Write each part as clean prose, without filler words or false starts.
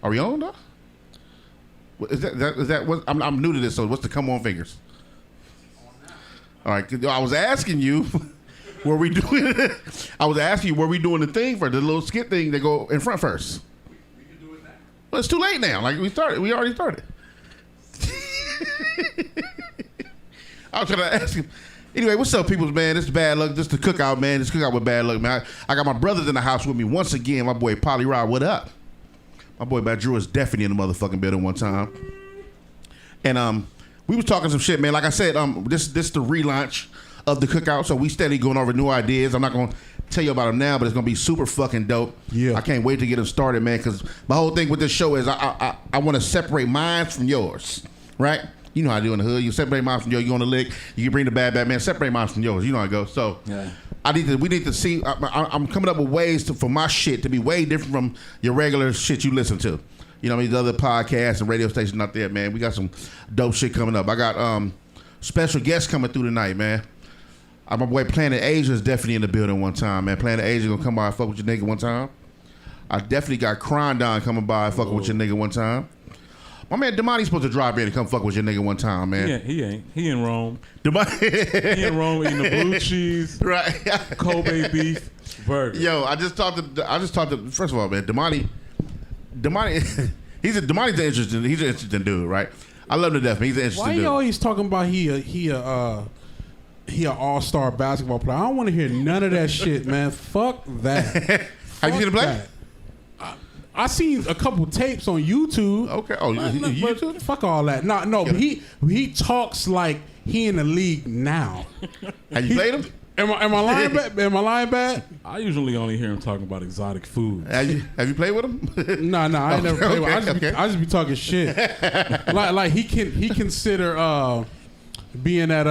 Are we on though? Is that what? I'm new to this, so what's the come on fingers? All right, I was asking you, were we doing? I was asking you, were we doing the thing for the little skit thing that go in front first? We can do it now. Well, it's too late now. Like we already started. I was trying to ask him. Anyway, what's up, peoples, man? This is Bad Lucc. This is the Cookout, man. This is Cookout with Bad Lucc, man. I got my brothers in the house with me once again. My boy Polly Rod, what up? My boy Badru is definitely in the motherfucking building one time. And we was talking some shit, man. Like I said, this the relaunch of the Cookout, so we steady going over new ideas. I'm not gonna tell you about them now, but it's gonna be super fucking dope. Yeah, I can't wait to get them started, man. Because my whole thing with this show is I want to separate mine from yours, right? You know how I do in the hood. You separate mine from yours. You go on the lick. You can bring the bad man. Separate mine from yours. You know how it goes. So yeah. We need to see. I'm coming up with ways for my shit to be way different from your regular shit you listen to. You know, these other podcasts and radio stations out there, man. We got some dope shit coming up. I got special guests coming through tonight, man. My boy Planet Asia is definitely in the building one time, man. Planet Asia gonna come by and fuck with your nigga one time. I definitely got Krondon coming by and fucking with your nigga one time. My man Damani's supposed to drop in and come fuck with your nigga one time, man. He ain't. He in Rome. He in Rome eating the blue cheese, right? Kobe beef burger. Yo, I just talked to. First of all, man, Damani, He's an interesting dude, right? I love him to death, man. He's an interesting dude. Why you always talking about he an all-star basketball player? I don't want to hear none of that shit, man. Fuck that. Have you seen him play? I seen a couple tapes on YouTube. Okay. Oh, YouTube? Fuck all that. No, but he talks like he in the league now. Have you played him? Am I lying bad? Am I lying bad? I usually only hear him talking about exotic food. Have you played with him? No, I ain't never played with him. I just be talking shit. like he consider being at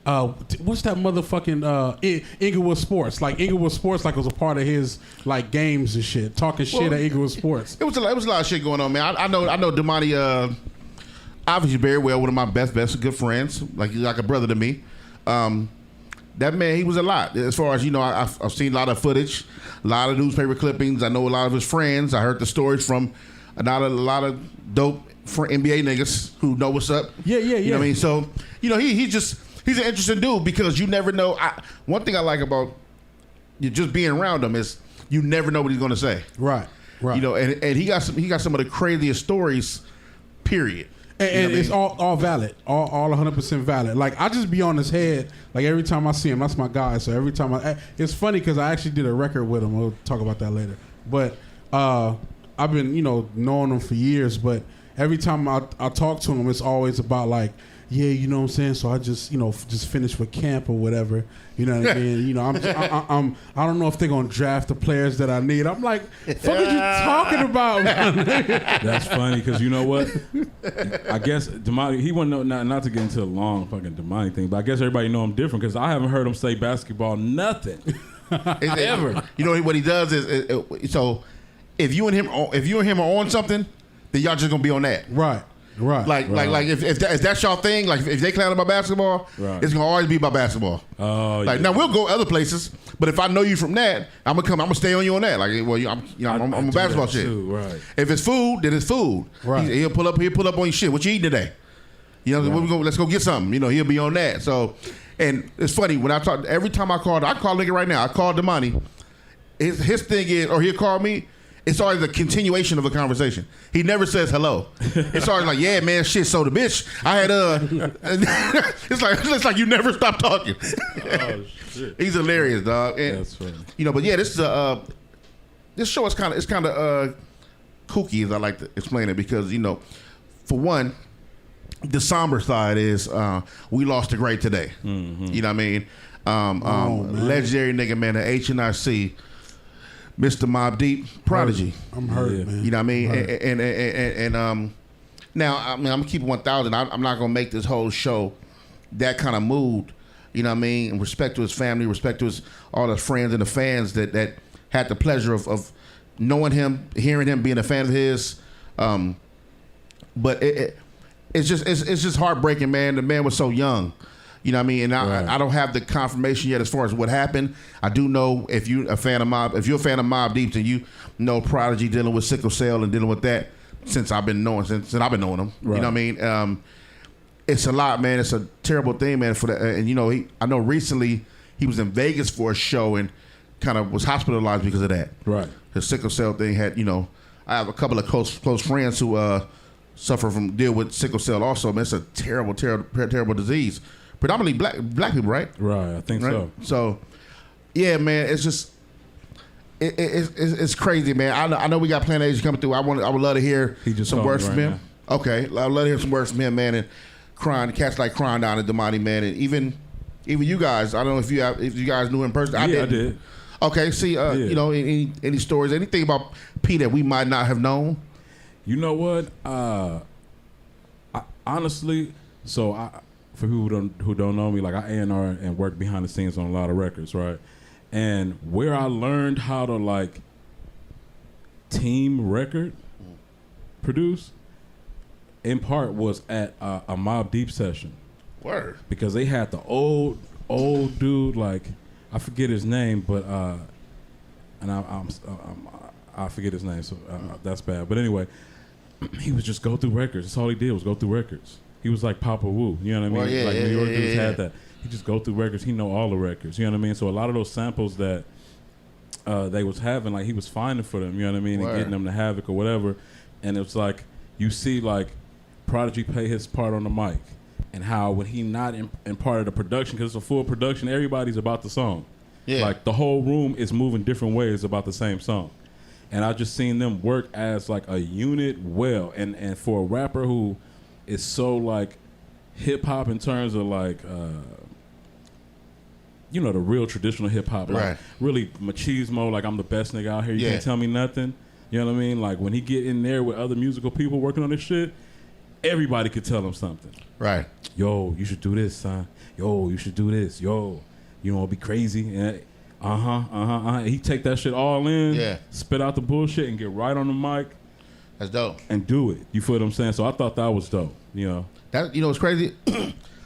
what's that motherfucking Inglewood Sports? Like Inglewood Sports, like was a part of his like games and shit, talking shit at Inglewood Sports. It was a lot of shit going on, man. I know Damani obviously very well, one of my best good friends, like a brother to me. That man, he was a lot. As far as, you know, I've seen a lot of footage, a lot of newspaper clippings. I know a lot of his friends. I heard the stories from a lot of dope NBA niggas who know what's up. Yeah. You know what I mean? So, you know, he's an interesting dude because you never know. One thing I like about you just being around him is you never know what he's going to say. Right. You know, and he got some of the craziest stories, period. And it's all valid, all 100% valid. Like I just be on his head. Like every time I see him, that's my guy. So every time it's funny because I actually did a record with him. We'll talk about that later. But I've been knowing him for years. But every time I talk to him, it's always about like, yeah, you know what I'm saying. So I just just finished with camp or whatever. You know what I mean? I don't know if they're gonna draft the players that I need. I'm like, fuck are you talking about? That's funny because you know what? I guess Damani, he wouldn't know not to get into a long fucking Damani thing, but I guess everybody know him different because I haven't heard him say basketball nothing ever. You know what he does is so if you and him are on something, then y'all just gonna be on that. Right. Like if that's y'all thing, like if they clown about basketball, it's gonna always be about basketball. Oh, like now we'll go other places, but if I know you from that, I'm gonna stay on you on that. Like, well, I'm a basketball shit. Too, right. If it's food, then it's food. Right. He'll pull up on your shit. What you eating today? You know, let's go get something. You know, he'll be on that. So, and it's funny when I talk. Every time I call nigga right now. I call Damani. His thing is, or he'll call me. It's always a continuation of a conversation. He never says hello. It's always like, yeah, man, shit. So the bitch, I had it's like you never stop talking. Oh shit. He's hilarious, dog. And, that's funny. You know, but yeah, this show is kind of kooky, as I like to explain it, because for one, the somber side is we lost a great today. Mm-hmm. You know what I mean? Legendary nigga, man, the HNIC. Mr. Mobb Deep Prodigy. I'm hurt, man. You know what I mean? And now, I mean, I'm gonna keep it 1,000. I'm not gonna make this whole show that kind of mood. You know what I mean? In respect to his family, respect to all his friends and the fans that had the pleasure of knowing him, hearing him, being a fan of his. But it's just heartbreaking, man. The man was so young. You know what I mean? And I don't have the confirmation yet as far as what happened. I do know if you're a fan of Mobb Deep, then you know Prodigy dealing with sickle cell and dealing with that since I've been knowing him. Right. You know what I mean? It's a lot, man. It's a terrible thing, man. For that, and you know, I know recently he was in Vegas for a show and kind of was hospitalized because of that. Right. The sickle cell thing had, you know, I have a couple of close friends who deal with sickle cell also. Man, it's a terrible disease. Predominantly black people, right? Right, I think so. So, yeah, man, it's just it's crazy, man. I know we got Planet Asia coming through. I would love to hear some words from him. Now. Okay, I'd love to hear some words from him, man. And cats like Krondon and Damani, man, and even you guys. I don't know if you guys knew him in person. I did. Okay, see, you know, any stories, anything about P that we might not have known? You know what? Honestly, for people who don't know me, like I A&R and work behind the scenes on a lot of records, right? And where I learned how to like team record produce, in part was at a Mobb Deep session. Word. Because they had the old dude, like I forget his name, but and I forget his name, so that's bad. But anyway, he would just go through records. That's all he did was go through records. He was like Papa Wu, you know what I mean? Well, yeah, like New York dudes had yeah. that. He just go through records. He know all the records, you know what I mean? So a lot of those samples that they was having, like he was finding for them, you know what I mean? Word. And getting them to Havoc or whatever. And it's like you see like Prodigy play his part on the mic, and how when he not in part of the production, because it's a full production, everybody's about the song. Yeah. Like the whole room is moving different ways about the same song. And I just seen them work as like a unit well. And for a rapper who is so like hip hop in terms of like you know, the real traditional hip hop, like right. really machismo, like I'm the best nigga out here, you can't tell me nothing. You know what I mean? Like when he get in there with other musical people working on this shit, everybody could tell him something. Right. Yo, you should do this, son. Yo, you should do this. Yo, you know, it'd be crazy. And he take that shit all in, spit out the bullshit, and get right on the mic. That's dope. And do it. You feel what I'm saying? So I thought that was dope. You know. That, you know, it's crazy.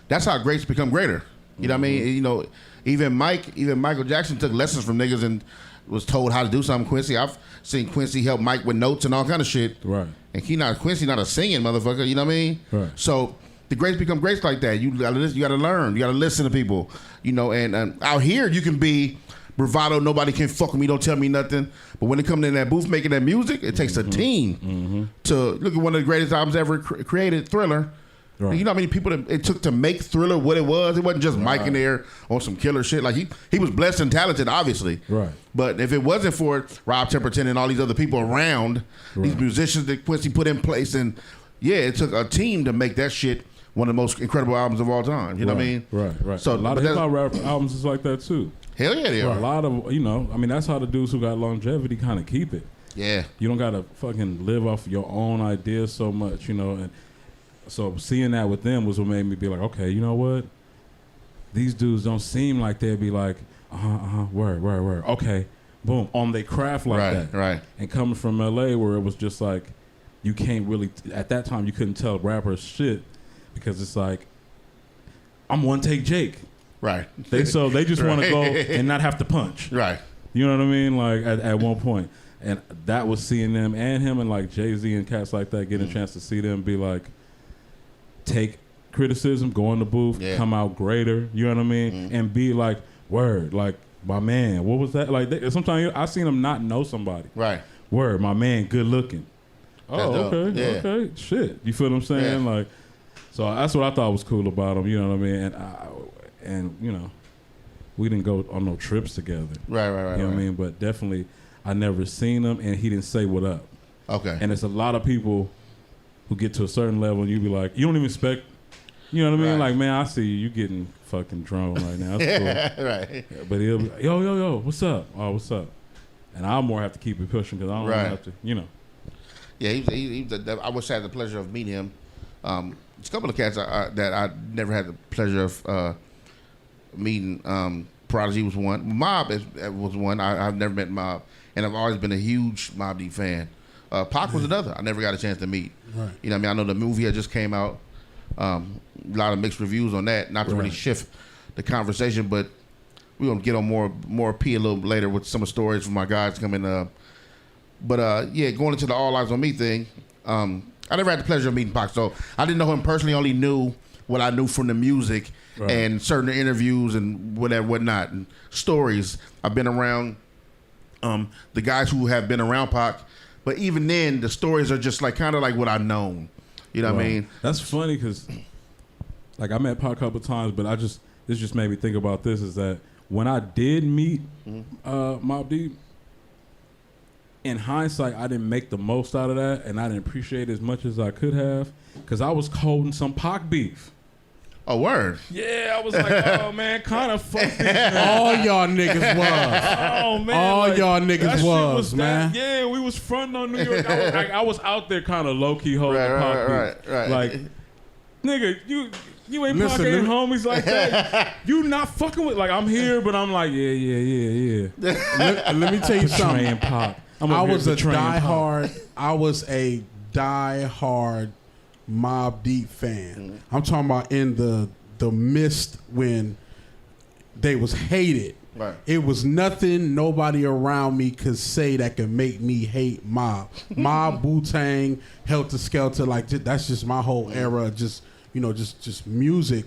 That's how greats become greater. You know what I mean? You know, even Michael Jackson took lessons from niggas and was told how to do something. Quincy, I've seen Quincy help Mike with notes and all kind of shit. Right. And Quincy not a singing motherfucker. You know what I mean? Right. So the greats become greats like that. You got to learn. You got to listen to people. You know, and out here you can be bravado. Nobody can fuck with me. Don't tell me nothing. But when it comes in that booth making that music, it takes a team to look at one of the greatest albums ever created, Thriller. Right. You know how many people it took to make Thriller what it was? It wasn't just Mike in there on some killer shit. Like he was blessed and talented, obviously. Right. But if it wasn't for Rob Temperton and all these other people around, these musicians that Quincy put in place, and it took a team to make that shit one of the most incredible albums of all time. You know what I mean? Right. So a lot of hip hop rap albums is like that too. Hell yeah, they are. A lot of, you know, I mean, that's how the dudes who got longevity kind of keep it. Yeah. You don't got to fucking live off your own ideas so much, you know. And so seeing that with them was what made me be like, okay, you know what? These dudes don't seem like they'd be like, word. Okay, boom, on their craft like that. Right. And coming from LA where it was just like, you can't really, at that time, you couldn't tell rappers shit because it's like, I'm one take Jake. Right. They just want to go and not have to punch. Right. You know what I mean? Like at one point. And that was seeing them and him and like Jay-Z and cats like that, getting a chance to see them be like, take criticism, go in the booth, come out greater, you know what I mean? And be like, word, like, my man, what was that? Like, sometimes I seen them not know somebody. Right. Word, my man, good looking. Oh, okay, shit. You feel what I'm saying? Like, so that's what I thought was cool about him, you know what I mean? And you know, we didn't go on no trips together. Right. You know what I mean? But definitely, I never seen him, and he didn't say what up. Okay. And it's a lot of people who get to a certain level, and you be like, you don't even expect, you know what I mean? Right. Like, man, I see you getting fucking drunk right now. That's cool. Right. But he'll be like, yo, what's up? Oh, what's up? And I'll more have to keep it pushing because I don't really have to, you know. Yeah, I wish I had the pleasure of meeting him. There's a couple of cats that I never had the pleasure of meeting. Prodigy was one. Mobb was one. I've never met Mobb, and I've always been a huge Mobb Deep fan. Pac was another. I never got a chance to meet. Right. You know what I mean? I know the movie had just came out. A lot of mixed reviews on that. Not to really shift the conversation, but we're gonna get on more P a little later with some of the stories from my guys coming. Yeah, going into the All Eyes on Me thing. I never had the pleasure of meeting Pac, so I didn't know him personally. Only knew what I knew from the music and certain interviews and whatnot, and stories. I've been around the guys who have been around Pac, but even then, the stories are just like kind of like what I've known. You know what I mean? That's funny because, like, I met Pac a couple times, but this just made me think about this. Is that when I did meet Mobb Deep, in hindsight, I didn't make the most out of that, and I didn't appreciate it as much as I could have, because I was holding some Pac beef. Oh, word. Yeah, I was like, oh, man, kind of fuck this. All y'all niggas was. Oh, man. All like, y'all niggas was, man. Yeah, we was fronting on New York. I was out there kind of low-key holding Pac beef. Right. Like, nigga, you ain't pocketing homies like that. You not fucking with, like, I'm here, but I'm like, yeah. Let me tell you something. Pac. I was a diehard Mobb Deep fan. I'm talking about in the mist when they was hated. Right. It was nothing nobody around me could say that could make me hate Mob. Mob, Wu-Tang, Helter Skelter, like that's just my whole era. Just music,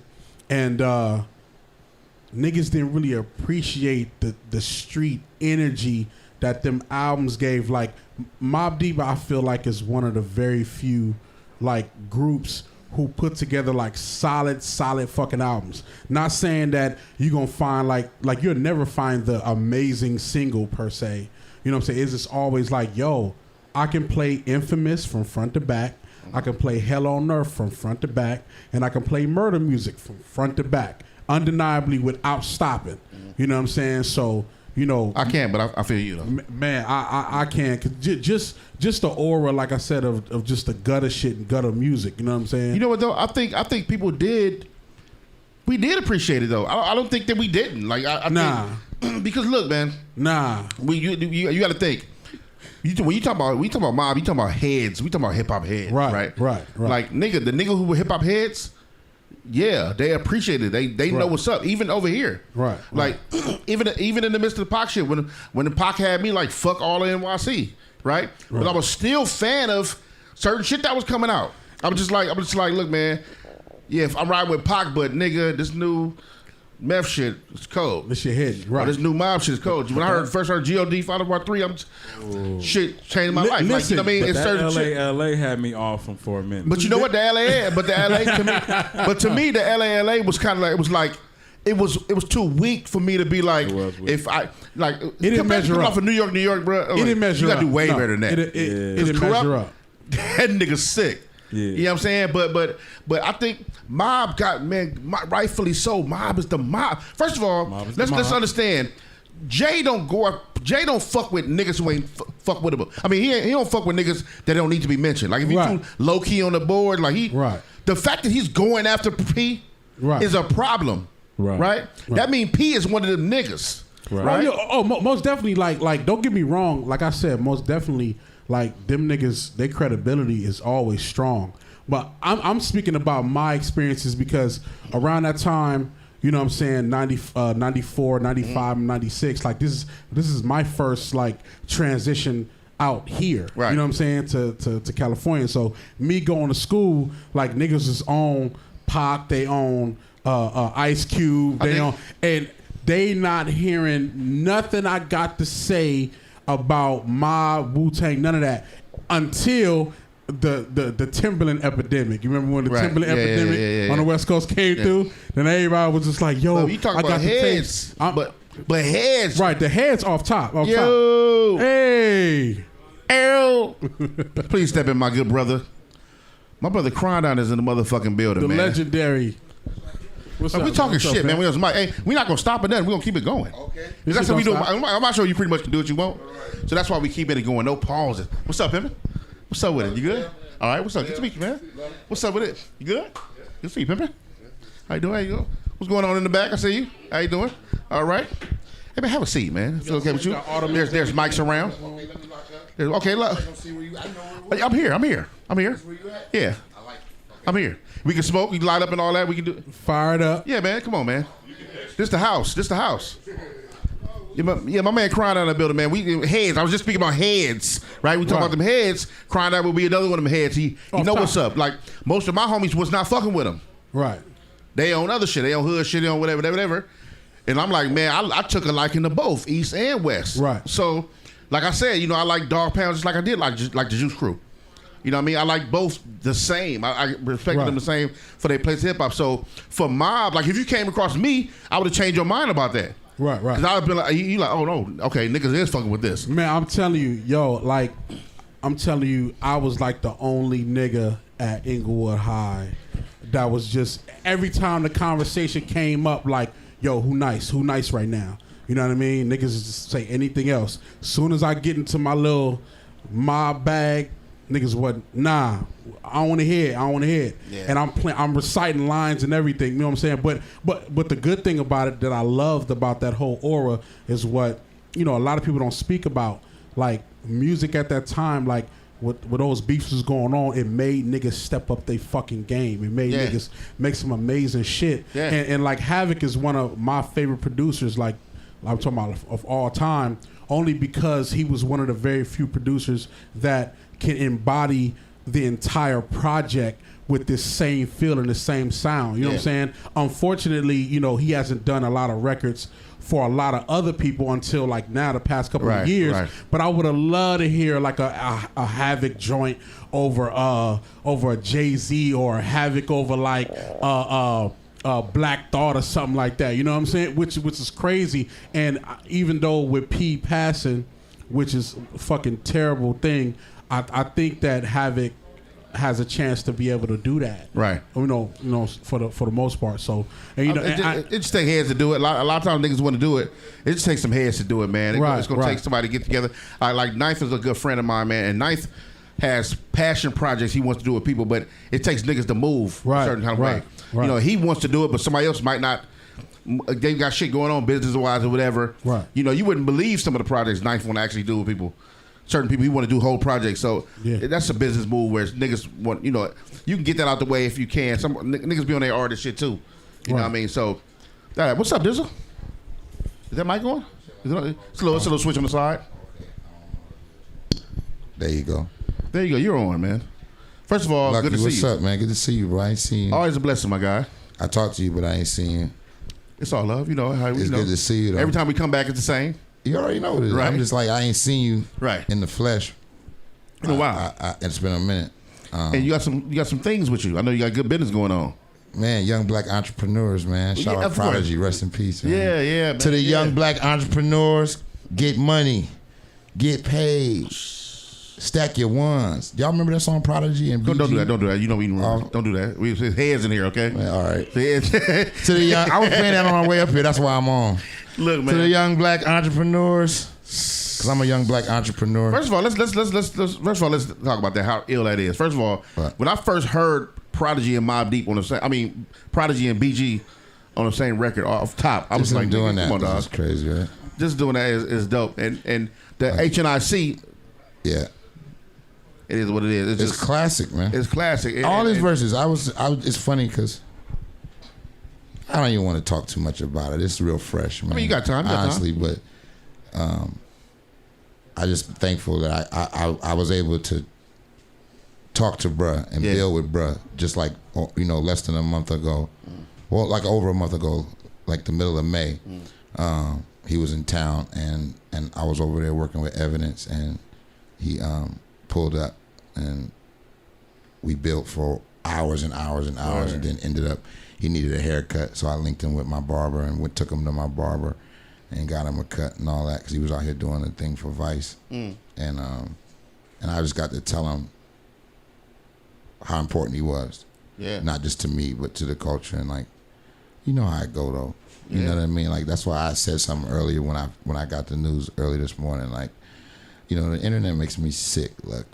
and niggas didn't really appreciate the street energy that them albums gave. Like Mobb Deep, I feel like is one of the very few like groups who put together like solid fucking albums. Not saying that you're gonna find like you'll never find the amazing single per se. You know what I'm saying? It's just always like, yo, I can play Infamous from front to back. I can play Hell on Earth from front to back, and I can play Murder Music from front to back, undeniably without stopping. You know what I'm saying? So, you know, I can't, but I feel you though. Man, I can't. Just the aura, like I said, of just the gutter shit and gutter music. You know what I'm saying? You know what though? I think people did. We did appreciate it though. I don't think that we didn't. Like I think, because look, man. Nah. You got to think. When you talk about Mob, you talking about heads. We talking about hip hop heads, right? Like the nigga who were hip hop heads. Yeah, they appreciate it. They know what's up, even over here. Right. Like even in the midst of the Pac shit, when the Pac had me like fuck all of NYC, right? But I was still fan of certain shit that was coming out. I'm just like, look, man. Yeah, if I'm riding with Pac, but nigga, this new meth shit is cold. This shit hit, right? Or this new Mob shit is cold. When I first heard God Father Part 3, shit changed my life. Listen, like, you know what I mean? It's certain shit. LA had me off for a minute. But you know what the LA to me the LA was kind of like it was too weak for me to be like if I like it didn't measure up off of New York, bro. It didn't measure up. You got to do way better than that. It didn't measure up. That nigga sick. Yeah. You know what I'm saying? But I think Mob got, rightfully so. Mob is the mob. First of all, let's understand. Jay don't fuck with niggas who ain't fuck with him. I mean, he don't fuck with niggas that don't need to be mentioned. Like if you too low key on the board, like the fact that he's going after P is a problem. Right? That means P is one of them niggas. Right? Most definitely. Like don't get me wrong. Like I said, most definitely. Like them niggas, their credibility is always strong. But I'm speaking about my experiences because around that time, you know what I'm saying, 94, 95, 96, like this is my first like transition out here. Right. You know what I'm saying, to California. So me going to school, like niggas is on Pac, they own Ice Cube, they own, and they not hearing nothing I got to say about Mob, Wu-Tang, none of that until the Timberland epidemic. You remember when the Timberland epidemic on the West Coast came through? Then everybody was just like, "Yo, you talk about heads, but heads, right? The heads off top. Yo, hey, please step in, my good brother. My brother Krondon is in the motherfucking building, the man. Legendary. We talking shit, man. We're not gonna stop it. We're gonna keep it going. Okay. That's what we do. I'm not sure you pretty much can do what you want. Right. So that's why we keep it going. No pauses. What's up, Pimpin'? What's up with it? You good? All right. What's up? Good to meet you, man. What's up with it? You good? Good to see you, Pimpin'. How you doing? How you doing? What's going on in the back? I see you. How you doing? All right. Hey, man, have a seat, man. Feel okay with you? There's mics around. Okay, look. I'm here. Yeah. I'm here. We can smoke. We can light up and all that. We can do. Fire it up. Yeah, man. Come on, man. This the house. This the house. Yeah, my man crying out in the building, man. We heads. I was just speaking about heads, right? We talking about them heads. Crying out will be another one of them heads. He know what's up. Like most of my homies was not fucking with him. Right. They own other shit. They own hood shit. They own whatever. And I'm like, man, I took a liking to both, East and West. Right. So, like I said, I like Dog Pound just like I did like the Juice Crew. You know what I mean? I like both the same. I respected them the same for their place hip hop. So for Mob, like if you came across me, I would have changed your mind about that. Right. Because I would have been like, you like, oh no, okay, niggas is fucking with this. Man, I'm telling you, I was like the only nigga at Inglewood High that was just every time the conversation came up, like, yo, who nice right now? You know what I mean? Niggas just say anything else. Soon as I get into my little Mob bag, niggas what? Nah, I don't want to hear it. Yeah. And I'm reciting lines and everything. You know what I'm saying? But the good thing about it that I loved about that whole aura is what a lot of people don't speak about. Like music at that time, like with those beefs was going on, it made niggas step up their fucking game. It made niggas make some amazing shit. Yeah. And like Havoc is one of my favorite producers. Like I'm talking about of all time, only because he was one of the very few producers that can embody the entire project with this same feel and the same sound. You know what I'm saying? Unfortunately, he hasn't done a lot of records for a lot of other people until like now, the past couple of years. Right. But I would have loved to hear like a Havoc joint over a Jay-Z, or a Havoc over like Black Thought or something like that. You know what I'm saying? Which is crazy. And even though with P passing, which is a fucking terrible thing, I think that Havoc has a chance to be able to do that, right? For the most part. So, and, it just takes heads to do it. A lot of times niggas want to do it. It just takes some heads to do it, man. It's gonna take somebody to get together. Like Ninth is a good friend of mine, man, and Ninth has passion projects he wants to do with people, but it takes niggas to move a certain kind of way. Right. He wants to do it, but somebody else might not. They got shit going on business wise or whatever. Right. You wouldn't believe some of the projects Ninth want to actually do with people. Certain people, he want to do whole projects. So that's a business move where niggas want, you can get that out the way if you can. Some niggas be on their artist shit too. You know what I mean? So, what's up, Dizzle? Is that mic on? It's a little switch on the side. There you go. You're on, man. First of all, Lucky, good to see you. What's up, man? Good to see you, bro. I ain't seen you. Always a blessing, my guy. I talked to you, but I ain't seen you. It's all love, how it's good to see you, though. Every time we come back, it's the same. You already know what it is. Right. I'm just like, I ain't seen you in the flesh in a while. It's been a minute. And you got some things with you. I know you got good business going on. Man, young black entrepreneurs, man. Shout out Prodigy. Rest in peace, man. Yeah, man. To the young black entrepreneurs, get money, get paid, stack your ones. Y'all remember that song Prodigy and BG? Don't do that. Don't do that. Don't do that. We have heads in here, okay? Man, all right. To the young, I was playing that on my way up here. That's why I'm on. Look, man. To the young black entrepreneurs, because I'm a young black entrepreneur. First of all, let's talk about that. How ill that is. First of all, when I first heard Prodigy and Mobb Deep on the same, Prodigy and BG on the same record off top, I was like, doing that. Come on, dog. That's crazy, right? Just doing that is dope. And the HNIC, yeah, it is what it is. It's classic, man. It's classic. All these verses, it's funny because I don't even want to talk too much about it. It's real fresh, man. I mean, you got time. Honestly, but I just thankful that I was able to talk to bruh and build with bruh just like, less than a month ago. Well, like over a month ago, like the middle of May. He was in town and I was over there working with Evidence, and he pulled up and we built for hours and hours and hours, and then ended up he needed a haircut, so I linked him with my barber and took him to my barber and got him a cut and all that, because he was out here doing a thing for Vice. And I just got to tell him how important he was. Yeah. Not just to me, but to the culture. And like, you know how I go though. You know what I mean? Like, that's why I said something earlier when I got the news early this morning. Like, the internet makes me sick, look,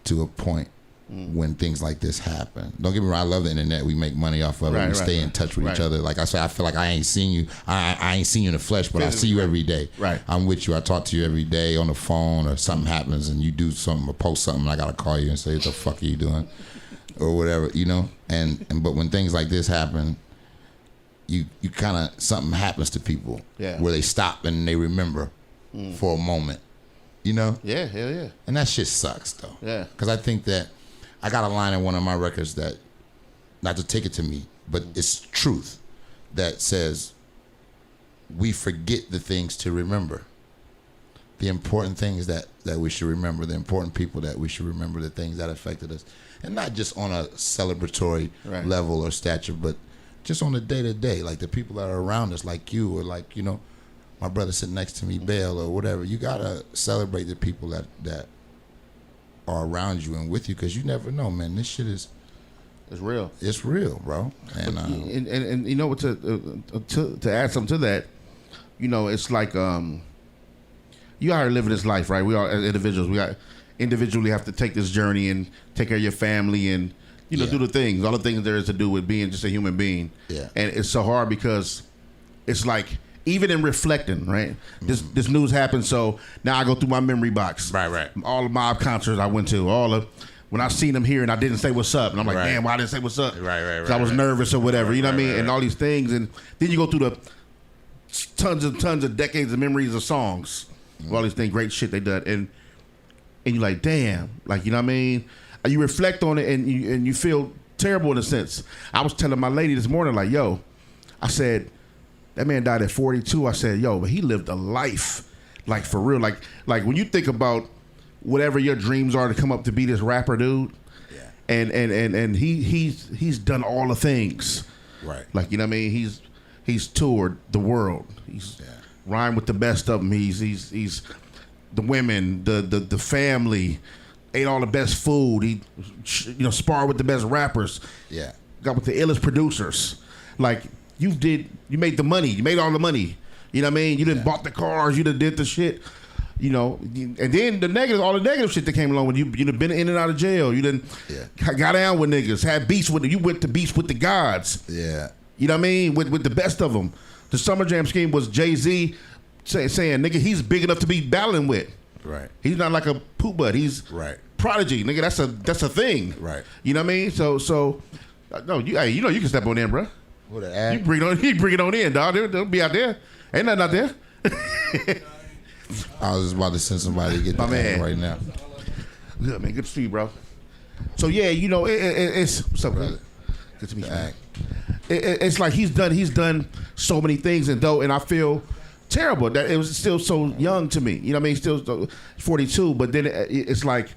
to a point. When things like this happen. Don't get me wrong, I love the internet. We make money off of it. We stay in touch with each other. Like I said, I feel like I ain't seen you. I ain't seen you in the flesh, but I see you every day. Right. I'm with you. I talk to you every day on the phone, or something happens and you do something or post something, and I gotta call you and say, what the fuck are you doing? or whatever, you know. And but when things like this happen, you kind of, something happens to people where they stop and they remember for a moment, you know. Yeah, hell yeah. And that shit sucks though. Yeah. Because I think that I got a line in one of my records that, not to take it to me, but it's truth, that says, we forget the things to remember. The important things that we should remember, the important people that we should remember, the things that affected us. And not just on a celebratory level or stature, but just on the day-to-day, like the people that are around us, like you, or like, you know, my brother sitting next to me, Bale, or whatever. You got to celebrate the people that are around you and with you, because you never know, man. This shit is... It's real. It's real, bro. And you know what, to add something to that, you know, it's like you are living this life, right? We are, as individuals, we got individually have to take this journey and take care of your family and, you know, do the things, all the things there is to do with being just a human being. Yeah. And it's so hard because it's like, even in reflecting, right? This news happened, so now I go through my memory box. Right. All the mob concerts I went to, when I seen them here and I didn't say what's up, and I'm like, damn, why I didn't say what's up? Right. Because I was nervous or whatever, you know what I mean? And all these things, and then you go through the tons of decades of memories of songs, all these things, great shit they done, and you're like, damn, like, you know what I mean? You reflect on it and you feel terrible in a sense. I was telling my lady this morning, like, yo, I said, that man died at 42. I said, yo, but he lived a life, like, for real. Like when you think about whatever your dreams are to come up to be this rapper dude, and he's done all the things, right? Like, you know what I mean? He's toured the world. He's rhymed with the best of them. He's the women, the family, ate all the best food. He, you know, sparred with the best rappers. Yeah, got with the illest producers. Like, you made the money. You made all the money. You know what I mean? You done bought the cars. You done did the shit. You know, and then all the negative shit that came along with you. You done been in and out of jail. You done got down with niggas, had beats with them. You went to beats with the gods. Yeah. You know what I mean? With the best of them. The Summer Jam scheme was Jay-Z saying, nigga, he's big enough to be battling with. Right. He's not like a poop butt. He's Prodigy, nigga. That's a thing. Right. You know what I mean? So no, you know you can step on in, bro. What an ad. You bring it on in, dog. They'll be out there. Ain't nothing out there. I was just about to send somebody to get the man right now. Good, man. Good to see you, bro. So yeah, you know, it's what's up, brother? Good to meet you. Man. It's like he's done so many things, and I feel terrible that it was still so young to me. You know what I mean? Still 42, but then it's like,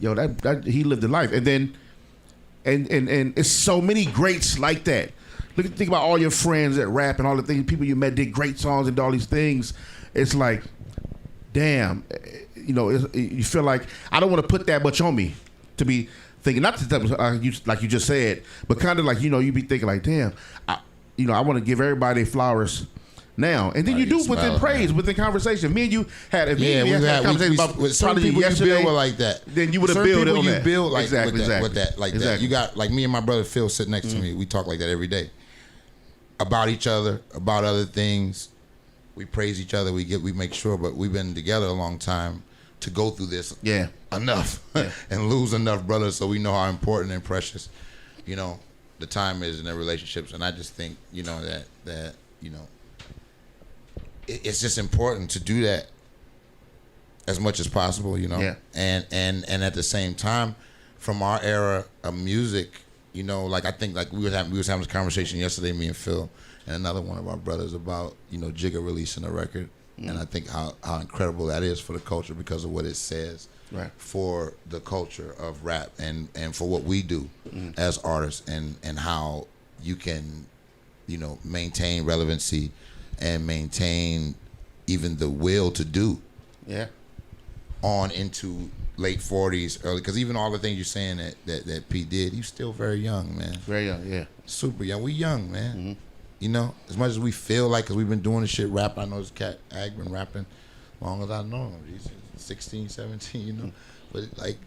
yo, that he lived a life, and then and it's so many greats like that. Think about all your friends that rap and all the things, people you met did great songs and all these things. It's like, damn, you know, you feel like I don't want to put that much on me to be thinking, not that like you just said, but kind of like, you know, you be thinking like, damn, I want to give everybody their flowers now, and then you do within praise, within conversation. Me and you had a conversation about with some people yesterday. You build like that. Then you would have built on that. Build like exactly, with that, like that. You got like me and my brother Phil sitting next to me. We talk like that every day about each other, about other things. We praise each other. We make sure, but we've been together a long time to go through this. Enough and lose enough brothers, so we know how important and precious, you know, the time is in their relationships. And I just think, you know, that you know, it's just important to do that as much as possible, you know. And at the same time, from our era of music, you know, like I think like we was having this conversation yesterday, me and Phil and another one of our brothers, about, you know, Jigga releasing a record. And I think how incredible that is for the culture because of what it says for the culture of rap and for what we do as artists and how you can, you know, maintain relevancy and maintain even the will to do on into late 40s, early, because even all the things you're saying that P did, he's still very young, man. Very young, super young. We young, man. You know, as much as we feel like, because we've been doing this shit, rap. I know this cat Ag been rapping as long as I know him. He's 16, 17, you know. But like,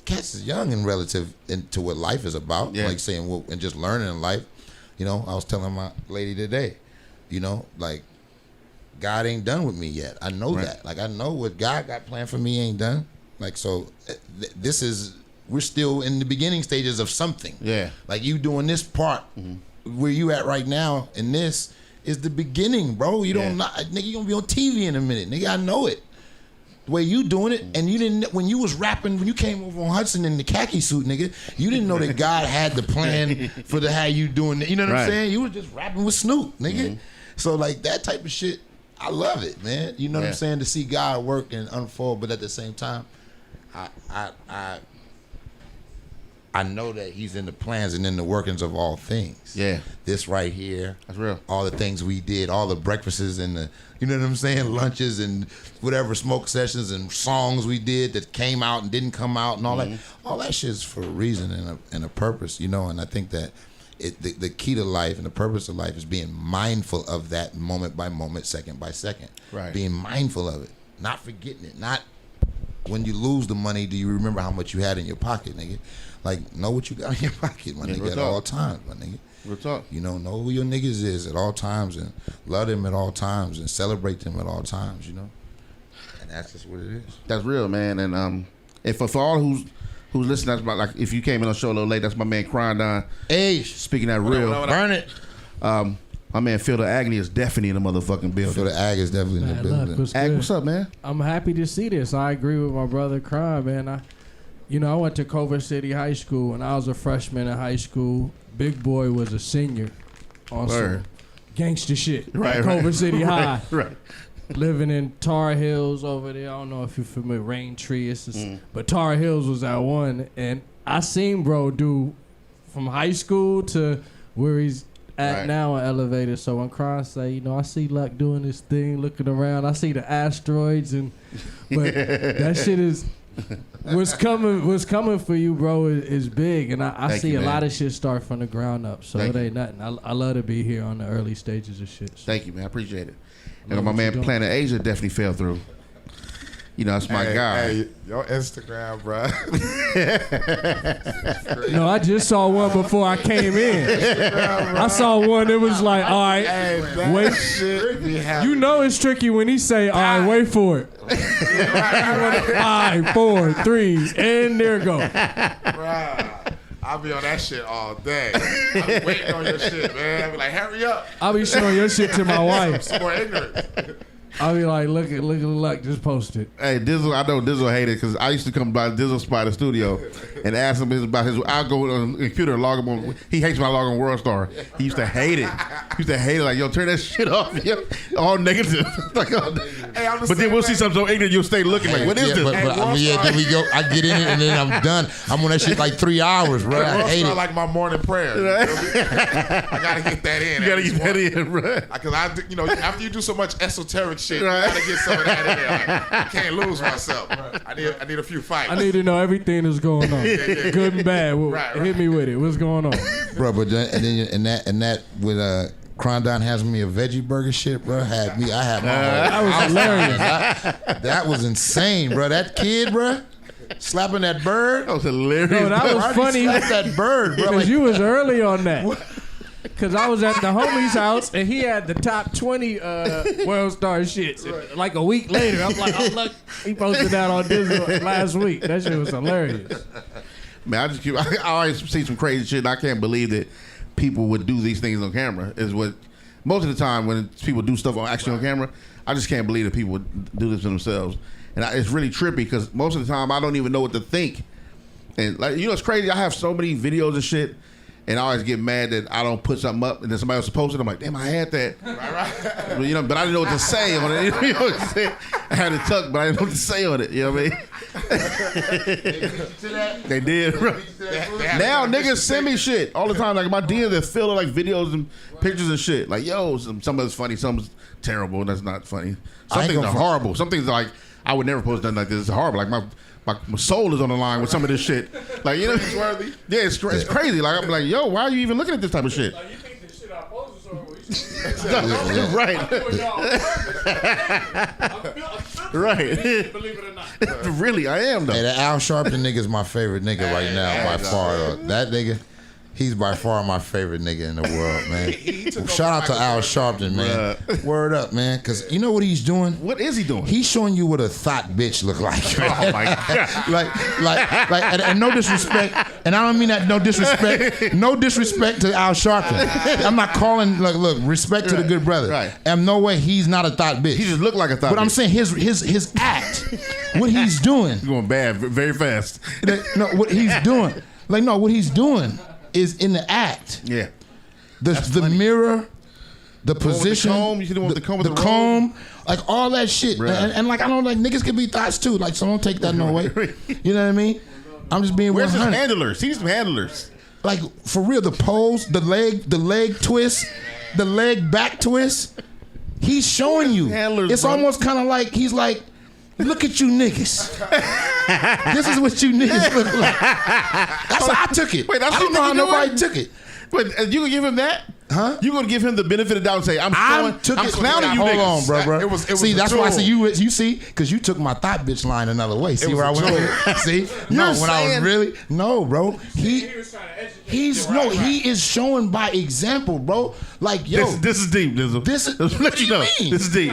cats is young and relative to what life is about. Like saying, and just learning in life. You know, I was telling my lady today, you know, like, God ain't done with me yet. I know that. Like, I know what God got planned for me ain't done. Like, so this is we're still in the beginning stages of something. Yeah. Like you doing this part, where you at right now, and this is the beginning, bro. You don't not, nigga. You gonna be on TV in a minute, nigga. I know it. The way you doing it, and you didn't when you was rapping when you came over on Hudson in the khaki suit, nigga. You didn't know that God had the plan for the how you doing it. You know what I'm saying? You was just rapping with Snoop, nigga. So like that type of shit, I love it, man. You know what I'm saying? To see God work and unfold, but at the same time, I know that He's in the plans and in the workings of all things. Yeah. This right here. That's real. All the things we did, all the breakfasts and the, you know what I'm saying, lunches and whatever smoke sessions and songs we did that came out and didn't come out and all that. All that shit's for a reason and a purpose, you know. And I think that the key to life and the purpose of life is being mindful of that moment by moment, second by second. Right. Being mindful of it, not forgetting it. Not when you lose the money, do you remember how much you had in your pocket, nigga? Like, know what you got in your pocket, my nigga, at all times, my nigga. Real talk. You know who your niggas is at all times and love them at all times and celebrate them at all times, you know? And that's just what it is. That's real, man. And for all who's listening, that's about, like, if you came in on the show a little late, that's my man Krondon. Hey, speaking that real. Burn it. My man Phil the Agony is definitely in the motherfucking building. Phil the Ag is definitely in the Bad building. Lucc, Ag, what's up, man? I'm happy to see this. I agree with my brother Crime, man. I went to Culver City High School and I was a freshman in high school. Big Boy was a senior on some gangster shit at Culver City High. Right. Living in Tar Hills over there. I don't know if you're familiar, Raintree. But Tar Hills was that one. And I seen bro do from high school to where he's at now in elevator. So when Crime say, I see Lucc doing this thing, looking around. I see the asteroids but that shit is what's coming for you, bro, is big. And I see a lot of shit start from the ground up. So it ain't nothing. I love to be here on the early stages of shit. So. Thank you, man. I appreciate it. And my man Planet Asia definitely fell through. That's my guy. Hey, your Instagram, bro. No, I just saw one before I came in. I saw one that was like, all right, wait. You know it's tricky when he say, all right, wait for it. 5, 4, 3, and there go. Bruh, I'll be on that shit all day. I'll be waiting on your shit, man. I'll be like, hurry up. I'll be showing your shit to my wife. Some more ignorance. I'll be like, look at Lucc just posted. Hey, Dizzle, I know Dizzle hated because I used to come by Dizzle's spot in the studio and ask him about his. I'll go on the computer and log him on. He hates my log on WorldStar. He used to hate it. Like, yo, turn that shit off. Yo. All negative. But then we'll see something so ignorant, you'll stay looking like, what is this? Then we go. I get in it and then I'm done. I'm on that shit like 3 hours, bro. I hate it. Like my morning prayer. I gotta get that in. You gotta get that in, bro. Because after you do so much esoteric shit, you gotta get some of that in there. I can't lose myself. I need a few fights. I need to know everything that's going on, good and bad. Hit me with it. What's going on, bro? But then that with Krondon has me a veggie burger shit, bro. I had my that was hilarious. That was insane, bro. That kid, bro, slapping that bird. That was hilarious. No, that was funny. Slap that bird, bro. Because you was early on that. Because I was at the homie's house and he had the top 20 World Star shits. Like a week later, I'm like, oh, look, he posted that on Disney last week. That shit was hilarious. Man, I always see some crazy shit. And I can't believe that people would do these things on camera. Is what most of the time when people do stuff on camera, I just can't believe that people would do this to themselves. And it's really trippy because most of the time I don't even know what to think. And like, it's crazy. I have so many videos of shit. And I always get mad that I don't put something up and then somebody else posted it. I'm like, damn, I had that. Right. But I didn't know what to say on it. You know what I'm saying? I had it tucked, but I didn't know what to say on it. You know what I mean? They did. Right. Now niggas send me shit all the time. Like my DMs, they're filled with like videos and pictures and shit. Like, yo, some of it's funny, some's terrible, and that's not funny. Some things are horrible. Some things like, I would never post nothing like this. It's horrible. Like my soul is on the line with some of this shit. Like, yeah, it's crazy. Like, I'm like, yo, why are you even looking at this type of shit? Like, you think this shit I posted Right. Right. Believe it or not. Really, I am though. Hey, that Al Sharpton nigga is my favorite nigga right now by far. That nigga. He's by far my favorite nigga in the world, man. took Shout out to over Al Michael Sharpton, man. Word up, man. Because you know what he's doing? What is he doing? He's showing you what a thought bitch look like. Oh my God. like, and no disrespect, and I don't mean that no disrespect to Al Sharpton. I'm not calling, look, respect to the good brother. Right. And no way he's not a thought bitch. He just looked like a thought But I'm bitch. saying his act, what he's doing. He's going bad very fast. No, what he's doing. Like, no, what he's doing is in the act. Yeah. The mirror, the position, the comb. You see the one with the comb with the comb, like all that shit. Bruh. And like I don't like niggas can be thoughts too. Like so don't take that no way. You know what I mean? I'm just being Where's his 100. handlers? He needs some handlers. Like for real, the pose, the leg twist, the leg back twist. He's showing you. Handlers, It's bro. almost kind of like he's like, look at you niggas. This is what you niggas look like. That's how I took it. Wait, that's I don't what know how you doing? nobody took it. Wait, you gonna give him that? Huh? You gonna give him the benefit of the doubt and say, I'm clowning you Hold niggas. on, bro. It was see, a that's why I tool. say you see, because you took my thought bitch line another way. See was where I a went tool. with it? See? No, when I was saying- really bro. He is showing by example, bro. Like, yo, This is deep, Dizzle. This is- Let's let you know. what do you mean? This is deep.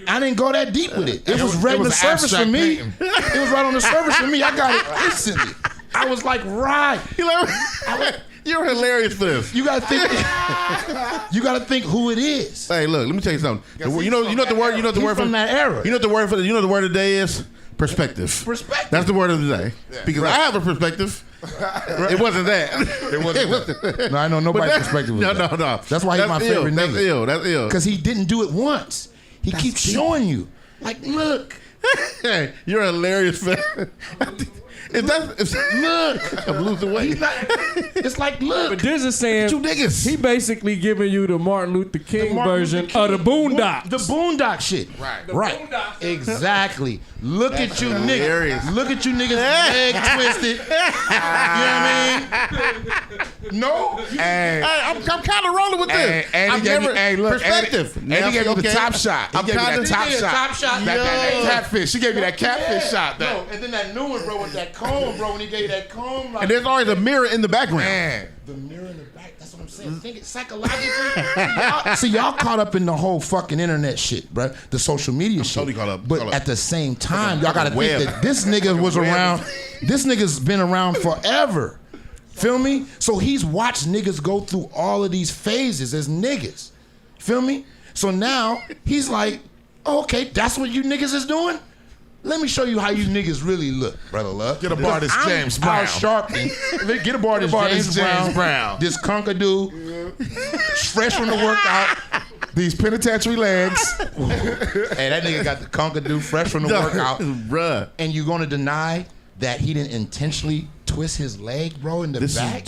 I didn't go that deep with it. It was it right on the was surface for abstract me. painting. It was right on the surface for me. I got it instantly. I was like, right. You're hilarious for this. You gotta think. You gotta think who it is. Hey, look, let me tell you something. You know what the word. You know what the He's word for from that era. You know what the word for. You know what the word of the day is. Perspective. Perspective. That's the word of the day. Because I have a perspective. It wasn't that. It wasn't. No, I know nobody's perspective was No. that. That's why he's my ill. favorite That's nigga. ill. That's ill. Because he didn't do it once. He keeps showing you. Like, look. Hey, you're hilarious, man. Look, I'm losing weight. It's like, look. But this is saying You niggas. he basically giving you the Martin Luther King Martin version Luther of the King. Boondocks. The Boondock shit. Right. Right. Boondocks. Exactly. Look at you hilarious. niggas. Look at you niggas leg twisted. You know what I mean? No? Hey, I'm kind of rolling with this. and he I've gave never me, hey, look, perspective. And he gave me the Okay. top shot. He I'm gave me that kinda- top He gave me the shot. top shot. That Yo. catfish. She gave me that catfish shot. No, and then that new one, bro, with that comb, bro, when he gave you that comb. Like, And there's always a mirror in the background. Man. the mirror in the back. That's what I'm saying. Think it psychologically. See, y'all caught up in the whole fucking internet shit, bro. The social media shit. totally caught up. But Caught up. at the same time, y'all gotta web. think that this nigga was around. This nigga's been around forever. Feel me? So he's watched niggas go through all of these phases as niggas. Feel me? So now he's like, oh, okay, that's what you niggas is doing? Let me show you how you niggas really look, brother love. Get aboard this I'm James Al Brown. Sharpton. Get aboard this James Brown. This Conquer-Do. Fresh from the workout. These penitentiary legs. Hey, that nigga got the Conquer-Do fresh from the workout. Bruh. And you gonna deny that he didn't intentionally twist his leg, bro, in the back?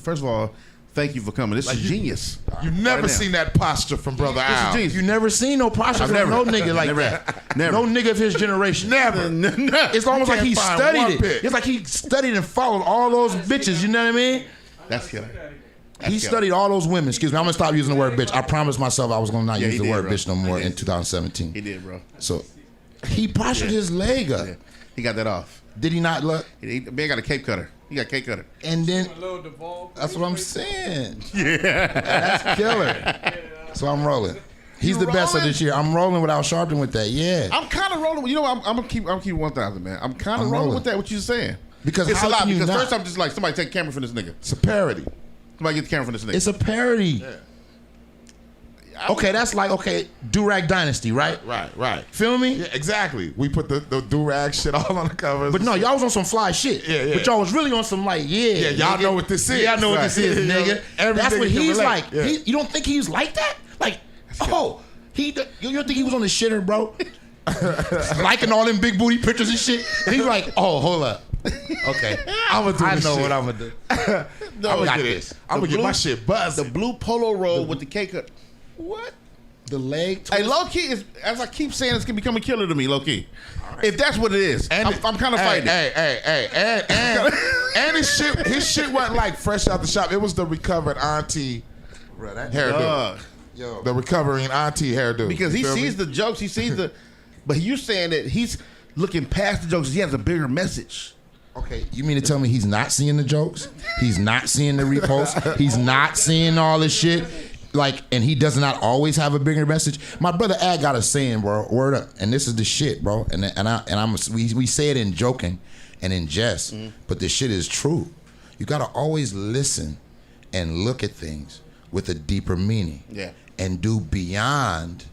First of all, thank you for coming. This is genius. You never Right now. seen that posture from Brother This is Al. genius. You never seen no posture I've from never. no nigga like Never. that. Never. No nigga of his generation. Never. It's almost You like he can't find studied one it. pic. It's like he studied and followed all those bitches, you know what I mean? That's killer. He studied all those women. Excuse me, I'm gonna stop using the word bitch. I promised myself I was gonna not Yeah, use he the did, word bro. bitch no more He in did. 2017. He did, bro. So he postured his leg up. Yeah. He got that off. Did he not look? Man got a cape cutter. He got a cape cutter. And then that's what I'm saying. Yeah, that's killer. So I'm rolling. He's the best of rolling? this year. I'm rolling with Al Sharpton with that. Yeah, I'm kind of rolling. You know, I'm gonna keep 1,000, man. I'm kind of I'm rolling rolling. with that. What you saying? Because it's how a lot. can you Because not? first I'm just like, somebody take the camera from this nigga. It's a parody. Somebody get the camera from this nigga. it's a parody. Okay, that's like Durag Dynasty, right? Right. Feel me? Yeah, exactly. We put the do-rag shit all on the covers. But no, y'all was on some fly shit. Yeah. But y'all was really on some like, Yeah, y'all nigga. know what this is. Yeah, I know what Right. this is, Yeah, nigga. every That's nigga what can he's relate. like. Yeah. You don't think he's like that? Like, you don't think he was on the shitter, bro? Liking all them big booty pictures and shit. And he's like, oh, hold up. Okay, I'm gonna do I this know shit. what I'm gonna do. I'm got gonna get this. it. I'm gonna get my shit The buzzing. blue polo roll with the cape cut. What? The leg. Hey, low key is, as I keep saying, it's gonna become a killer to me. Low key, if that's what it is, I'm kind of fighting. And his shit wasn't like fresh out the shop. It was the recovered auntie hairdo. The recovering auntie hairdo. Because he You feel sees me? the jokes, he sees the, but you saying that he's looking past the jokes. He has a bigger message. Okay, you mean to tell me he's not seeing the jokes? He's not seeing the reposts? He's not seeing all this shit? Like, and he does not always have a bigger message? My brother Ad got a saying, bro, word up, and this is the shit, bro. We say it in joking and in jest, but this shit is true. You gotta always listen and look at things with a deeper meaning. Yeah. And do beyond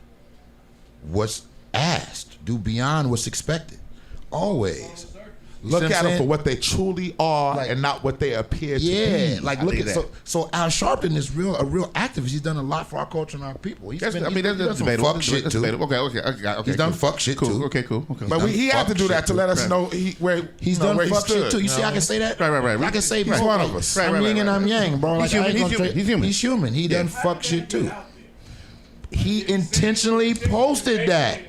what's asked. Do beyond what's expected. Always. Look at them saying? for what they truly are and not what they appear to be. Yeah, like look at that. so Al Sharpton is a real activist. He's done a lot for our culture and our people. He's That's done debatable. some fuck shit too. Okay. He's done fuck shit cool. too. Okay, cool. Okay. But he had to do that to let us know where He's done where fuck he stood, shit too. You see, I can say that. Right. I can say He's both. one of us. I'm yin and I'm yang, bro. Like, He's human. He's human. He done fuck shit too. He intentionally posted that.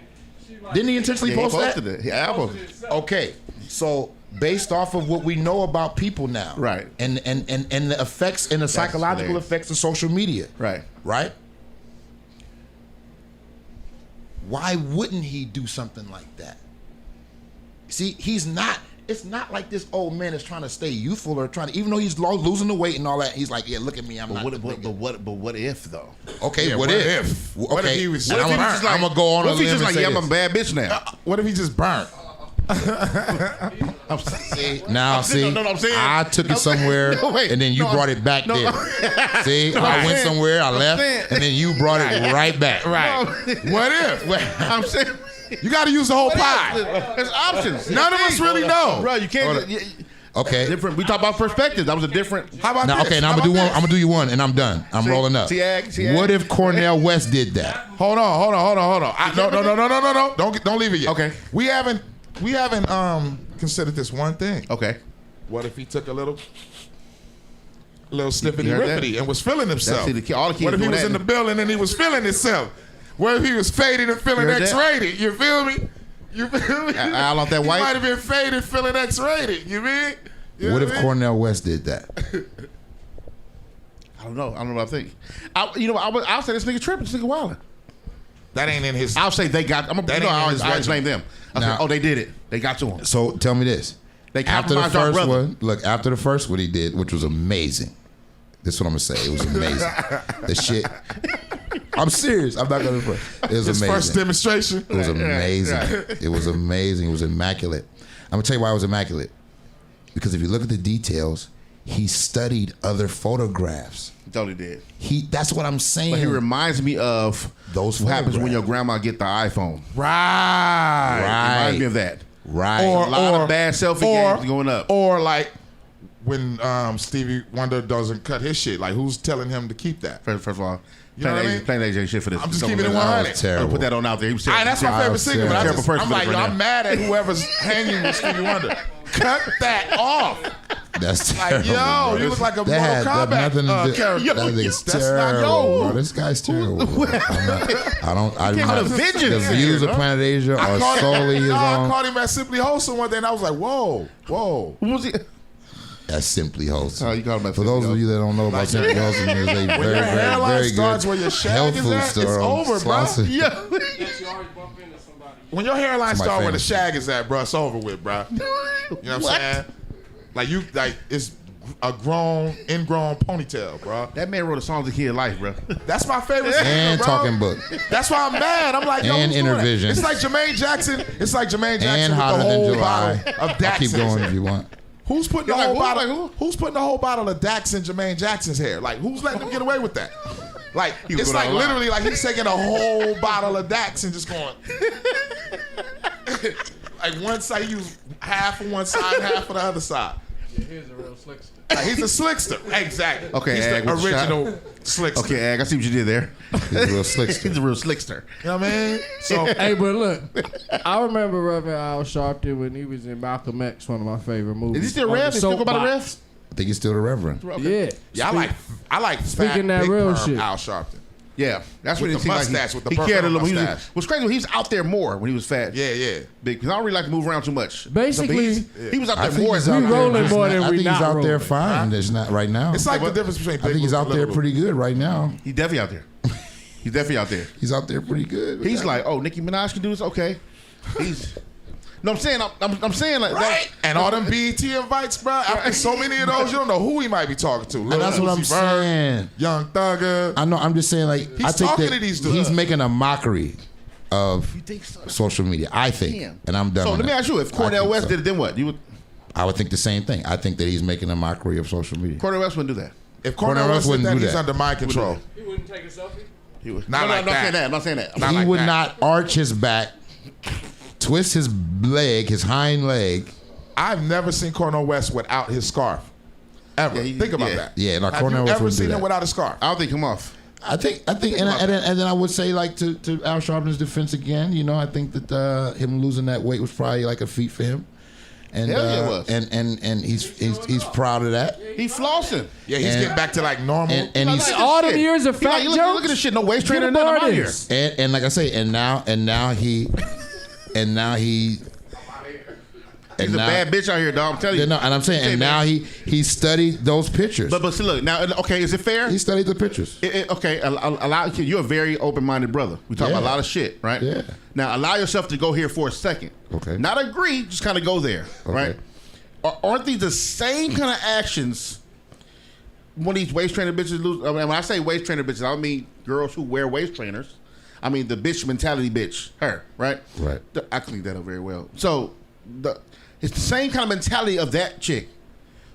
Didn't he intentionally post that? Yeah, I posted it. Okay, so based off of what we know about people now, Right. and the effects and the psychological hilarious. effects of social media, Right. Why wouldn't he do something like that? See, he's not. It's not like this old man is trying to stay youthful or trying to, even though he's losing the weight and all that. He's like, yeah, look at me, I'm But not. what if though? Okay, Yeah, what if? What if Okay, he was- and what if he was just like- I'm gonna go on What a if he's limb just and like, say yeah, I'm a this. bad bitch now? What if he just burnt? Now, see, no, I'm saying- I took it somewhere, No, wait. and then you No, brought it back no, there. See, I went somewhere, I left, saying- and then you brought it right back. Right. What if? I'm saying You got to use the whole pie. there's options. None of us really know. Bro, you can't. Okay. Different. We talk about perspectives. That was a different. How about Now, this? okay, now How I'm gonna do about one. this? I'm gonna do you one, and I'm done. I'm rolling up. See, Ag? What if Cornell West did that? Hold on. No. Don't leave it yet. Okay. We haven't considered this one thing. Okay. What if he took a little snippety You heard that? rippity and was feeling himself? See, all the kids What if he doing was that. in the building and he was feeling himself? What if he was faded and feeling You heard that? X-rated? You feel me? You feel me? Al off that He white? might have been faded, feeling X-rated. You mean? You know What if I mean? Cornell West did that? I don't know what I think. I'll say this nigga tripping. This nigga wilding. That ain't in his. I'll say they got. That ain't in his I always blame them. I Now- say, they did it. They got to him. So tell me this. They After the compromised our first brother. one, look, after the first one he did, which was amazing. This is what I'm gonna say. It was amazing. The shit. I'm serious. I'm not gonna front. It was His amazing. first demonstration. It was amazing. right. It was amazing. It was immaculate. I'm gonna tell you why it was immaculate. Because if you look at the details, he studied other photographs. Totally did. That's what I'm saying. But he reminds me of Those what happens when photographs. your grandma get the iPhone. Right. Reminds me of that. Right. a lot of bad selfie games going up. Or like when Stevie Wonder doesn't cut his shit. Like who's telling him to keep that? First of all, You know what I mean? playing AJ shit for this. I'm just Don't keeping it let- 100. I'll Terrible. put that on out there. He was That's my favorite single. But terrible person I'm for like, this right I'm now. mad at whoever's hanging with Stevie Wonder. Cut that off. That's Like, terrible. yo, bro. you look like a That had Mortal Kombat nothing to do. character. That nigga's That's terrible, not yo. bro. This guy's terrible. I Can't put a vengeance The in views here, of Planet Asia I are caught solely his I own. caught him at Simply Wholesome one day, and I was like, whoa. Who was he? That's Simply Wholesome. Oh, you call him at For those of you that don't know about Simply Wholesome, it's a very, When your very, hairline very starts good where your shag health is food at, it's store on over, bro. Slauson. Yeah. When your hairline my start where the famous- shag is at, bro, it's over with, bro. You know what I'm saying? Like it's a ingrown ponytail, bro. That man wrote a song to Kid Life, bro. That's my favorite singer, And bro. Talking Book. That's why I'm mad. I'm like, yo, And who's doing that? Intervision. It's like Jermaine Jackson. It's like Jermaine Jackson And with Hotter the Than whole July. bottle of I'll Dax. keep in his going hair. if you want. Who's putting the You're whole like, bottle? Who's putting the whole bottle of Dax in Jermaine Jackson's hair? Like, who's letting him get away with that? Like, He was it's going like all out. literally like he's taking a whole bottle of Dax and just going. Like one side, he used half on one side, half on the other side. Here's a real slickster. Like, he's a slickster. Exactly. Okay, he's Ag, the with the original slickster. Okay, Ag, I see what you did there. He's a real slickster. He's a real slickster. You know what I mean? So Hey, but look, I remember Reverend Al Sharpton when he was in Malcolm X, one of my favorite movies. Is he still on the Rev? Is he still go by the soapbox. Rev? I think he's still the Reverend. Yeah. yeah, I like Speaking fat, that big real perm shit. Al Sharpton. Yeah, that's With what it the seemed like. mustache, with the he perk cared a on the little. mustache. What's crazy? He was out there more when he was fat. Yeah. Big, because I don't really like to move around too much. Basically, he was out I there think more. he's as out we there rolling just more not- than I we think he's not out there rolling. fine. There's not right now. It's like the difference between I think he's out there pretty good right now. He's definitely out there. He's definitely out there. He's out there pretty good. He's like, oh, Nicki Minaj can do this. Okay, he's No, I'm saying like right. And all them BET invites, bro. After so many of those, you don't know who he might be talking to. And that's what I'm saying. Young Thugger. I know. I'm just saying, like, He's I think talking that to these dudes. he's making a mockery of social media. I think, and I'm done. So with let me that. ask you: if Cornel West did it, then what? I would think the same thing. I think that he's making a mockery of social media. Cornel West wouldn't do that. If Cornel West did that, he's under mind control. He wouldn't take a selfie? He would. I'm not saying that. I'm not saying that. He would not arch his back, twist his leg, his hind leg. I've never seen Cornel West without his scarf. Ever. Think about that. Yeah, no, Have Cornel you West ever wouldn't do seen that. him without a scarf? I don't think come off. I think, and then I would say, like, to Al Sharpton's defense again, you know, I think that him losing that weight was probably like a feat for him. And Hell yeah, it was. And he's proud of that. He flossing. Yeah, he's getting back to like normal. And he's Like all this them shit. years of He like, fat look jokes. at this shit. No waist trainer, Get nothing. I'm out here. artists. and like I say, and now he He's a bad bitch out here, dog. I'm telling you. No, and I'm saying, Okay, and man. now he studied those pictures. But see, look now. Okay, is it fair? He studied the pictures. Okay, allow. You're a very open-minded brother. We talk about a lot of shit, right? Yeah. Now allow yourself to go here for a second. Okay. Not agree, just kind of go there, right? Aren't these the same kind of actions when these waist trainer bitches lose? I mean, when I say waist trainer bitches, I don't mean girls who wear waist trainers. I mean the bitch mentality bitch, her, right? Right. I cleaned that up very well. So it's the same kind of mentality of that chick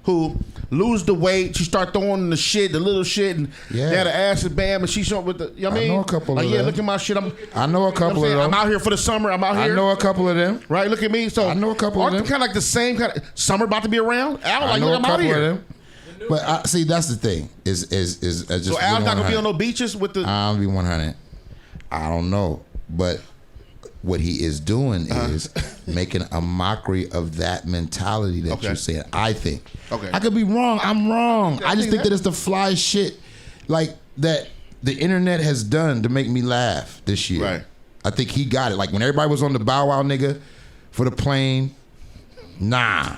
who lose the weight. She start throwing the shit, the little shit, and now the ass is bam, and she showing with the. You know what I mean? know a couple like, of yeah, them. look at my shit. I know a couple of them. I'm out here for the summer. I'm out here. I know a couple of them. Right, look at me. So I know a couple of aren't them. Kind of like the same kind of summer about to be around. Al, I like, know look, a I'm out couple here. of them. But see, that's the thing. Is just So Al's not gonna be on no beaches with the. I'll be 100. I don't know, but what he is doing is making a mockery of that mentality that you're saying. I think. Okay. I could be wrong. I'm wrong. Yeah, I just think that- that it's the fly shit, like that the internet has done to make me laugh this year. Right. I think he got it. Like when everybody was on the Bow Wow nigga for the plane, nah.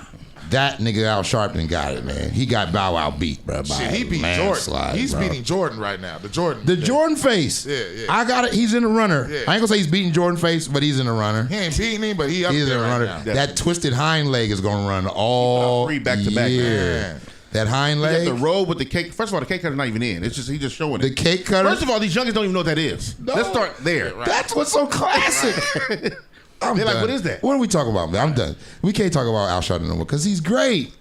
That nigga Al Sharpton got it, man. He got Bow Wow beat, bro. Shit, he beat Jordan. He's beating Jordan right now. The Jordan face. Yeah. I got it. He's in the runner. Yeah. I ain't gonna say he's beating Jordan face, but he's in the runner. He ain't beating him, but he up He's in there the right runner. now. That twisted hind leg is gonna run all Three back-to-back, year. man. That hind He got leg. the robe with the cake. First of all, the cake cutter's not even in. It's just he's just showing The it. cake cutter. First of all, these youngins don't even know what that is. Let's start there. That's what's so classic. I'm They're like, done. what is that? What are we talking about, man? I'm done. We can't talk about Al Sharpton no more because he's great.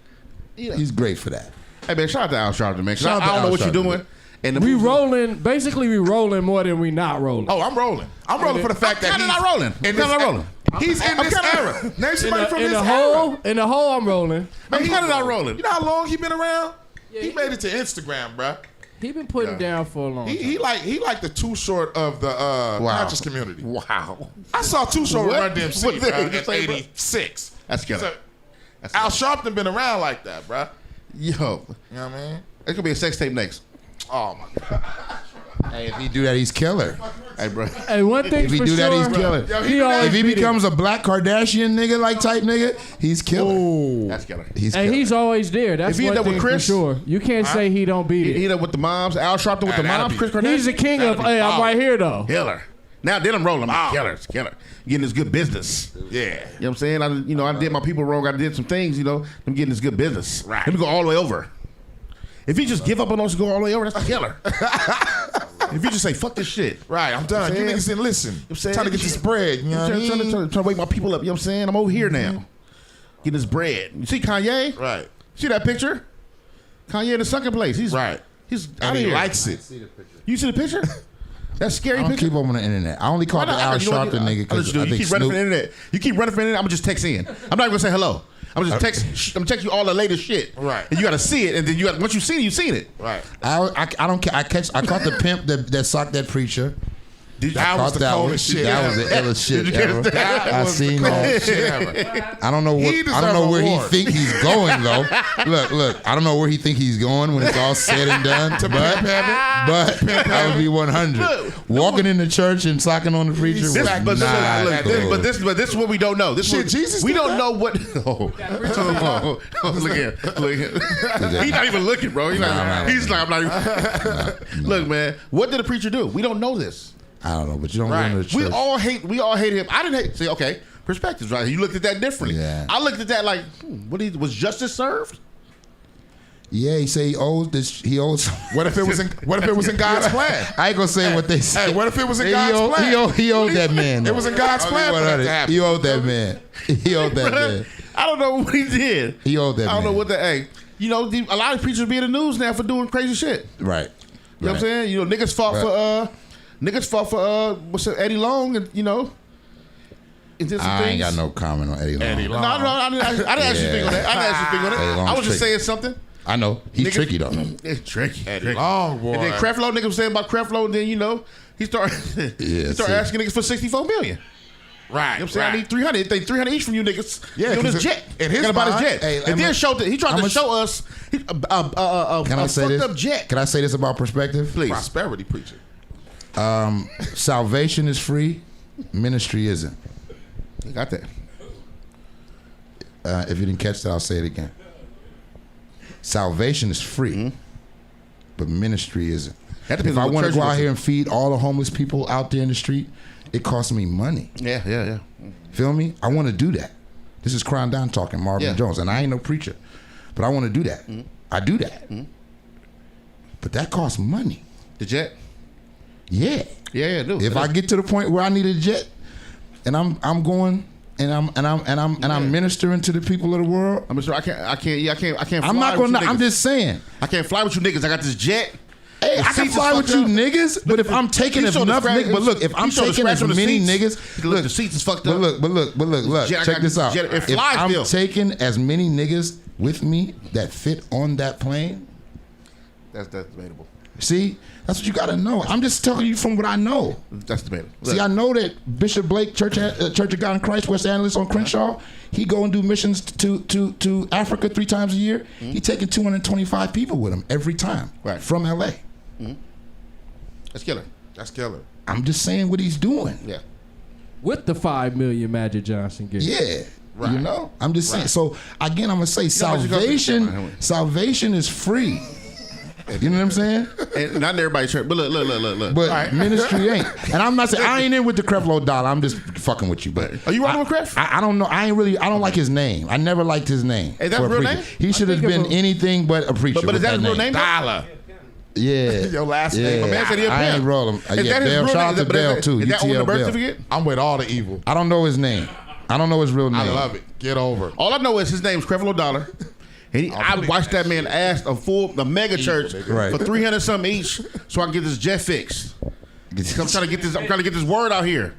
He's great for that. Hey man, shout out to Al Sharpton, man. 'Cause Shout out I to don't know Al what you're Sharpton, doing. man. And the We moves- rolling. Basically, we rolling more than we not rolling. Oh, I'm rolling. I'm rolling for the fact that kinda he's not rolling. in I'm this kinda not rolling. He's in this kinda- era. Name somebody from in this the era. hole, in the hole, I'm rolling. I'm kind of not rolling. You know how long he been around? He made it to Instagram, bruh. He been putting down for a long time. He like the Too Short of the conscious community. Wow. I saw Too Short with Run DMC What bruh, did you in say, bro? '86. That's killer. So, That's Al Sharpton been around like that, bruh. Yo, You know what I mean? it's gonna be a sex tape next. Oh my God. Hey, if he do that, he's killer. Hey, bro. Hey, one thing If he for do sure, that, he's killer. he always If he beat it. becomes a black Kardashian nigga like type nigga, he's killer. That's killer. He's And killer. he's always there. That's If he one end up thing with Chris, for sure. You can't say he don't beat He it. up with the moms. Al Sharpton with the that'll moms. be- Chris Kardashian. He's the king of. That'd be Hey, I'm power. right here though. Killer. Now then I'm rolling. I'm killer. It's killer. Getting this good business. Yeah. You know what I'm saying? I did my people wrong. I did some things, I'm getting this good business. Right. Let me go all the way over. If you just give up on those and go all the way over, that's a killer. If you just say, fuck this shit. Right, I'm done. You saying? niggas didn't listen. I'm saying? Trying to get this bread. You know what I I'm mean? trying to wake my people up. You know what I'm saying? I'm over here now. Getting this bread. You see Kanye? Right. See that picture? Kanye in the sunken place. He's Right. He's out And of he here. likes it. You see the picture? That scary I don't picture. keep up on the internet. I only call the Al Sharpton nigga because I you think keep running Snoop. for the internet. You keep running for the internet. I'm gonna just text in. I'm not even gonna say hello. I'm just text. I'm text you all the latest shit. Right. And you gotta see it, and then once you see it, you've seen it. Right. I don't care. I caught the pimp that socked that preacher. Did you, That was the coldest shit That ever. was the illest shit Did you catch ever. that? I was the seen that. coldest shit ever. I don't know what. He I don't deserve know where he award. think he's going though. Look. I don't know where he think he's going when it's all said and done. but I would be 100. Walking into church and socking on the preacher. This, was but, not look, cool. this is what we don't know. This Shit, is what, Jesus we did don't that? know what. Look here. He's not even looking, bro. He's like, I'm not even. Look, man. What did the preacher do? We don't know this. I don't know, but you don't Right. go into the We church. all hate him. I didn't hate. See, okay. perspectives, right? You looked at that differently. Yeah. I looked at that like, was justice served? Yeah, he say he owes this. He owes. What if it was in God's plan? I ain't gonna say what they say. Hey, what if it was in God's plan? He owed that man. It was in God's plan for that to happen. He owed that man. He owed that man. I don't know what he did. He owed that man. I don't know what the. Hey, you know, a lot of preachers be in the news now for doing crazy shit. Right. You know what I'm saying? You know, niggas fought for what's it, Eddie Long, and you know. I ain't got no comment on Eddie Long. No, I didn't ask you to speak on that. I didn't ask you to speak on that. I was just saying something. I know. He's tricky, though. It's tricky. Eddie Long, boy. And then Creflo, niggas was saying about Creflo, and then, you know, he started asking niggas for $64 million. Right. You know what I'm saying? I need 300. They 300 each from you niggas. Yeah, on his jet. In his about mind, his jet. hey, and then he tried to show us a fucked up jet. Can I say this about perspective? Please. Prosperity preacher. Salvation is free. Ministry isn't. You got that. If you didn't catch that, I'll say it again. Salvation is free, but ministry isn't. If I want to go out here and feed all the homeless people out there in the street, it costs me money. Yeah. Feel me? I want to do that. This is Krondon talking, Marvin Jones, and I ain't no preacher, but I want to do that. I do that, but that costs money. The jet? Yeah, I do. If I get to the point where I need a jet, and I'm going. And I'm ministering to the people of the world. I'm sure I can't fly. I'm not gonna. With you I'm niggas. just saying. I can't fly with you niggas. I got this jet. Hey, I can fly with you niggas, but if I'm taking enough niggas, but look, if I'm taking as many niggas, look, the seats is fucked up. But look, check this out. If I'm taking as many niggas with me that fit on that plane, that's debatable. See, that's what you gotta know. I'm just telling you from what I know. That's debatable. See, I know that Bishop Blake, Church of God in Christ, West Analyst on Crenshaw, he go and do missions to Africa 3 times a year. He taking 225 people with him every time from LA. That's killer. I'm just saying what he's doing. Yeah. With the $5 million Magic Johnson gift. Yeah. Right. You know? I'm just saying. So again, I'm gonna say salvation is free. You know what I'm saying? And not in everybody's church, but look. But ministry ain't. And I'm not saying I ain't in with the Creflo dollar. I'm just fucking with you. But are you rocking with Cref? I don't know. I don't like his name. I never liked his name. Is that real name? He should have been anything but a preacher. But is that his real name? Dollar. Yeah. Your last name. My man said he a I ain't rolling. Yeah, Bell. Shout out to Bell too. Is that on the UTL birth Bell. certificate? I'm with all the evil. I don't know his name. I don't know his real name. I love it. Get over. All I know is his name's Creflo Dollar. And I watched that man ask a mega church for 300 something each, so I can get this jet fixed. I'm trying to get this word out here.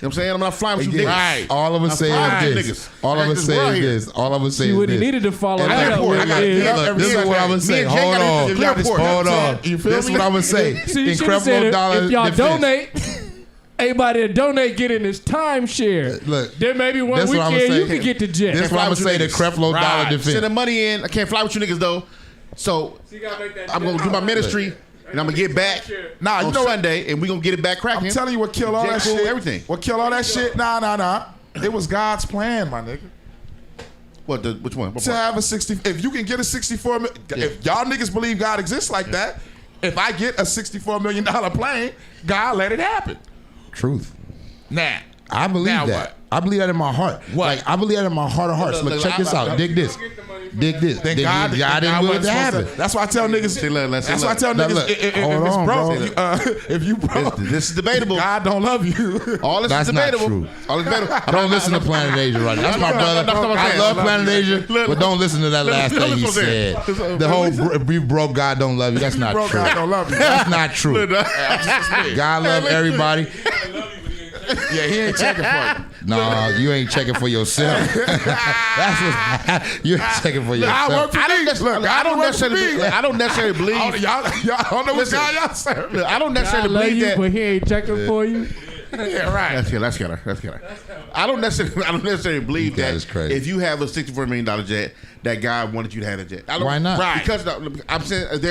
You know what I'm saying? I'm not flying with you niggas. Right. All of us say is this. All of us say is this. All of us say is this. See what he needed to follow that up with This is what I would say. Hold on. You feel me? This is what I would say. See, you should have said if y'all donate, everybody to donate get in this timeshare. Look, then maybe one weekend you can get the jet. That's what I'm gonna say. The Creflo dollar defense. Send the money in. I can't fly with you niggas though. So I'm gonna do my ministry. And I'm gonna get back on Sunday, and we gonna get it back cracking. I'm telling you what killed all that shit. Everything. What killed all that shit? Nah. It was God's plan, my nigga. Which one? To have a 60. If you can get a 64 million, if y'all niggas believe God exists like that, if I get a $64 million plane, God let it happen. Truth. Nah. I believe that. What? I believe that in my heart. What? Like I believe that in my heart of hearts. Look, check this out. Dig this. Then God didn't will it to happen. That's why I tell niggas. That's why I tell niggas. If you broke, this is debatable. God don't love you. All this is debatable. Not true. All this debatable. Don't listen to Planet Asia right now. That's my brother. I love Planet Asia, but don't listen to that last thing he said. The whole "you broke, God don't love you." That's not true. God don't love you. That's not true. God love everybody. Yeah, he ain't checking for you. No, you ain't checking for yourself. That's what you ain't checking for yourself. I don't necessarily believe. Y'all don't know what God y'all serve. I don't necessarily believe that. But he ain't checking for you. Yeah, right. That's killer. I don't necessarily believe that if you have a $64 million jet, that God wanted you to have a jet. Why not? Right. Because I'm saying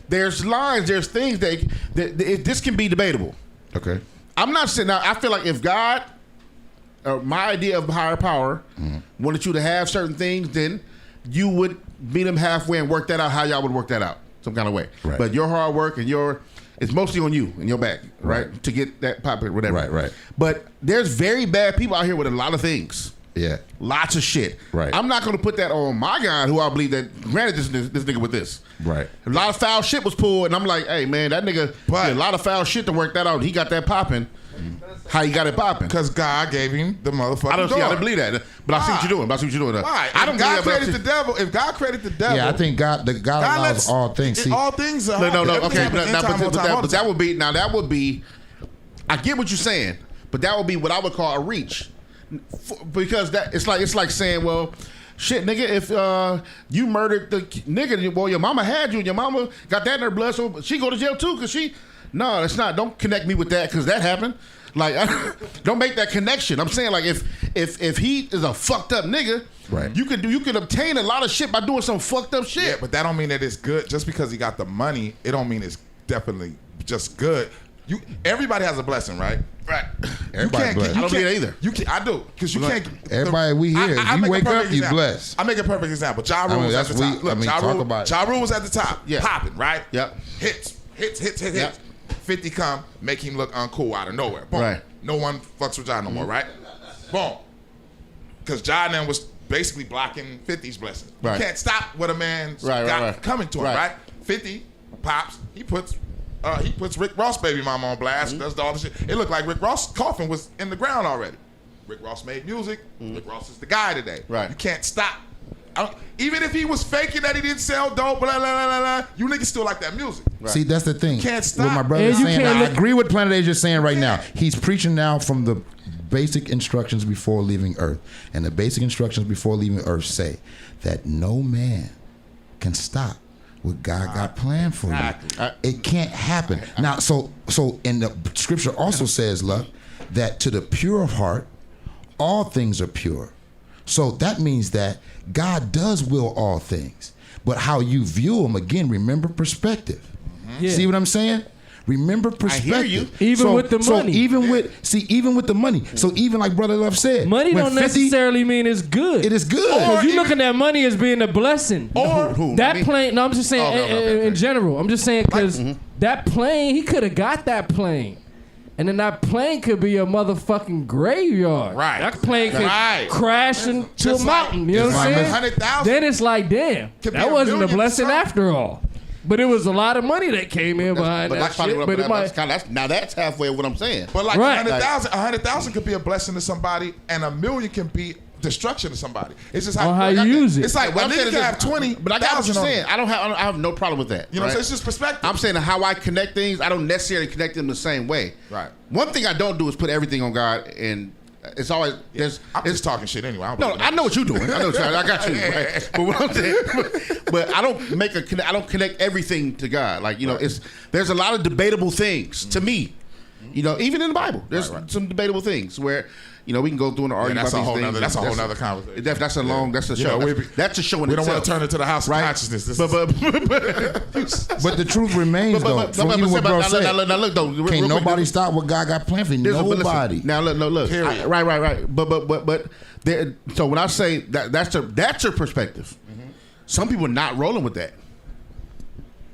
there's lines, there's things that this can be debatable. Okay. I'm not saying now. I feel like if God, my idea of higher power, wanted you to have certain things, then you would meet him halfway and work that out. How y'all would work that out, some kind of way. Right. But your hard work and your it's mostly on you and your back, right? To get that popping, whatever. Right. But there's very bad people out here with a lot of things. Yeah. Lots of shit. Right. I'm not going to put that on my guy, who I believe that granted this nigga with this. Right. A lot of foul shit was pulled, and I'm like, hey man, that nigga did a lot of foul shit to work that out. He got that popping. How you got it popping? Because God gave him the motherfucking I don't daughter. believe that, but I see what you're doing. I see what you're doing. Why? I don't If God believe that, created the devil, if God created the devil, Yeah, I think God allows lets all things. See, all things are No. happen. Okay, Everything happens in time, on time, but that would be. I get what you're saying, but that would be what I would call a reach, because that it's like saying, well, shit, nigga, if you murdered the nigga, well, your mama had you, and your mama got that in her blood, so she go to jail too, cause she. No, it's not. Don't connect me with that, cause that happened. Like, don't make that connection. I'm saying, like, if he is a fucked up nigga, right? You can obtain a lot of shit by doing some fucked up shit. Yeah, but that don't mean that it's good. Just because he got the money, it don't mean it's definitely just good. Everybody has a blessing, right? Right. Everybody blessed. I don't believe that either. I do, because you can't. Everybody, we here. I You make a wake perfect up, you example. blessed. I make a perfect example. Ja Rule was at the top. Look, talk about it. Ja Rule was at the top. Yeah. Popping, right? Yep. Hits. Yep. 50 come, make him look uncool out of nowhere. Boom. Right. No one fucks with Ja no more, right? Boom. Because Ja then was basically blocking 50's blessings. Right. You can't stop what a man's Right. coming to him, right? 50 pops, he puts Rick Ross' baby mama on blast, does all the shit. It looked like Rick Ross' coffin was in the ground already. Rick Ross made music. Rick Ross is the guy today. Right. You can't stop. Even if he was faking that he didn't sell dope, blah, blah, blah, blah, you niggas still like that music. Right. See, that's the thing. Can't stop. What my brother is And you saying, can't I look- agree with Planet Asia saying right now. He's preaching now from the basic instructions before leaving Earth. And the basic instructions before leaving Earth say that no man can stop what God got planned for you. It can't happen. Now, so and the scripture also says, Luck, that to the pure of heart, all things are pure. So that means that God does will all things. But how you view them, again, remember perspective. Yeah. See what I'm saying? Remember perspective. you. Even with the money. Even with the money. So even like Brother Love said, Money when don't 50 necessarily mean it's good. It is good. Because you looking at money as being a blessing. Or who? That Me? plane. No, I'm just saying Okay. in general. I'm just saying because that plane, he could have got that plane. And then that plane could be a motherfucking graveyard. Right. That plane could Right. crash into Just a mountain. You know what I'm like saying? 100,000. Then it's like, damn, Could be that a wasn't a million blessing something. after all. But it was a lot of money that came in behind But that that's probably shit. what But it might. now that's halfway of what I'm saying. But like Right. 100,000 could be a blessing to somebody, and a million can be destruction to somebody. It's just how, Or how you use it. It's like What a I'm saying nigga is can this, have 20, but I got what you're saying. I have no problem with that. You know what I'm right? saying? It's just perspective. I'm saying how I connect things, I don't necessarily connect them the same way. Right. One thing I don't do is put everything on God, and it's always there's. I'm it's just talking shit anyway. I don't No, believe I that. know what you're doing. I know what you're doing. I got you. Right? But what I'm saying, but I don't connect everything to God. Like there's a lot of debatable things to me. Even in the Bible, there's some debatable things where we can go through and argue that's about a these whole things. nother. That's a whole nother conversation. That's a long. That's a You show. know, That's a show in We don't itself. want to turn it to the house of Right. consciousness. This But But the truth remains, though. From even what bro said, now look though. real can't quick, nobody stop what God got planned for you. But listen, Nobody. now look. Period. Right. But so when I say that's your perspective. Some people are not rolling with that.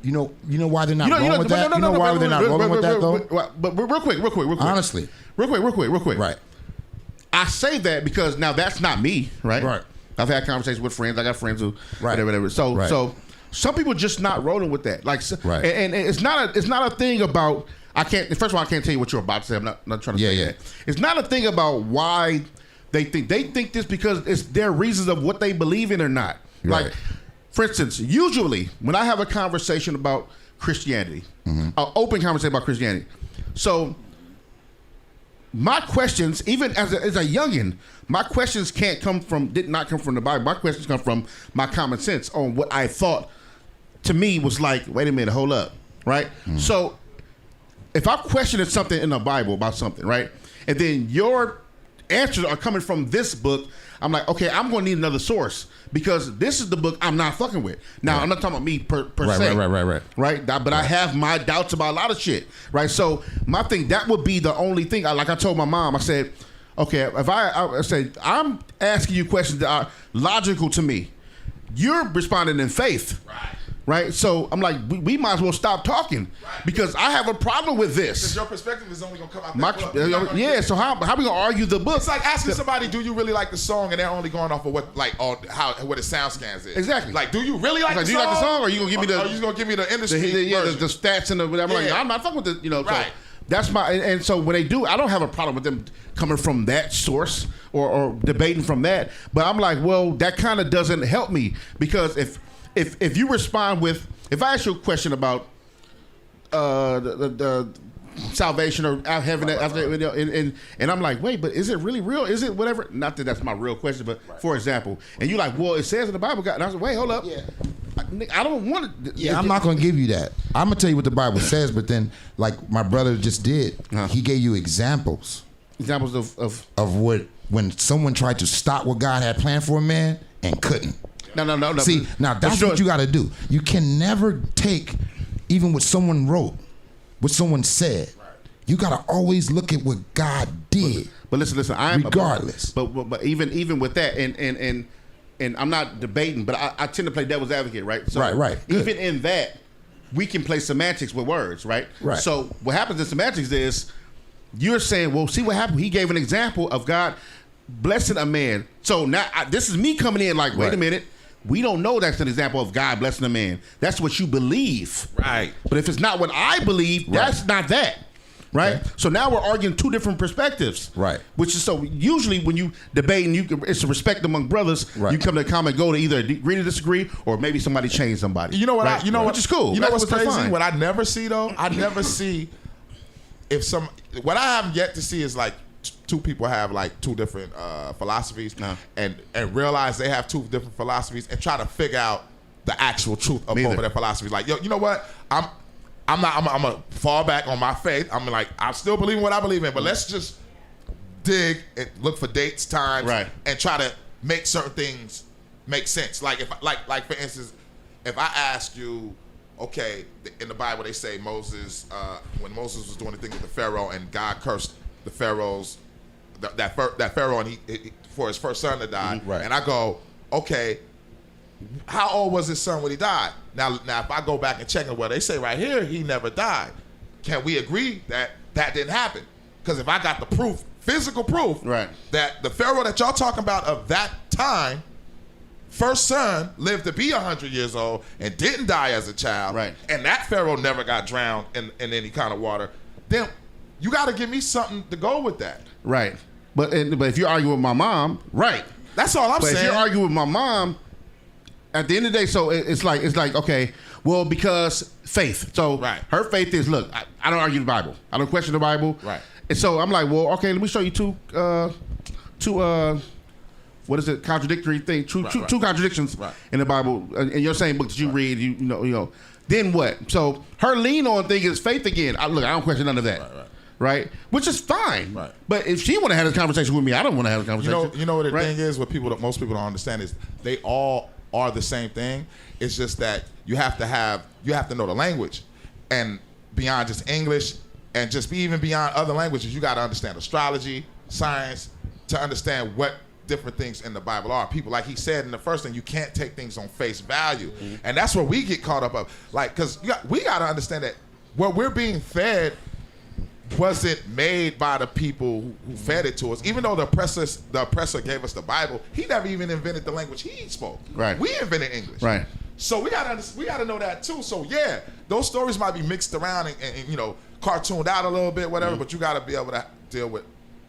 You know why they're not rolling with that? You know why they're not rolling with that, though? But real quick. Honestly. Real quick. Right. I say that because now that's not me, right? Right. I've had conversations with friends. I got friends who, Right. whatever. So, Right. so some people just not rolling with that. Like, Right. and it's not a thing about. I can't. First of all, I can't tell you what you're about to say. I'm not trying to say that. It's not a thing about why they think this because it's their reasons of what they believe in or not. Right. Like, for instance, usually when I have a conversation about Christianity, an open conversation about Christianity, so my questions, even as a youngin, my questions did not come from the Bible. My questions come from my common sense on what I thought to me was like, wait a minute, hold up, right? So if I'm questioning something in the Bible about something, right, and then your answers are coming from this book, I'm like, okay, I'm going to need another source because this is the book I'm not fucking with. Now, I'm not talking about me per se. Right? But I have my doubts about a lot of shit, right? So my thing, that would be the only thing. Like I told my mom, I said, okay, if I said, I'm asking you questions that are logical to me. You're responding in faith. right? So I'm like, we might as well stop talking because I have a problem with this. Because your perspective is only gonna come out that book. Yeah. So how we gonna argue the book? It's like asking somebody, do you really like the song, and they're only going off of what it sound scans is. Exactly. Like, do you really like the song? Do you like the song, or you gonna give me the? Or you gonna give me the industry? The stats and the whatever. Yeah. Like, I'm not fucking with the. Right. So that's my. And so when they do, I don't have a problem with them coming from that source or debating from that. But I'm like, well, that kind of doesn't help me because if you respond with, if I ask you a question about the salvation or heaven after, and I'm like, wait, but is it really real? Is it whatever? Not that that's my real question, but for example, and you like, well, it says in the Bible, God, and I was like, wait, hold up, I don't want it. Yeah, I'm not going to give you that. I'm going to tell you what the Bible says, but then, like my brother just did, he gave you examples of what when someone tried to stop what God had planned for a man and couldn't. No. See, now that's what you got to do. You can never take even what someone wrote, what someone said. You got to always look at what God did. But listen. I'm regardless. But even with that, and I'm not debating, but I tend to play devil's advocate, right? So right. Good. Even in that, we can play semantics with words, right? Right. So what happens in semantics is you're saying, well, see what happened. He gave an example of God blessing a man. So now this is me coming in like, wait a minute. We don't know that's an example of God blessing a man. That's what you believe. Right. But if it's not what I believe, that's not that. Right? Okay. So now we're arguing two different perspectives. Right. Which is so usually when you debate and it's a respect among brothers, you come to a common goal to either agree to disagree or maybe somebody change somebody. You know what which is cool. You know That's what's crazy? fine. What I never see though, I never see what I have yet to see is like two people have like two different philosophies and realize they have two different philosophies and try to figure out the actual truth of both of their philosophies. Like, yo, you know what? I'm gonna fall back on my faith. I'm like, I still believe in what I believe in, but let's just dig and look for dates, times, and try to make certain things make sense. Like like for instance, if I asked you, okay, in the Bible they say Moses, when Moses was doing the thing with the Pharaoh and God cursed the Pharaoh's that Pharaoh and he for his first son to die, and I go, okay, how old was his son when he died? Now if I go back and check it, well, they say right here he never died. Can we agree that didn't happen? Because if I got the proof, physical proof, that the Pharaoh that y'all talking about of that time, first son lived to be 100 years old and didn't die as a child, and that Pharaoh never got drowned in any kind of water, then you got to give me something to go with that. Right. But if you argue with my mom, that's all I'm saying. If you argue with my mom, at the end of the day, so it's like okay, well, because faith. So her faith is, look, I don't argue the Bible. I don't question the Bible. Right. And so I'm like, well, okay, let me show you two what is it? Contradictory thing. Two contradictions in the Bible in your same book that you read. You know. Then what? So her lean on thing is faith again. I don't question none of that. Right. Which is fine. Right. But if she want to have this conversation with me, I don't want to have a conversation. You know what the thing is? What most people don't understand is they all are the same thing. It's just that you have to know the language, and beyond just English, and just even beyond other languages, you got to understand astrology, science, to understand what different things in the Bible are. People, like he said in the first thing, you can't take things on face value, and that's where we get caught up of. Like, because we got to understand that what we're being fed wasn't made by the people who fed it to us. Even though the oppressor gave us the Bible, he never even invented the language he spoke. Right. We invented English. Right. So we gotta know that too. So yeah, those stories might be mixed around and cartooned out a little bit, whatever. But you gotta be able to deal with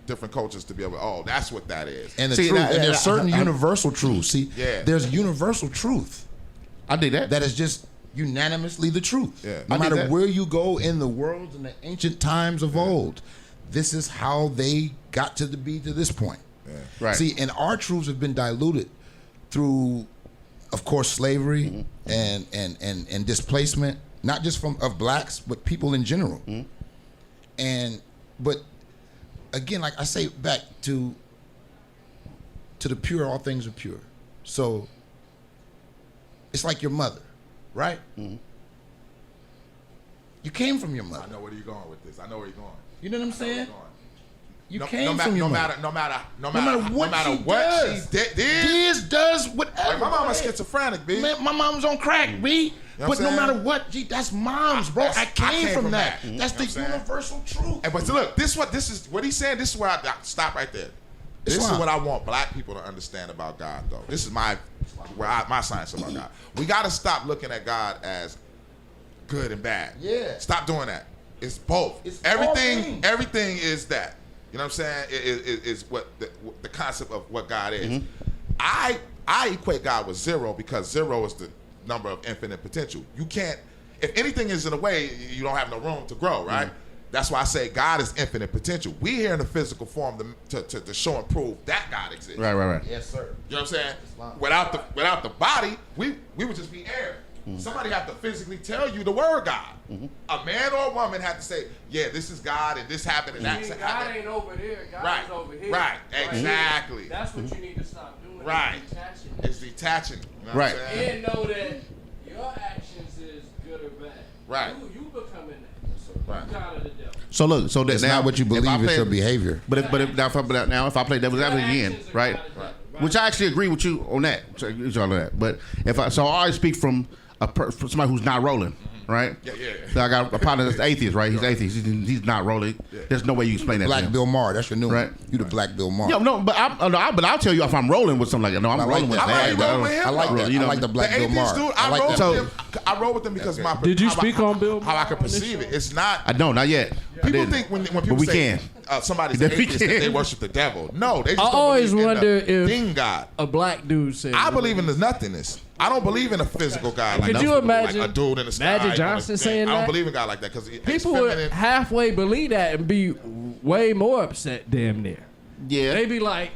different cultures to be able. Oh, that's what that is. And there's certain universal truths. See, there's universal truth. I dig that. That is just unanimously the truth. Yeah. No matter where you go in the world in the ancient times of old, this is how they got to be to this point. Yeah. Right. See, and our truths have been diluted through, of course, slavery and displacement, not just of blacks, but people in general. But again, like I say, back to the pure, all things are pure. So it's like your mother. Right? You came from your mother. I know where you're going with this. You know what I'm saying? You came from from your mother. No matter what she did, does whatever. Like my mama's schizophrenic, B. Man, my mom's on crack, B. You know what but I'm no saying? matter what, G, that's moms, bro. I came from that. That's the universal truth. And but look, this is what he's saying. This is where I stop right there. This is what I want black people to understand about God, though. This is my science about God. We got to stop looking at God as good and bad. Yeah. Stop doing that. It's both. It's everything. Everything is that. You know what I'm saying? Is what the concept of what God is. I equate God with zero because zero is the number of infinite potential. You can't. If anything is in a way, you don't have no room to grow, right? That's why I say God is infinite potential. We here in the physical form to show and prove that God exists. Right. Yes, sir. You know what I'm saying? Without the body, we would just be air. Somebody have to physically tell you the word God. A man or a woman have to say, yeah, this is God and this happened and that's happened. God ain't over there. God is over here. Right. Exactly. That's what you need to stop doing. Right. It's detaching. It's detaching. You know Right. what I'm saying? And know that your actions is good or bad. Right. You becoming that. So Right. you God of the devil. So look, so that It's now not what you if I believe, it's play- your behavior. But if I play devil's advocate again, Actions are right? God of the devil, right? Which I actually agree with you on that. So you all know that. But I always speak from from somebody who's not rolling, right? Yeah. So I got a partner that's atheist, right? He's atheist. He's not rolling. There's no way you explain that. to Black him. Bill Maher, that's your new Right. one. You the Black Bill Maher. Yeah, no, but I'll tell you if I'm rolling with something like that. No, I'm I like rolling with that. that. I might roll with him. I like that. You know, I like the Black The Bill atheist Maher. dude, I I like roll that. So- with him. I roll with them because my. Did you how speak on Bill How I Maher can on this perceive show? it. It's not. I don't, not yet. I People didn't. think when people we say can. somebody's That we atheist that can. they worship the devil. No, they just I don't always believe in wonder the if- thing God. A black dude said. I believe in the nothingness. I don't believe in a physical God. Like Could those you people, imagine like a dude in the sky? Magic on a Johnson thing. saying I don't that? believe in God like that because People would halfway believe that and be way more upset, damn near. Yeah. They be like,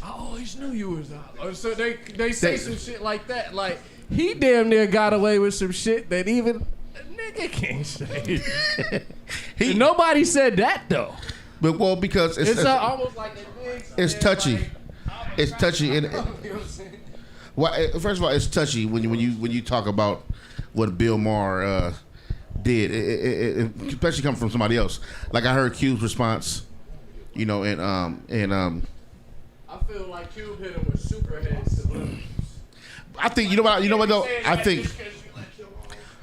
I always knew you was out. Or so they say some shit like that. Like, he damn near got away with some shit that even a nigga can't say. And nobody said that, though. But well, because It's almost like a big. it's touchy. It's touchy. And You know what I'm saying? well, first of all, it's touchy when you talk about what Bill Maher did, it especially coming from somebody else. Like I heard Q's response, you know, and I feel like Cube hit him with superhead celebrities. I think you know what though. I think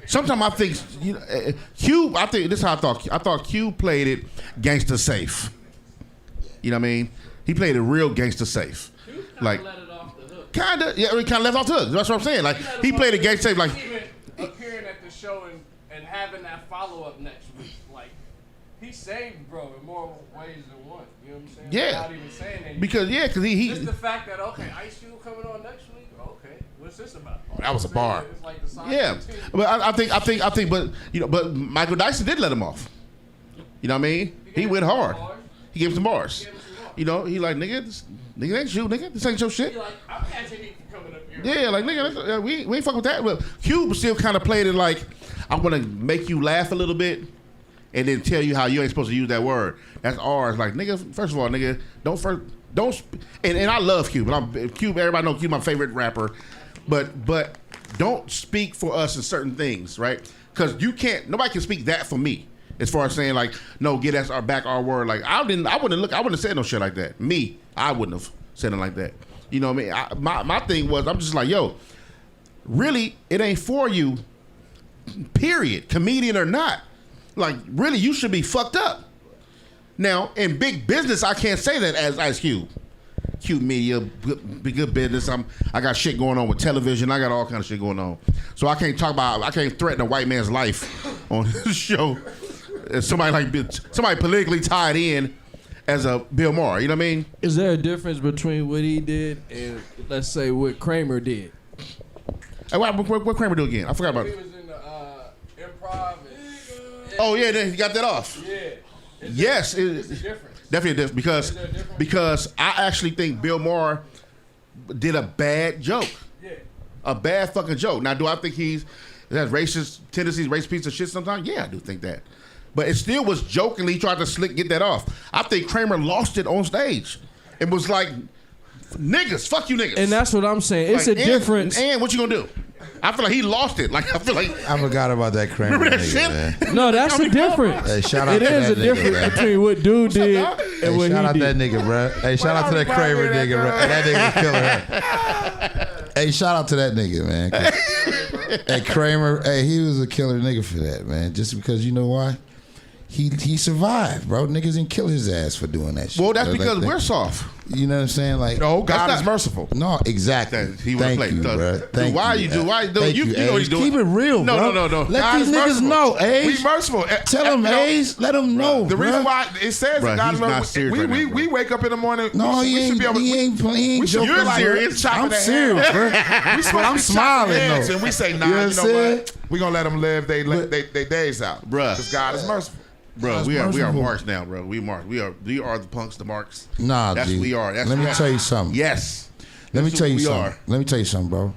sometimes I think Cube. I think this is how I thought. I thought Cube played it gangster safe. You know what I mean? He played it real gangster safe. Like Let it off the hook. kinda, yeah. He kind of left off the hook. That's what I'm saying. Like he played it gangster safe. Like Even appearing at the show and having that follow up next week, like he saved bro in more ways than one. You know what I'm saying? Yeah. Without even saying anything. because he Just the fact that Ice Cube coming on next week. Okay, what's this about? That was a bar. It's like the soccer yeah. team. But I think, but you know, but Michael Dyson did let him off. You know what I mean? He went hard. He gave him some bars. You know, he like nigga, this ain't you, nigga. This ain't your shit. He like, I'm catching you coming up here. Yeah, like nigga, we ain't fuck with that. But Cube still kind of played it like I want to make you laugh a little bit, and then tell you how you ain't supposed to use that word. That's ours. Like nigga, first of all, nigga, and I love Cube. Cube. Everybody know Cube, my favorite rapper, but don't speak for us in certain things, right? Because nobody can speak that for me. As far as saying like, no, get us our word. Like I wouldn't have said no shit like that. I wouldn't have said it like that. You know what I mean? My thing was, I'm just like, yo, really, it ain't for you, period, comedian or not. Like, really, you should be fucked up. Now, in big business, I can't say that as Ice Cube. Cube Media, good business. I got shit going on with television. I got all kind of shit going on. So I can't threaten a white man's life on this show. As somebody politically tied in as a Bill Maher. You know what I mean? Is there a difference between what he did and let's say what Kramer did? Hey, what Kramer do again? I forgot about He it. was in the improv. Oh yeah, then he got that off. Yeah. Yes, It's a difference. definitely a difference because I actually think Bill Maher did a bad joke, a bad fucking joke. Now, do I think he has racist tendencies, race piece of shit sometimes? Yeah, I do think that, but it still was jokingly. He tried to get that off. I think Kramer lost it on stage. It was like, niggas, fuck you niggas. And that's what I'm saying. It's Like, a difference. And what you gonna do? I feel like he lost it. Like I feel like I forgot about that Kramer remember that nigga, shit? man. No, that's a difference. Hey, shout out It to is that a nigga, difference man. between what dude did dog? and Hey, what shout out he that did. nigga, bro. Hey, shout out to that Kramer nigga, bro. Hey, that nigga was killing her. Hey, shout out to that nigga, man. Hey, Kramer, hey, he was a killer nigga for that, man. Just because, you know why? He survived, bro. Niggas didn't kill his ass for doing that shit. Well, that's Like because that. we're soft. You know what I'm saying? Like, No, God That's is not- merciful. no, exactly. He wanna Thank play. you, Dude, bro. dude, Thank why you. you do? Why? Dude, Thank you know what he's doing. Keep it real, No, bro. no. Let God these is niggas merciful. know, We Ace. merciful. Tell them, You know, Ace. Let them know, The reason bruh. why it says Bruh, that God he's is not merciful. serious right now, We bro. wake up in the morning. No, we he should ain't. be able to. He ain't playing. We should joking. be serious. chopping I'm their serious, head. bro. We But supposed I'm to be chopping smiling their heads, though. and we say, nah, You know what you I'm know saying? what? We gonna let them live they days out, Bruh. Because God is merciful. Bro, That's we are merciful. marks now, bro. We marks. We are the punks, the marks. Nah, That's G. what we are. That's Let me what- tell you something. Yes. Let me That's tell who you we something. are. Let me tell you something, bro.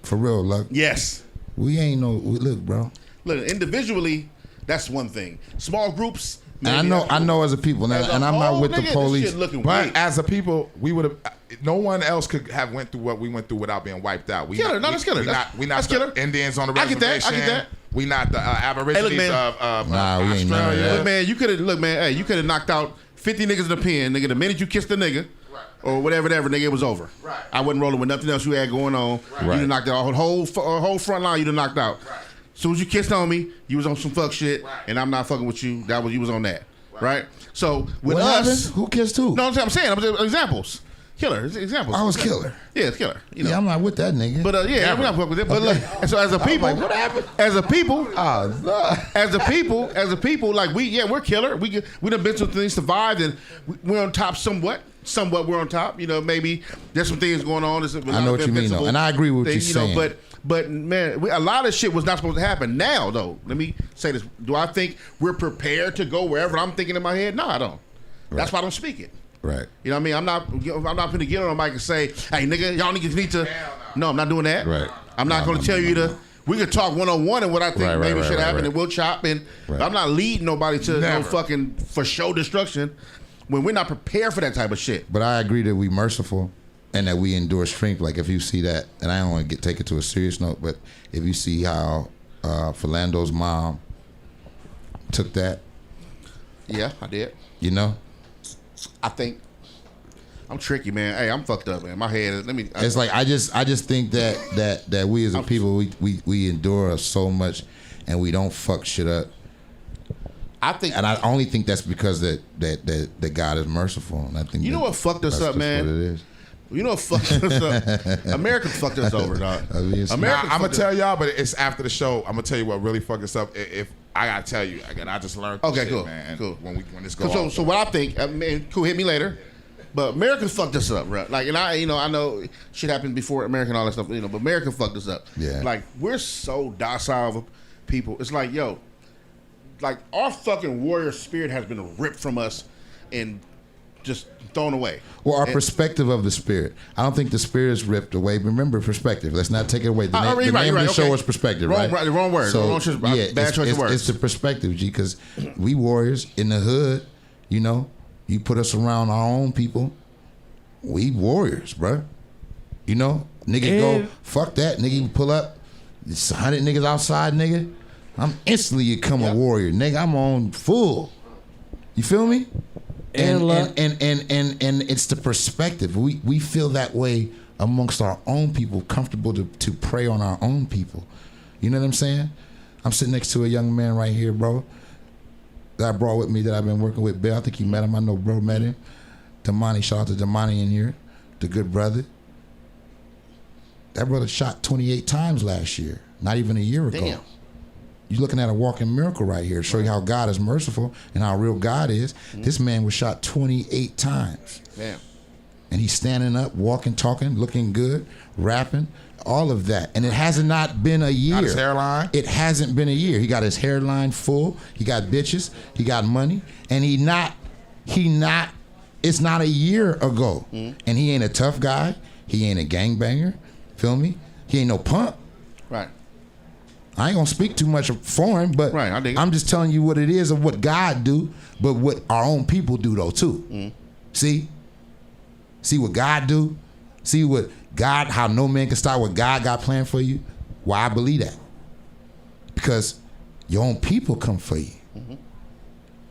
For real, Luck. Yes. We ain't no. Look, bro. Look, individually, that's one thing. Small groups. And I know as a people, As a and I'm not whole, with nigga, the this police. shit looking But weak. as a people, we would have. No one else could have went through what we went through without being wiped out. We Killer. No, that's killer. We not That's the killer. Indians on the I get reservation. that. I get that. We not the Aborigines Hey, look, man. of Nah, we ain't none of Australia. that. Look, man, you could have you could have knocked out 50 niggas in the pen, nigga. The minute you kissed the nigga, or whatever, nigga, it was over. Right. I wasn't rolling with nothing else you had going on. You Right. done knocked out whole front line. You done knocked out. Right. As soon as you kissed on me, you was on some fuck shit, Right. and I'm not fucking with you. You was on that, right? So with What us, happened? Who kissed who? no, I'm saying examples. Killer, it's examples. I was killer. Yeah, it's killer. You know. Yeah, I'm not with that nigga. But yeah, we're not fucking with it. But look, and so as a people, like, what happened? As a people, no. as a people, like we're killer. We done been through things, survived, and we're on top somewhat. Somewhat we're on top. You know, maybe there's some things going on. I know what you mean, though, and I agree with what you're saying. But man, a lot of shit was not supposed to happen. Now, though, let me say this: do I think we're prepared to go wherever I'm thinking in my head? No, I don't. That's why I don't speak it. Right. You know what I mean? I'm not going to get on the mic and say, "Hey, nigga, y'all need to." No, I'm not doing that. Right. I'm not going to tell you to. We can talk one-on-one and what I think Right, maybe right, should right, happen, right. and we'll chop. And Right. I'm not leading nobody to no Never. fucking for show destruction when we're not prepared for that type of shit. But I agree that we merciful and that we endure strength. Like if you see that, and I don't want to take it to a serious note, but if you see how Philando's mom took that, Yeah, I did. you know, I think I'm tricky, man. Hey, I'm fucked up, man. My head is. it's like I just think that we as a people we endure so much and we don't fuck shit up. I think. And I only think that's because that God is merciful. And I think You know what fucked us that's up, just man? What it is. You know what fucked us up? America fucked us over, dog. I mean, it's- America. I'm gonna fucked us- tell y'all, but it's after the show. I'm gonna tell you what really fucked us up. If I gotta tell you, again, I just learned. This Okay, shit, cool, man. cool. When this goes So what I think, I mean, cool, hit me later. But America fucked us up, right? Like, and I know shit happened before America and all that stuff, but America fucked us up. Yeah. Like, we're so docile of people. It's like, yo, like our fucking warrior spirit has been ripped from us and just thrown away. Well, our And- perspective of the spirit. I don't think the spirit is ripped away. Remember, perspective. Let's not take it away. The, you're the right, name you're of the right, show okay. is perspective, Wrong- right? wrong word. So, Wrong choice- yeah, bad choice of words. It's the perspective, G, because we warriors in the hood, you know, you put us around our own people, we warriors, bruh. You know, nigga go, fuck that. Nigga, you pull up, it's 100 niggas outside, nigga. I'm instantly become a warrior. Nigga, I'm on full. You feel me? And it's the perspective. We feel that way amongst our own people, comfortable to prey on our own people. You know what I'm saying? I'm sitting next to a young man right here, bro, that I brought with me that I've been working with. Bill, I think you met him. I know bro met him. Damani, shout out to Damani in here, the good brother. That brother shot 28 times last year, not even a year ago. Damn. You're looking at a walking miracle right here. Show you how God is merciful and how real God is. This man was shot 28 times. Damn. And he's standing up, walking, talking, looking good, rapping, all of that. And it hasn't not been a year. Got his hairline. It hasn't been a year. He got his hairline full. He got bitches. He got money. And it's not a year ago. And he ain't a tough guy. He ain't a gangbanger. Feel me? He ain't no punk. Right. I ain't gonna speak too much for him, but Right, I dig it. I'm just telling you what it is of what God do, but what our own people do though too. See what God do. See what God, how no man can stop what God got planned for you. Why I believe that? Because your own people come for you,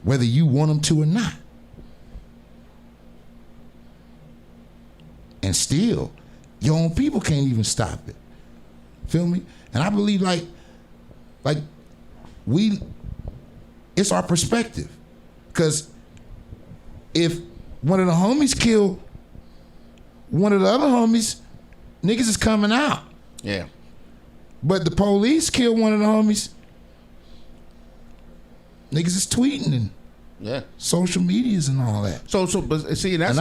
whether you want them to or not. And still, your own people can't even stop it. Feel me? And I believe like it's our perspective. Because if one of the homies kill one of the other homies, niggas is coming out. Yeah. But the police kill one of the homies, niggas is tweeting and social medias and all that. But see, that's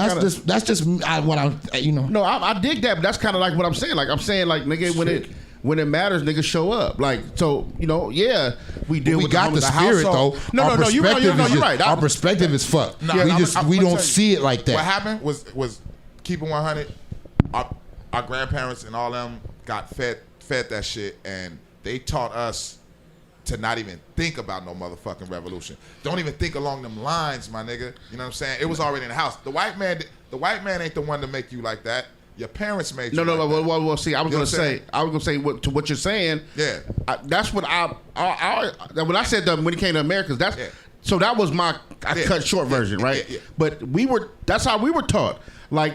what I'm, you know. No, I dig that, but that's kind of like what I'm saying. Like I'm saying, like nigga, when it matters, niggas show up. Like so, you know, we deal with got the spirit though. No, you're right. Our perspective is fucked. No, we don't see it like that. What happened was keeping 100. Our grandparents and all them got fed that shit, and they taught us to not even think about no motherfucking revolution. Don't even think along them lines, my nigga. You know what I'm saying? It was already in the house. The white man ain't the one to make you like that. Your parents made you. No. Well, see, I was gonna say to what you're saying. Yeah. That's what when I said that when it came to Americans, so that was my cut short version, right? Yeah. But that's how we were taught. Like,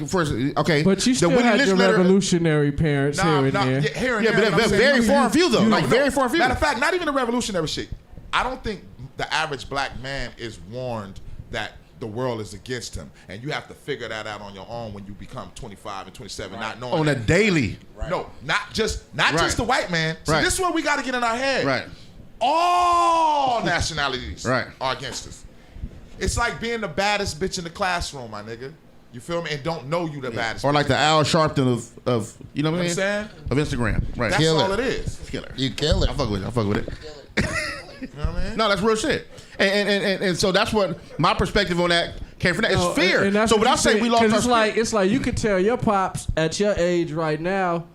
first, okay. But you still had your revolutionary parents here and there. But very far and few, though. Very far and few. Matter of fact, not even the revolutionary shit. I don't think the average black man is warned that the world is against him. And you have to figure that out on your own when you become 25 and 27, not knowing. On a daily. Right. No, not just the white man. So this is what we got to get in our head. Right. All nationalities are against us. It's like being the baddest bitch in the classroom, my nigga. You feel me? And don't know you the baddest. Or like the Al Sharpton of you know what I'm saying? Of Instagram. Right. That's all it is. Killer. You kill it. I fuck with it. You know what I mean? No, that's real shit. And so that's what my perspective on that came from. That. It's fear. And so when I say we lost our it's like you could tell your pops at your age right now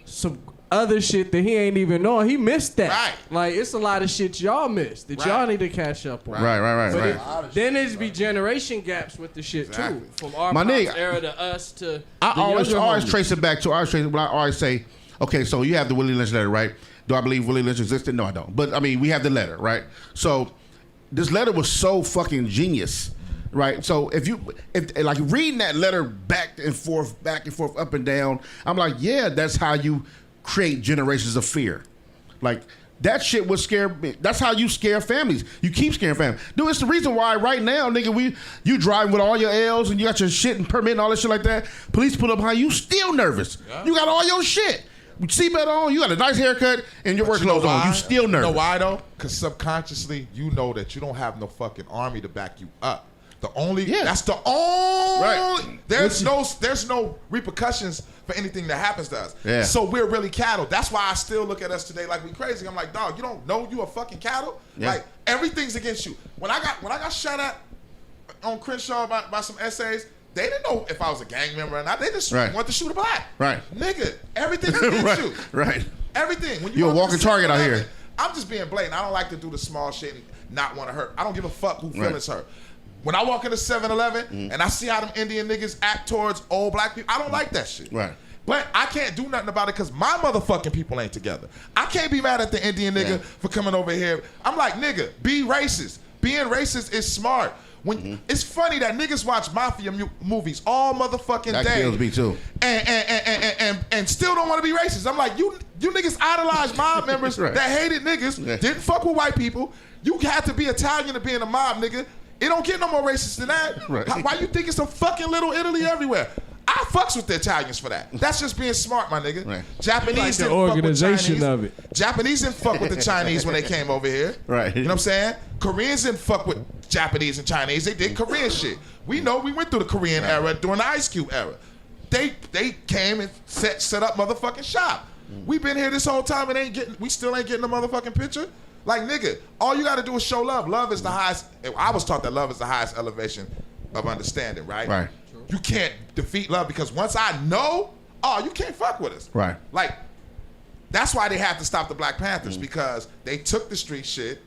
some other shit that he ain't even knowing. He missed that. Right. Like it's a lot of shit y'all missed that y'all need to catch up on. Right. Then there's be generation gaps with the shit too. From our pops era to us to I always trace it back to I always say, okay, so you have the Willie Lynch letter, right? Do I believe Willie Lynch existed? No, I don't. But I mean, we have the letter, right? So this letter was so fucking genius, right? So if like reading that letter back and forth, up and down, I'm like, yeah, that's how you create generations of fear. Like that shit would scare me. That's how you scare families. You keep scaring families. Dude, it's the reason why right now, nigga, you driving with all your L's and you got your shit and permit and all that shit like that. Police pull up behind you, still nervous. Yeah. You got all your shit. Seatbelt on, you got a nice haircut, and your work clothes on. You still nervous. You know why though? Because subconsciously, you know that you don't have no fucking army to back you up. That's the only. Right. There's no repercussions for anything that happens to us. Yeah. So we're really cattle. That's why I still look at us today like we crazy. I'm like, dog, you don't know you a fucking cattle. Yeah. Like everything's against you. When I got shot at on Crenshaw by some essays, they didn't know if I was a gang member or not. They just wanted to shoot a black. Right. Nigga, everything's against you. Right. Everything. When you're a walking target out here. I'm just being blatant. I don't like to do the small shit and not want to hurt. I don't give a fuck who feelings hurt. When I walk into 7-Eleven and I see how them Indian niggas act towards old black people, I don't like that shit. Right. But I can't do nothing about it because my motherfucking people ain't together. I can't be mad at the Indian nigga for coming over here. I'm like, nigga, be racist. Being racist is smart. When it's funny that niggas watch mafia movies all motherfucking that day. That kills me too. And still don't want to be racist. I'm like, you niggas idolize mob members that hated niggas, didn't fuck with white people. You had to be Italian to be in a mob, nigga. It don't get no more racist than that. Right. Why you think it's a fucking little Italy everywhere? I fucks with the Italians for that. That's just being smart, my nigga. Right. Japanese like didn't the organization fuck with Chinese. of it. Japanese didn't fuck with the Chinese when they came over here. Right. You know what I'm saying? Koreans didn't fuck with Japanese and Chinese. They did Korean shit. We know we went through the Korean era during the Ice Cube era. They came and set up motherfucking shop. We been here this whole time and we still ain't getting the motherfucking picture. Like, nigga, all you got to do is show love. Love is the highest. I was taught that love is the highest elevation of understanding, right? Right. You can't defeat love because once I know, you can't fuck with us. Right. Like, that's why they had to stop the Black Panthers because they took the street shit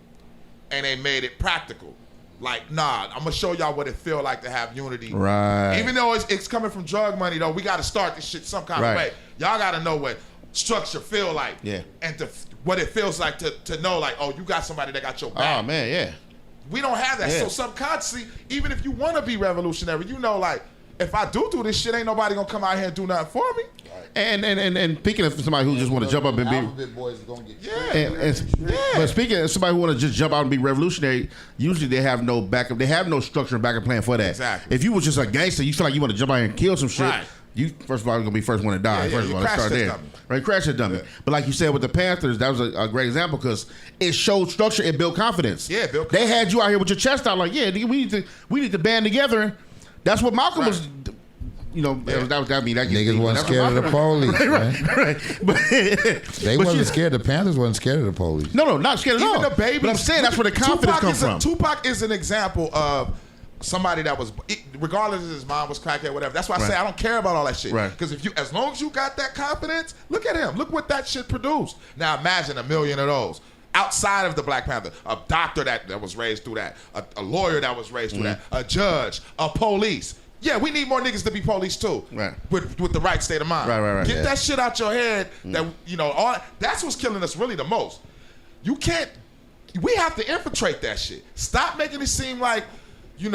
and they made it practical. Like, nah, I'm going to show y'all what it feel like to have unity. Right. Even though it's coming from drug money, though, we got to start this shit some kind of way. Y'all got to know what structure feel like. Yeah. And what it feels like to know, like, oh, you got somebody that got your back. Oh, man, yeah. We don't have that. So subconsciously, even if you want to be revolutionary, you know, like, if I do this shit, ain't nobody gonna come out here and do nothing for me. And speaking of somebody who just want to jump up and be, Alphabet boys gonna get but speaking of somebody who want to just jump out and be revolutionary, usually they have no backup, they have no structure and backup plan for that. Exactly. If you was just a gangster, you feel like you want to jump out and kill some shit. Right. You first of all, you're gonna be first one to die. Yeah, first of you all, let's crash start that there. dummy. Right, crash that dummy. Yeah. But like you said with the Panthers, that was a great example because it showed structure, it built confidence. Yeah, built They had you out here with your chest out, like, yeah, nigga, we need to band together. That's what Malcolm Right. was. You know, that mean that Niggas wasn't scared of the police, man. right. But, They wasn't scared. The Panthers wasn't scared of the police. No, not scared at all. Even the babies. But I'm saying that's where the confidence comes from. Tupac is an example of somebody that was, regardless if his mom was crackhead, whatever. That's why I say I don't care about all that shit. Right. Because as long as you got that confidence, look at him. Look what that shit produced. Now imagine 1 million of those. Outside of the Black Panther, a doctor that was raised through that, a lawyer that was raised through that, a judge, a police. Yeah, we need more niggas to be police too. Right. With the right state of mind. Right. Get that shit out your head. That that's what's killing us really the most. You can't. We have to infiltrate that shit. Stop making it seem like, if you're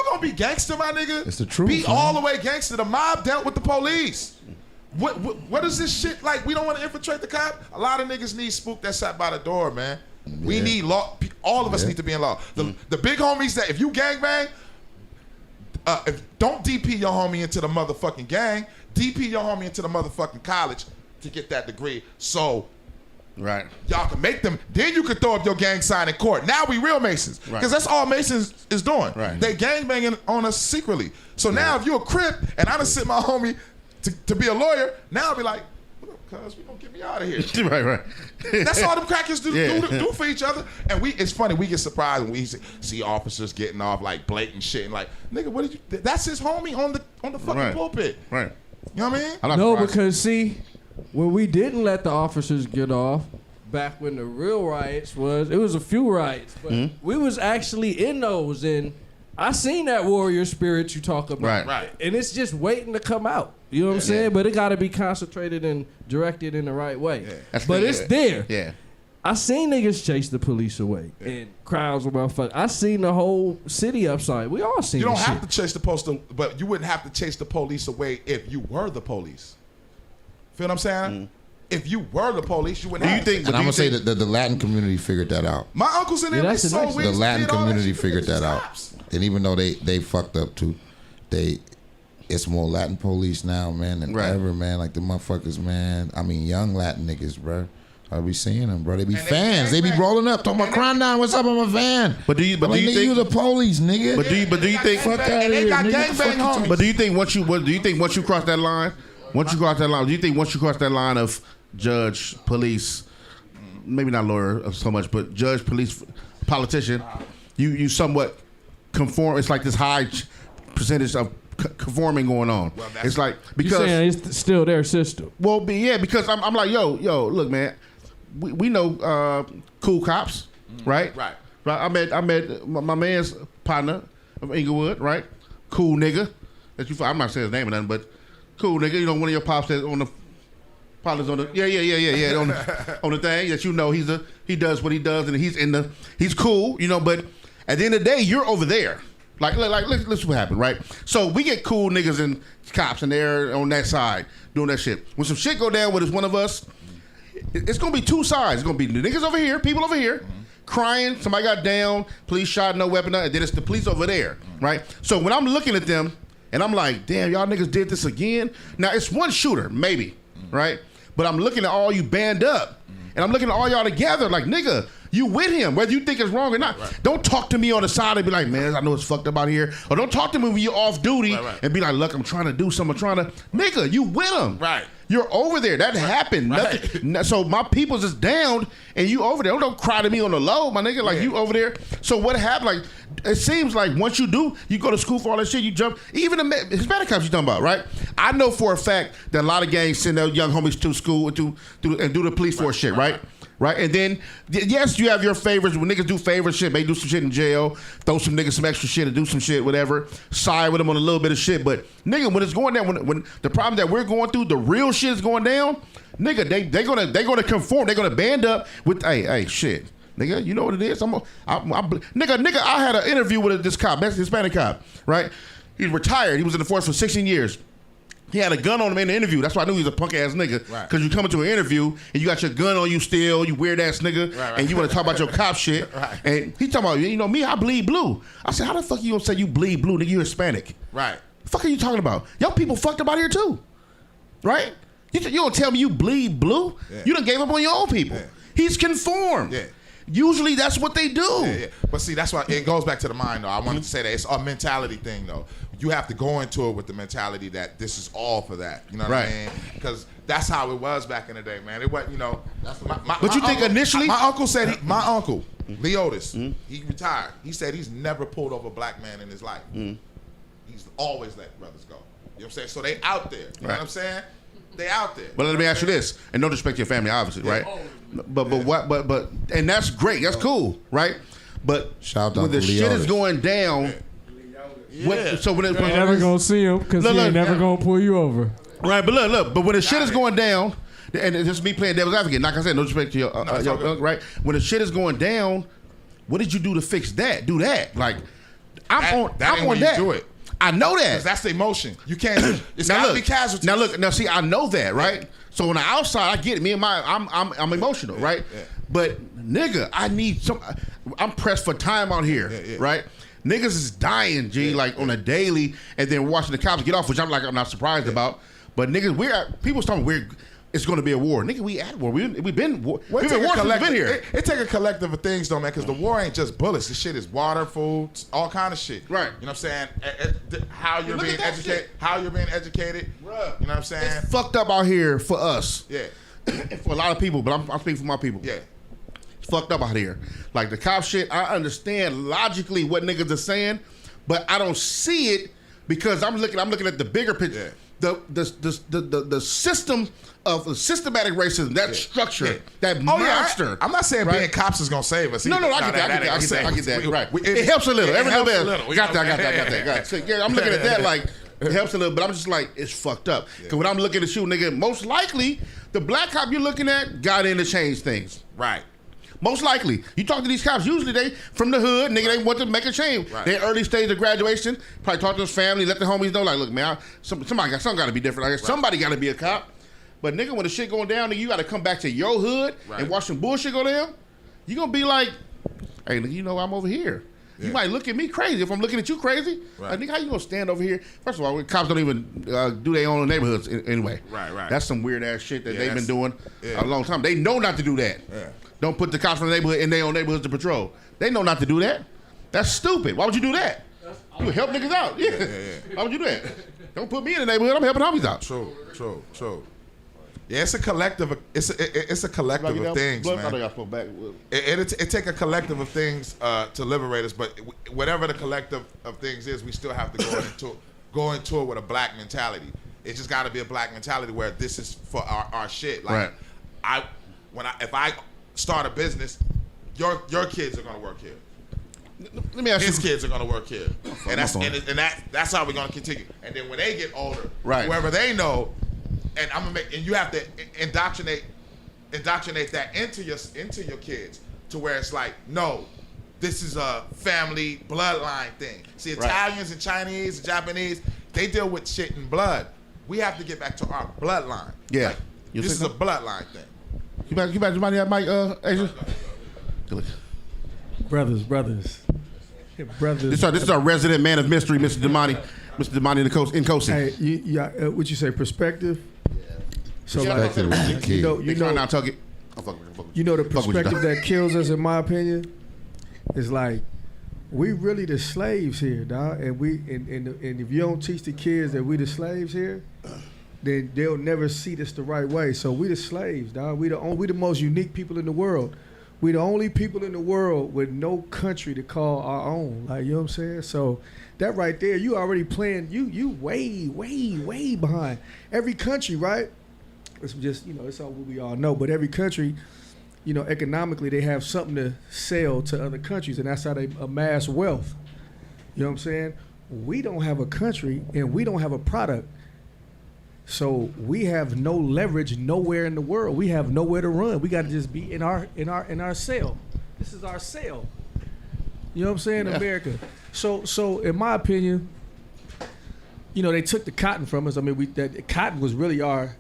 gonna be gangster, my nigga, It's the truth, be man. all the way gangster. The mob dealt with the police. What is this shit like? We don't want to infiltrate the cop. A lot of niggas need spook that sat by the door, man. We need law. All of us need to be in law. The big homies that if you gangbang, don't DP your homie into the motherfucking gang. DP your homie into the motherfucking college to get that degree. So Right. y'all can make them. Then you can throw up your gang sign in court. Now we real Masons. Right. Because that's all Masons is doing. Right. They gang banging on us secretly. So now if you a Crip and I done sent my homie to be a lawyer, now I'll be like, what up, cuz? We gonna get me out of here. Right. That's all them crackers do for each other. And it's funny, we get surprised when we see officers getting off like blatant shit and like, nigga, what did you? That's his homie on the fucking Right. pulpit. Right. You know what I mean? I'm not No, surprised. because see, when we didn't let the officers get off, back when the real riots it was a few riots, but we was actually in those, and I seen that warrior spirit you talk about. Right. And it's just waiting to come out. You know what I'm saying? But it got to be concentrated and directed in the right way. That's But the- it's there. Yeah. I seen niggas chase the police away and crowds of motherfuckers. I seen the whole city upside. We all seen You don't this have shit. to chase the postal, but you wouldn't have to chase the police away if you were the police. Feel what I'm saying? If you were the police, you wouldn't have to. And I'm gonna say that the Latin community figured that out. My uncles in there, Yeah, they that's the so next weird. The Latin did all that community shit, figured niggas that out. stops. And even though they fucked up too, it's more Latin police now, man, than Right. ever, man. Like the motherfuckers, man. I mean, young Latin niggas, bro. I be seeing them, bro. They be And they fans. They be gangbang. rolling up, talking about Krondon. What's up? I'm a fan. But do you I'm like, nigga, you the police, nigga. But do you think Fuck And outta they here, got nigga. gangbang Fuck you homies. But do you think once you cross that line, do you think once you cross that line of judge, police, maybe not lawyer so much, but judge, police, politician, you somewhat conform? It's like this high percentage of conforming going on. Well, that's- It's like You because saying it's still their system. well, because I'm like yo, look, man, we know cool cops, right? Right. I met my man's partner of Inglewood, right? Cool nigga. I'm not saying his name or nothing, but cool nigga. You know, one of your pops that on the partners on the on the thing that he does what he does and he's cool, you know. But at the end of the day, you're over there. Like listen what happened, right? So we get cool niggas and cops and they're on that side doing that shit. When some shit go down with one of us, it's gonna be two sides. It's gonna be the niggas over here, people over here, crying, somebody got down, police shot, no weapon, and then it's the police over there, right? So when I'm looking at them and I'm like, damn, y'all niggas did this again. Now it's one shooter, maybe, right? But I'm looking at all you band up, and I'm looking at all y'all together, like, nigga, you with him, whether you think it's wrong or not. Right. Don't talk to me on the side and be like, man, I know it's fucked up out here. Or don't talk to me when you're off duty and be like, look, I'm trying to do something. Nigga, you with him. Right. You're over there. That happened. Right. Nothing. So my people's is down, and you over there. Don't cry to me on the low, my nigga. Like, you over there. So what happened? Like, it seems like once you do, you go to school for all that shit, you jump. Even the Hispanic cops you talking about, right? I know for a fact that a lot of gangs send their young homies to school and do the police force shit, right? Right, and then yes, you have your favorites. When niggas do favorite shit, may do some shit in jail, throw some niggas some extra shit, and do some shit, whatever. Side with them on a little bit of shit, but nigga, when it's going down, when the problem that we're going through, the real shit is going down, nigga, they gonna conform, they gonna band up with hey shit, nigga, you know what it is? Nigga, I had an interview with this cop, that's Hispanic cop, right? He's retired. He was in the force for 16 years. He had a gun on him in the interview. That's why I knew he was a punk ass nigga. Right. Because you come into an interview and you got your gun on you still, you weird ass nigga, Right. and you want to talk about your cop shit. Right. And he talking about, you know me, I bleed blue. I said, how the fuck you gonna say you bleed blue, nigga? You Hispanic. Right. The fuck are you talking about? Y'all people fucked up out here too, right? You don't tell me you bleed blue. Yeah. You done gave up on your own people. Yeah. He's conformed. Yeah. Usually that's what they do. Yeah. But see, that's why it goes back to the mind, though. I wanted to say that it's a mentality thing, though. You have to go into it with the mentality that this is all for that. You know what I mean? Because that's how it was back in the day, man. It wasn't, you know. But you think initially? My uncle said, my uncle, Lee Otis, he retired. He said he's never pulled over a black man in his life. He's always let brothers go. You know what I'm saying? So they out there. You know what I'm saying? They out there. But let me ask you this, and no disrespect to your family, obviously, right? But and that's great, that's cool, right? But Shout out when the to shit Leotis. is going down, so when You ain't never gonna see him because he ain't never gonna pull you over. right? But look, but when the shit is going down, and it's just me playing devil's advocate. Like I said, no disrespect to your right? When the shit is going down, what did you do to fix that? Do that, like I'm on that. Do it. I know that. Because that's the emotion. You can't. It's gotta be casualties. Now see, I know that, right? So on the outside, I get it. Me and I'm emotional, right? Yeah. But nigga, I need some. I'm pressed for time out here, right? Niggas is dying, G, like on a daily, and then watching the cops get off, which I'm not surprised about. But niggas, people's talking it's going to be a war, nigga. We at war. We've been war. We've been war since we've been here. It take a collective of things, though, man, because the war ain't just bullets. This shit is water, food, all kind of shit. Right. You know what I'm saying? How you're Look being at that educated. shit. How you're being educated. Bruh. You know what I'm saying? It's fucked up out here for us. Yeah. For a lot of people, but I'm speaking for my people. Yeah. It's fucked up out here. Like the cop shit, I understand logically what niggas are saying, but I don't see it because I'm looking at the bigger picture. Yeah. The system of systematic racism, that structure, that monster. I'm not saying being cops is gonna save us. No, either. I get that. I get that. Right. It helps a little. It Every helps little a bit. little. Got that. So, yeah, I'm looking at that like it helps a little, but I'm just like, it's fucked up. Because when I'm looking at you, nigga, most likely the black cop you're looking at got in to change things. Right. Most likely. You talk to these cops, usually they from the hood, nigga, they want to make a change. Right. They're early stage of graduation, probably talk to his family, let the homies know, like, look, man, something got to be different. Like, somebody got to be a cop. But nigga, when the shit going down, nigga, you got to come back to your hood and watch some bullshit go down. You going to be like, hey, nigga, you know I'm over here. You might look at me crazy if I'm looking at you crazy. Right. Like, nigga, how you gonna stand over here? First of all, cops don't even do their own neighborhoods anyway. Right. That's some weird ass shit that they've been doing yeah. a long time. They know not to do that. Yeah. Don't put the cops from the neighborhood in their own neighborhoods to patrol. They know not to do that. That's stupid. Why would you do that? You help niggas out. Yeah. Why would you do that? Don't put me in the neighborhood. I'm helping homies out. True. Yeah, it's a collective. It's a collective of things, man. I think I spoke back. It take a collective of things to liberate us, but whatever the collective of things is, we still have to go into it with a black mentality. It just got to be a black mentality where this is for our shit. Like if I start a business, your kids are gonna work here. Let me ask you. His kids are gonna work here, and that's how we're gonna continue. And then when they get older, whoever they know. And you have to indoctrinate that into your kids to where it's like, no, this is a family bloodline thing. See, Italians and Chinese and Japanese, they deal with shit in blood. We have to get back to our bloodline. Yeah, like, this is a bloodline thing. You back to money that mic, Asia? Brothers. This is our resident man of mystery, Mr. Damani. Mr. Damani in Kosi. Hey, what you say? Perspective. So Perspective is the key. you know, the perspective that kills us, in my opinion, is like we really the slaves here, dog. And if you don't teach the kids that we the slaves here, then they'll never see this the right way. So we the slaves, dog. We the most unique people in the world. We the only people in the world with no country to call our own. Like, you know what I'm saying? So that right there, you already playing. You way behind every country, right? It's just, it's all what we all know. But every country, economically, they have something to sell to other countries, and that's how they amass wealth. You know what I'm saying? We don't have a country, and we don't have a product. So we have no leverage nowhere in the world. We have nowhere to run. We got to just be in our cell. This is our cell. You know what I'm saying? Yeah. America. So in my opinion, they took the cotton from us. I mean, that cotton was really our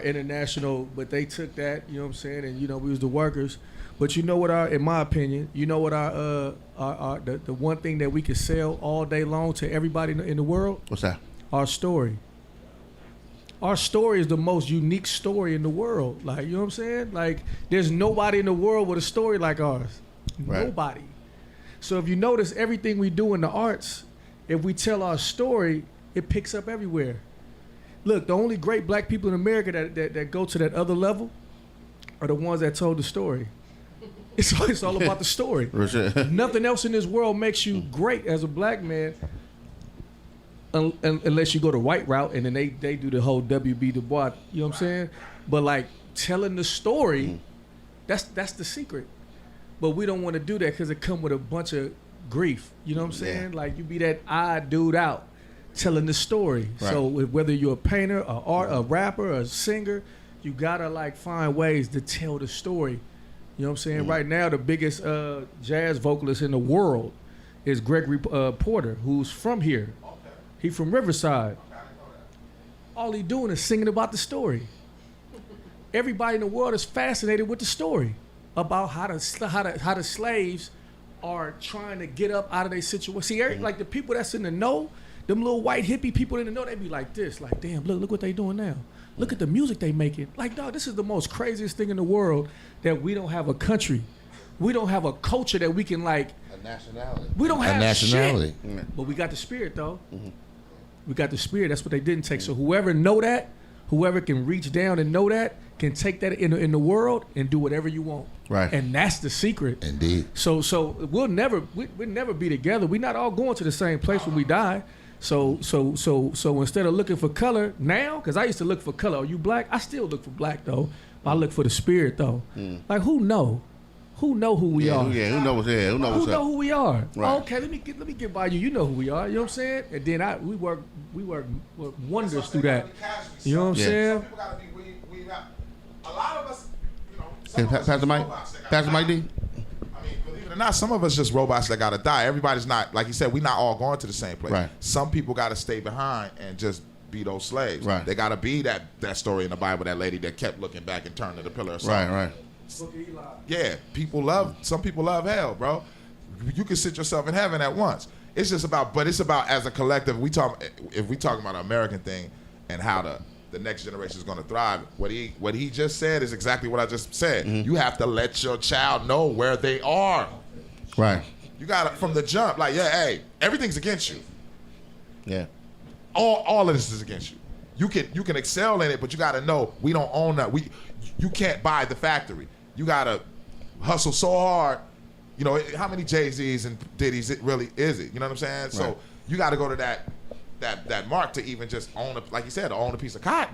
international, but they took that, you know what I'm saying? And, we was the workers. But you know what in my opinion, you know what the one thing that we could sell all day long to everybody in the world? What's that? Our story. Our story is the most unique story in the world. Like, you know what I'm saying? Like, there's nobody in the world with a story like ours. Right. Nobody. So if you notice everything we do in the arts, if we tell our story, it picks up everywhere. Look, the only great black people in America that go to that other level are the ones that told the story. It's all about the story. Nothing else in this world makes you great as a black man unless you go the white route and then they do the whole W.B. Du Bois, you know what I'm saying? But like telling the story, that's the secret. But we don't want to do that because it come with a bunch of grief, you know what I'm saying? Like you be that odd dude out telling the story. Right. So whether you're a painter, a rapper, a singer, you gotta like find ways to tell the story. You know what I'm saying? Right now, the biggest jazz vocalist in the world is Gregory Porter, who's from here. Okay. He from Riverside. Okay, all he doing is singing about the story. Everybody in the world is fascinated with the story about how the slaves are trying to get up out of their situation. See, like the people that's in the know, them little white hippie people in the know, they be like this, like, damn, look what they doing now. Look at the music they making. Like, dog, this is the most craziest thing in the world that we don't have a country. We don't have a culture that we can like. A nationality. We don't have a nationality. Shit. But we got the spirit, though. Mm-hmm. We got the spirit. That's what they didn't take. So whoever know that, whoever can reach down and know that, can take that in the world and do whatever you want. Right. And that's the secret. Indeed. So we'll never be together. We're not all going to the same place when we die. So instead of looking for color now, because I used to look for color. Are you black? I still look for black though. I look for the spirit though. Like who know? Who know who we are? Yeah, who knows? Yeah, who knows? Who know who we are? Right. Okay, let me get by you. You know who we are. You know what I'm saying? And then we work wonders through that. You know what I'm saying? Some people gotta be weed out. A lot of us, Pastor Mike D. I mean, believe it or not, some of us just robots that gotta die. Everybody's not, like you said, we're not all going to the same place. Right. Some people gotta stay behind and just be those slaves. Right. They gotta be that story in the Bible, that lady that kept looking back and turned to the pillar of salt. Right. Yeah, some people love hell, bro. You can sit yourself in heaven at once. It's about as a collective. If we talking about an American thing and how the next generation is going to thrive. What he just said is exactly what I just said. Mm-hmm. You have to let your child know where they are. Right. You got to, from the jump, like, yeah, hey, everything's against you. Yeah. All of this is against you. You can excel in it, but you got to know we don't own that. You can't buy the factory. You got to hustle so hard. You know, how many Jay-Z's and Diddy's it really is it? You know what I'm saying? Right. So you got to go to that mark to even just own like you said, own a piece of cotton.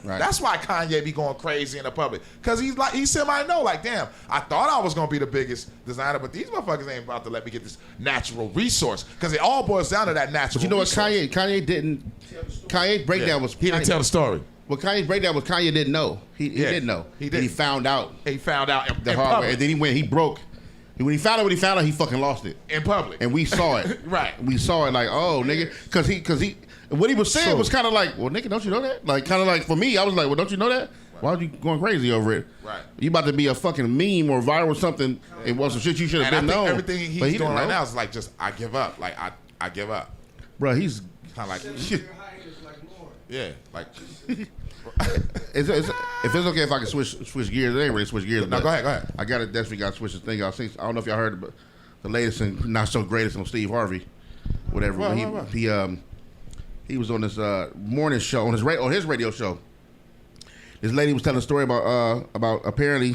Right. That's why Kanye be going crazy in the public, because he semi-know, like, damn, I thought I was gonna be the biggest designer, but these motherfuckers ain't about to let me get this natural resource, because it all boils down to that natural. But you know resource. what? Kanye's breakdown was he didn't tell the story. Well, Kanye's breakdown was Kanye didn't know. He didn't know. He did. And he found out. He found out the hard way, and then he broke. When he found out, he fucking lost it in public, and we saw it. Right. We saw it like, oh, nigga, because he. What he was saying was kind of like, well, nigga, don't you know that? Like, kind of like, for me, I was like, well, don't you know that? Right. Why are you going crazy over it? Right. You about to be a fucking meme or viral or something. It was some shit you should have been known. Everything he's doing right now is like, just, I give up. Like, I give up. Bro, he's kind of like, shit. Yeah, like. If it's okay if I can switch gears, it ain't really switch gears. No, go ahead. I definitely got to switch the thing. I don't know if y'all heard the latest and not so greatest on Steve Harvey, whatever. What? He was on this morning show on his radio show. This lady was telling a story about apparently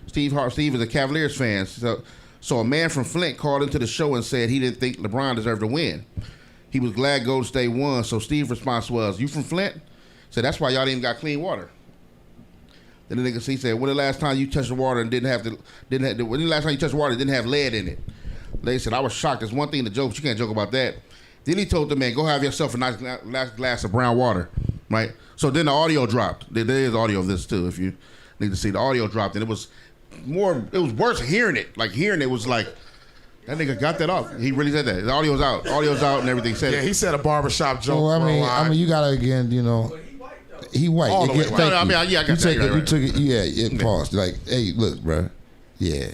Steve is a Cavaliers fan. So a man from Flint called into the show and said he didn't think LeBron deserved to win. He was glad Golden State won. So Steve's response was, "You from Flint?" So that's why y'all didn't even got clean water. Then the nigga said, "When the last time you touched the water and when the last time you touched water and didn't have lead in it?" They said, "I was shocked. There's one thing to joke, but you can't joke about that." Then he told the man, "Go have yourself a nice glass of brown water," right? So then the audio dropped. There is audio of this too, if you need to see. The audio dropped, and it was worse hearing it. Like hearing it was like That nigga got that off. He really said that. The audio's out. Audio's out and everything. Said Yeah, he said a barbershop joke. So for a line. you gotta again, he white. All the way white. No, I mean, yeah, I got you that. take Right, it. right. You took it. Yeah, it paused. Like, hey, look, bro. Yeah,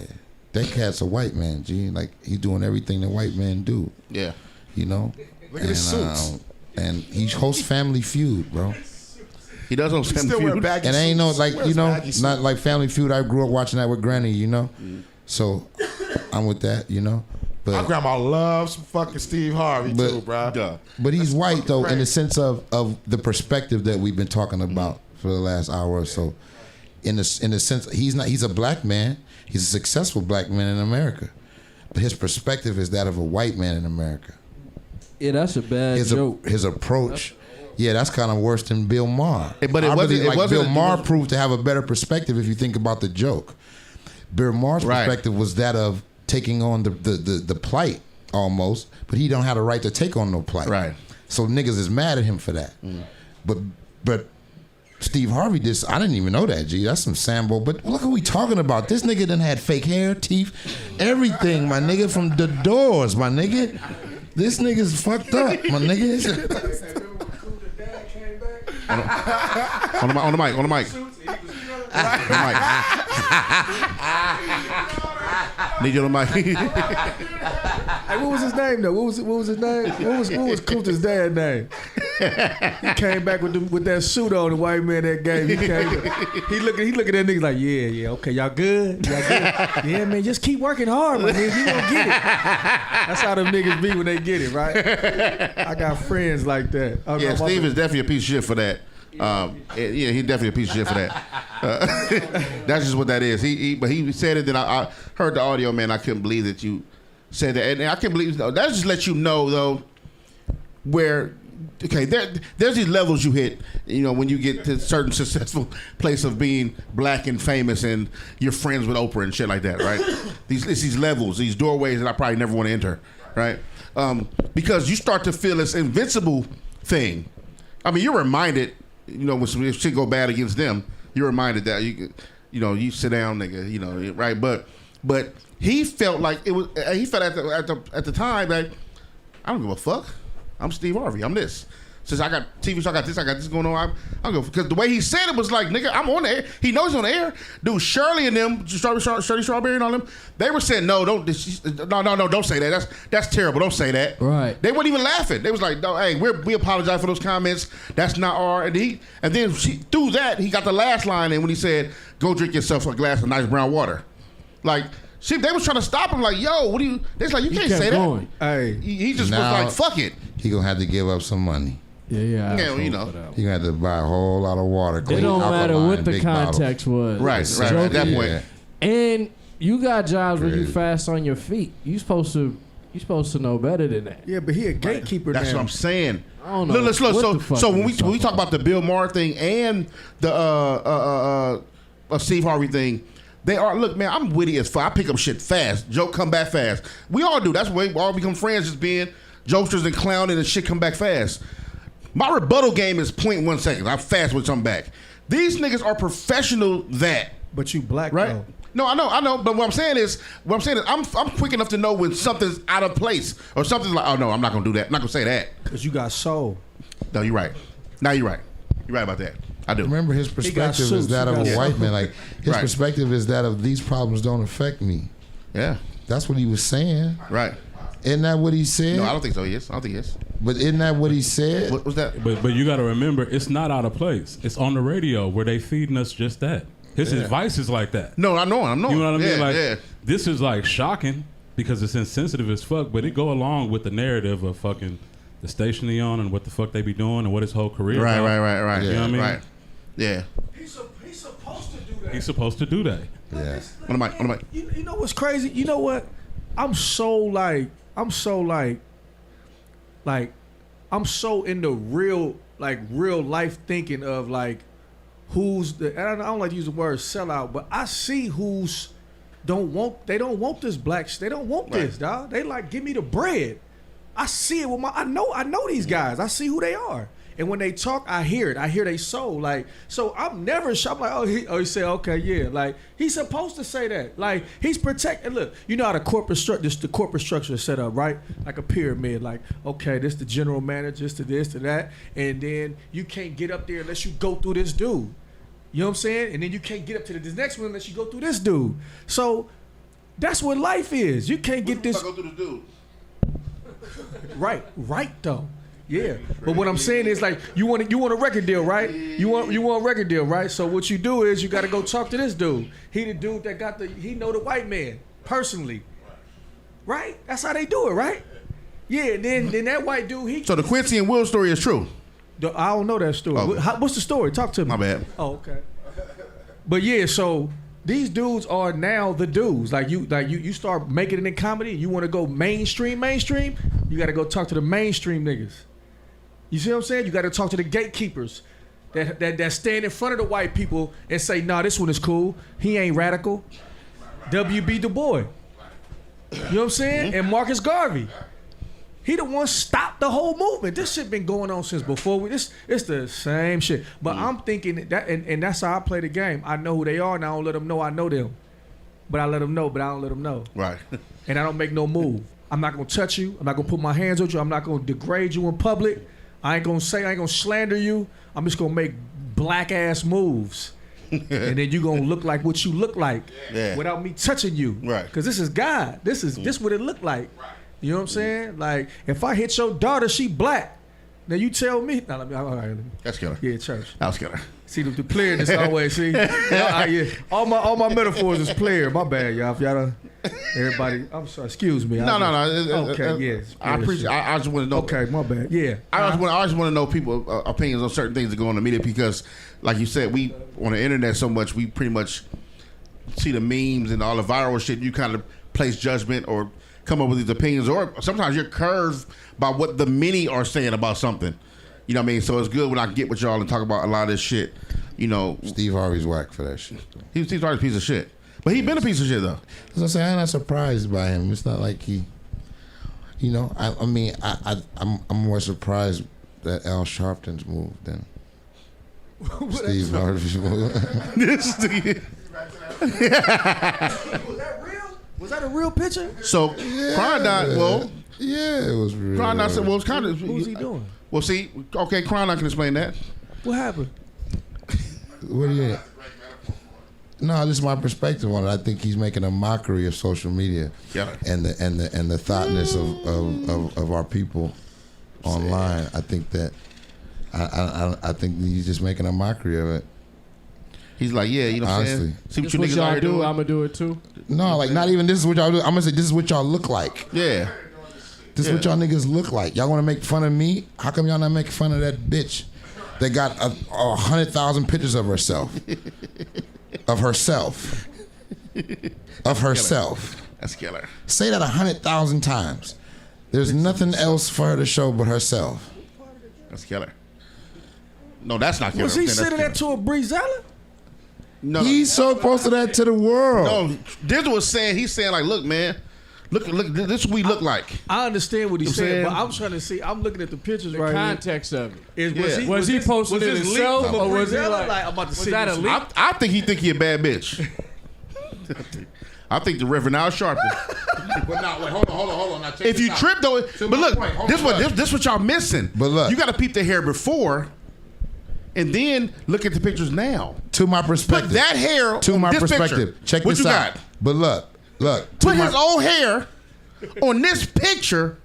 that cat's a white man. G. Like, he's doing everything that white men do. Yeah. You know. Look at his suits. And he hosts Family Feud, bro. He does on He Family still wear Feud. baggy And ain't no suits. like Wears baggy suits. not like Family Feud. I grew up watching that with Granny, So I'm with that, My But grandma loves some fucking Steve Harvey But- too, bro. but he's white though, in the great. sense of the perspective that we've been talking about for the last hour or so. In the sense he's a black man. He's a successful black man in America, but his perspective is that of a white man in America. Yeah, that's a bad His joke. his approach. Yeah, that's kind of worse than Bill Maher. But it I wasn't- really it like wasn't- Bill Maher proved to have a better perspective if you think about the joke. Bill Maher's Right. perspective was that of taking on the plight almost, but he don't have the right to take on no plight. Right. So niggas is mad at him for that. But Steve Harvey did. I didn't even know that. G, that's some Sambo. But look who we talking about. This nigga done had fake hair, teeth, everything. My nigga from the Doors. My nigga. This nigga's fucked up. My nigga. On the mic. On the mic. Need you on the mic. Hey, what was his name though? What was his name? What was Kunta's dad's name? He came back with that suit on, the white man that game. He look at that nigga like, yeah, okay, y'all good? Yeah, man, just keep working hard, my nigga. You gonna get it. That's how them niggas be when they get it, right? I got friends like that. Yeah, Steve is definitely a piece of shit for that. Yeah, he's definitely a piece of shit for that. That's just what that is. But he said it. Then I heard the audio, man. I couldn't believe that you said that, and I can't believe that just lets you know though where. Okay, there's these levels you hit, when you get to a certain successful place of being black and famous and you're friends with Oprah and shit like that, right? It's these levels, these doorways that I probably never want to enter, right? Because you start to feel this invincible thing. I mean, you're reminded, when some shit go bad against them, you're reminded that you sit down, nigga, right? But he felt like it was. He felt at the time that I don't give a fuck. I'm Steve Harvey. I'm this. Since I got TV show, I got this going on. I'm going because the way he said it was like, nigga, I'm on the air. He knows he's on the air. Dude, Shirley and them, Shirley Strawberry and all them, they were saying, no, don't say that. That's terrible. Don't say that. Right. They weren't even laughing. They was like, no, hey, we apologize for those comments. That's not our. And then through that, he got the last line in when he said, go drink yourself a glass of nice brown water. Like, shit, they was trying to stop him. Like, yo, what do you? They was like, you can't kept say going. that. Hey, He just Now- was like, fuck it. He gonna have to give up some money. Yeah. Yeah, For that. He gonna have to buy a whole lot of water. It clean don't matter alkaline, what the big bottles. context was. Right. At that point. And you got jobs where you Crazy. fast on your feet. You supposed to know better than that. yeah, but he a gatekeeper That's now. what I'm saying. I don't know. Look, what the fuck so when you we talk about the Bill Maher thing and the Steve Harvey thing, they are. Look, man, I'm witty as fuck. I pick up shit fast. Joke come back fast. We all do. That's the way we all become friends, just being jokesters and clowning and shit come back fast. My rebuttal game is 0.1 seconds. I'm fast with something back. These niggas are professional that. But you black Right? though. No, I know. But what I'm saying is, I'm quick enough to know when something's out of place or something's like, oh no, I'm not gonna do that. I'm not gonna say that. Cause you got soul. No, you're right. Now you're right. You're right about that. I do. Remember, his got perspective suits. is that He of got a white suits. man. Like his Right. perspective is that of these problems don't affect me. Yeah. That's what he was saying. Right. Isn't that what he said? No, I don't think so. Yes, I don't think yes. But isn't that what he said? What was that? But you got to remember, it's not out of place. It's on the radio where they feeding us just that. His advice is like that. No, I know. You know what I mean? Yeah, Like yeah. this is like shocking because it's insensitive as fuck, but it go along with the narrative of fucking the station he on and what the fuck they be doing and what his whole career. Right. about. You know what I mean? Right. Yeah. He's supposed to do that. He's supposed to do that. Yeah. On the mic. You know what's crazy? You know what? I'm so in the real life thinking of like who's the, and I don't like to use the word sellout, but I see who's they don't want this black they don't want this, dog. They like, give me the bread. I see it with I know these guys. I see who they are. And when they talk, I hear it. I hear they soul. Like, so I'm never shocked. I'm like, he say, okay, yeah. Like, he's supposed to say that. Like, he's protecting. Look, you know how the corporate structure is set up, right? Like a pyramid. Like, okay, this the general manager, this to that. And then you can't get up there unless you go through this dude. You know what I'm saying? And then you can't get up to this next one unless you go through this dude. So that's what life is. You can't get this. Go through the dude. Right though. Yeah. But what I'm saying is like you want a record deal, right? You want a record deal, right? So what you do is you got to go talk to this dude. He the dude that he know the white man personally. Right? That's how they do it, right? Yeah, then that white dude So the Quincy and Will story is true. I don't know that story. Oh. What's the story? Talk to me. My bad. Oh, okay. But yeah, so these dudes are now the dudes. Like you start making it in comedy. You want to go mainstream. You got to go talk to the mainstream niggas. You see what I'm saying? You got to talk to the gatekeepers that stand in front of the white people and say, "Nah, this one is cool. He ain't radical." W.B. Du Bois. You know what I'm saying? And Marcus Garvey. He the one stopped the whole movement. This shit been going on since before it's the same shit. But I'm thinking that, and that's how I play the game. I know who they are, and I don't let them know I know them. But I let them know, but I don't let them know. Right. And I don't make no move. I'm not gonna touch you. I'm not gonna put my hands on you. I'm not gonna degrade you in public. I ain't gonna slander you. I'm just gonna make black ass moves. And then you gonna look like what you look like without me touching you. Right. Because this is God. This what it look like. You know what I'm saying? Like, if I hit your daughter, she black. Now you tell me. All right. That's killer. Yeah, church. That was killer. See, the player this always, see? Yeah. All my metaphors is player. My bad, y'all. If y'all don't, everybody, I'm sorry. Excuse me. No. Okay, yes. I appreciate I just want to know. Okay, my bad. Yeah. I just want to know people's opinions on certain things that go on the media because, like you said, we on the internet so much, we pretty much see the memes and all the viral shit. You kind of place judgment or come up with these opinions, or sometimes you're curved by what the many are saying about something. You know what I mean? So it's good when I get with y'all and talk about a lot of this shit. You know, Steve Harvey's whack for that shit. Steve Harvey's a piece of shit, but he been a piece of shit though. As I say, I'm not surprised by him. It's not like he, you know. I'm more surprised that Al Sharpton's move than Steve Harvey's move. This nigga. Was that a real picture? So Krondon, well, yeah, it was real. Krondon said, well, it's kind of. Who's he doing? Well, see, okay, Krondon can explain that. What happened? What do you? No, this is my perspective on it. I think he's making a mockery of social media, and the thoughtness of our people online. I think that I think he's just making a mockery of it. He's like, yeah, you know what I'm saying? See what you y'all do, I'm going to do it too. No, like not even this is what y'all do. I'm going to say this is what y'all look like. Yeah. This is what y'all niggas look like. Y'all want to make fun of me? How come y'all not making fun of that bitch that got 100,000 pictures of herself? Of herself. That's killer. Say that 100,000 times. There's nothing else for her to show but herself. That's killer. No, that's not killer. Was he sending that to a Breezella? No, He's so posted that to the world. No, this was saying, he's saying like, look, man, look, this is what we look like. I understand what he's You know saying, what I'm but I'm trying to see. I'm looking at the pictures right Context of it. here. Was he posting it himself, or was he like, like, I'm about to was see that a this? leak? I think he a bad bitch. I think the Reverend Al Sharpton. But now, wait, hold on. Now, check If this you out. trip though, To but my look, point, hold this what y'all missing. But look. You got to peep the hair before, and then look at the pictures now. To my perspective. Put that hair to on my this perspective. picture. Check what this you out. Got? But look. Put his old hair on this picture.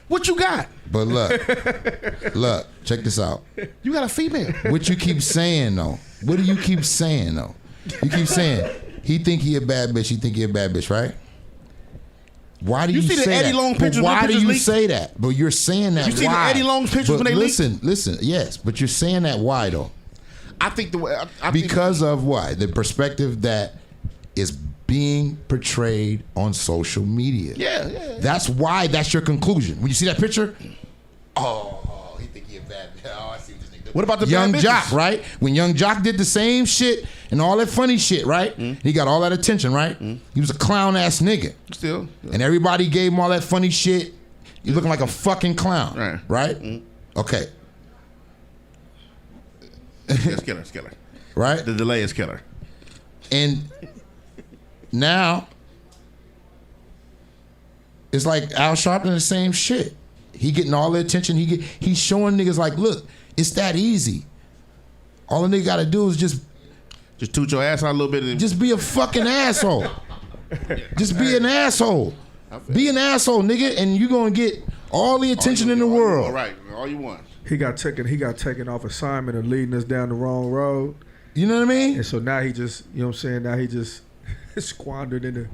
What you got? But look. Check this out. You got a female. What you keep saying though? What do you keep saying though? You keep saying he think he a bad bitch. He think he a bad bitch, right? Why do you see the say Eddie that? Long But pictures when why do pictures you leak? say that? But you're saying that. You see the why? Eddie Long's pictures But when they leak? listen. Yes, but you're saying that why though? I think the way Because of what? The perspective that is being portrayed on social media. Yeah. That's why that's your conclusion. When you see that picture, oh, he think he a bad bitch. Oh, I see what this nigga doing. What about the Young bad Jock, bitches? right? When Young Jock did the same shit and all that funny shit, right? He got all that attention, right? He was a clown ass nigga. Still. And everybody gave him all that funny shit. You looking like a fucking clown. Right. Okay. It's killer. right? The delay is killer. And now it's like Al Sharpton the same shit. He getting all the attention. He's showing niggas like, look, it's that easy. All a nigga gotta do is just toot your ass out a little bit. And be a fucking asshole. Just be an asshole. Be an asshole, nigga, and you gonna get all the attention in the world. All right, all you want. He got taken off assignment of leading us down the wrong road. You know what I mean? And so now he just, you know what I'm saying? Now he just squandered in the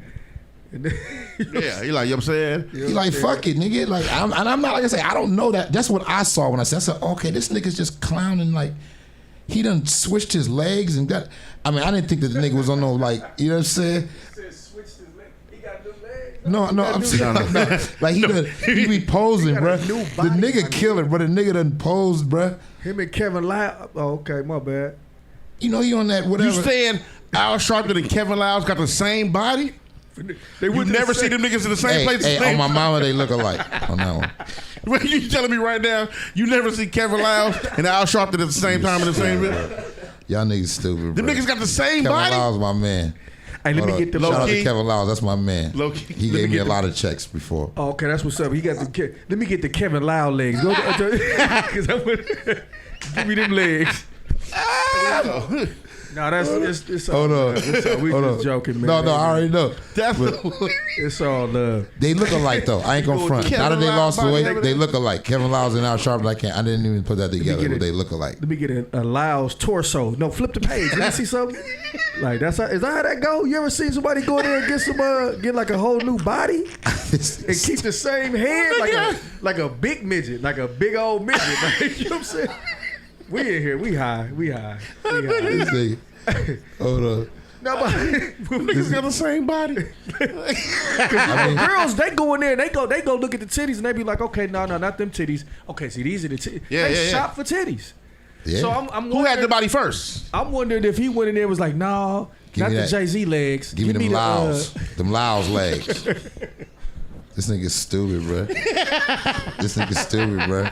Yeah, he like, you know what I'm saying? He like, fuck it, nigga. Like, I'm not, like I say, I don't know that. That's what I saw when I said, okay, this nigga's just clowning. Like, he done switched his legs and got. I mean, I didn't think that the nigga was on no, like, you know what I'm saying? No, I'm saying like he be posing, bro. The nigga killer, bro. The nigga done posed, bro. Him and Kevin Lau. Oh, okay, my bad. You know he on that whatever. You saying Al Sharpton and Kevin Lyles got the same body? You never see them niggas in the same place. Hey, on my mama, they look alike on that one. What you telling me right now? You never see Kevin Lyles and Al Sharpton at the same time in the same room? Y'all niggas stupid, bro. Them niggas got the same Kevin body? Lyles, my man. Hey, let me get the shout out low-key. to Kevin Lyles. That's my man. Low-key. He gave me a lot of checks before. Oh, okay, that's what's up. He got the. Let me get the Kevin Lau legs. Go because give me them legs. No, it's all Hold on. we Hold just on. joking, man. No, I already know. It's all love. They look alike though. I ain't gonna front. Now that they lost the weight, they look alike. Kevin Lyles and Al Sharpton. I didn't even put that together, but they look alike. Let me get a Lyles torso. No, flip the page. Let me see something. Like is that how that go? You ever seen somebody go in there and get some get like a whole new body and keep the same head like a big midget, like a big old midget? Like, you know what I'm saying? We in here. We high. This nigga. Hold on. No, but Niggas got the same body. girls, they go in there and they go look at the titties and they be like, okay, no, not them titties. Okay, see, these are the titties. They shop for titties. Yeah. So I'm Who had the body first? I'm wondering if he went in there and was like, no, Give not me the that. Jay-Z legs. Give me them Lyles. Them Lyles legs. This nigga's stupid, bro. This nigga's stupid, bro.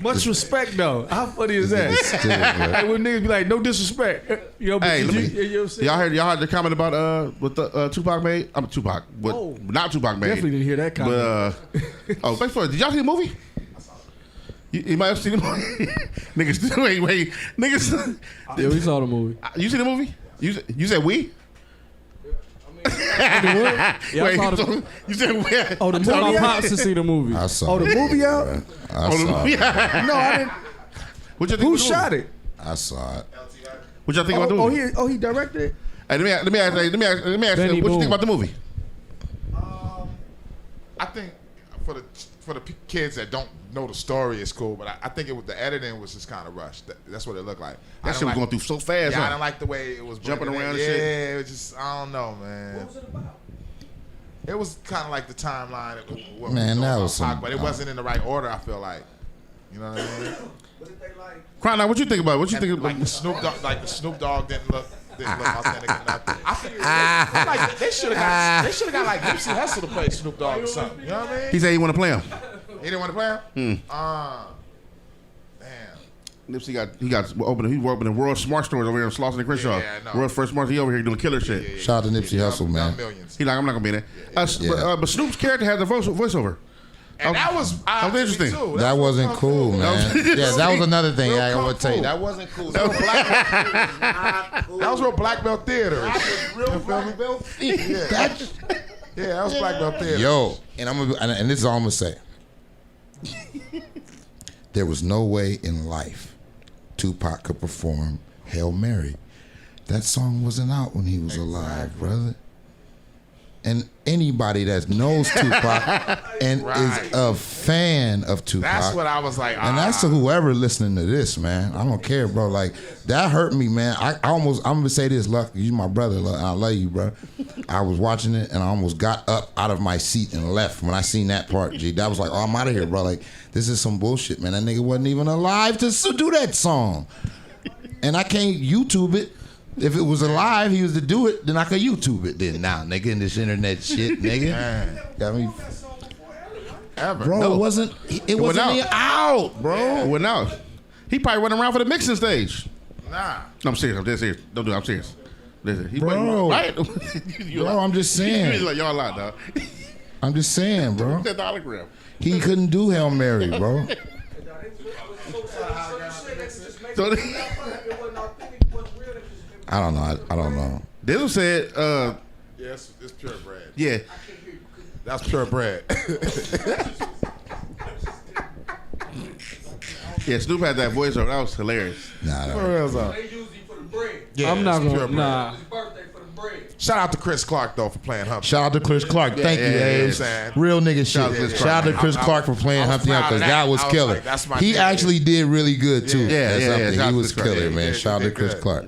Much respect, though. How funny is This that? nigga's stupid, bro. Hey, when niggas be like, no disrespect. You know, but Hey, you let me, know what I'm saying? y'all heard the comment about what the Tupac made? I'm Tupac, but Oh. not Tupac made. Definitely didn't hear that comment. But thanks for it. Did y'all see the movie? You might have seen the movie. Niggas, wait, niggas. Yeah, we saw the movie. You see the movie? You said we? Yeah, I Wait, saw the, you said we? Oh, the I took movie my out? pops to see the movie. I saw Oh, the it. movie out? I saw it. No, I didn't. What you think? Who of the shot movie? it? I saw it. What y'all think about the movie? He directed it? Hey, let me ask Benny you, what you Boom. think about the movie? I think for the kids that don't know the story, it's cool. But I think the editing was just kind of rushed. That's what it looked like. That shit was going through so fast. Yeah, I huh? didn't like the way it was Jumping breaking around in. and shit. Yeah, it was just I don't know, man. What was it about? It was kind of like the timeline. What Man, was that going was on, some- but it wasn't in the right order. I feel like, you know what I mean? Krondon, what you think about it? What you And think like about the Snoop Dogg didn't look authentic enough. I think like they should have got like Nipsey Hussle to play Snoop Dogg or something. You know what I mean? He said he want to play him. He didn't want to play him. Damn. Nipsey he opened the world's smart stores over here in Slauson and Crenshaw. Yeah, I know. World's first smart. He over here doing killer shit. Shout out to Nipsey Hussle, man. Millions. He like, I'm not gonna be in there. Yeah. But Snoop's character had the voiceover. And that was interesting. Too. That wasn't cool, man. Yeah, that was another thing I Real would tell you. cool. That wasn't cool. That was real black belt theater. That was real black belt theater. Yeah, that was black belt theater. Yo, and this is all I'm gonna say. There was no way in life Tupac could perform Hail Mary. That song wasn't out when he was alive, brother. And anybody that knows Tupac and is a fan of Tupac. That's what I was like. And that's to whoever listening to this, man. I don't care, bro. Like, that hurt me, man. I'm going to say this, Luck. You my brother, Luck, and I love you, bro. I was watching it, and I almost got up out of my seat and left when I seen that part, G. That was like, oh, I'm out of here, bro. Like, this is some bullshit, man. That nigga wasn't even alive to do that song. And I can't YouTube it. If it was alive, he was to do it, then I could YouTube it then. Now, nigga, in this internet shit, nigga. Got me. Ever. Bro, No. it wasn't even out, bro. It went out. He probably running around for the mixing stage. Nah. No, I'm serious. I'm dead serious. Don't do it. I'm serious. Listen, he Bro. right? Bro, I'm just saying. He's like, y'all lie, dog. I'm just saying, bro. That hologram. He couldn't do Hail Mary, bro. So, I don't know. I don't know. Dizzle said, Yes, it's purebred. yeah. That's purebred. Yeah, Snoop had that voice. That was hilarious. Nah, For no. real, though. They use him for the bread. Yeah, I'm not it's gonna. purebred. Nah. His birthday for the bread. Shout out to Chris Clark though for playing Humpty. Shout out to Chris Clark. Thank you, yeah, Abe. yeah. Real nigga Shout out to shit. Chris Shout out to Clark. Chris Clark for playing I was Humpty Hump proud of because that. that was I was killer. like, that's my He nigga. actually did really good too. Yeah, That's yeah, something. shout out He to was Chris Clark. killer, Yeah, man. yeah, Shout out he to Chris did Clark.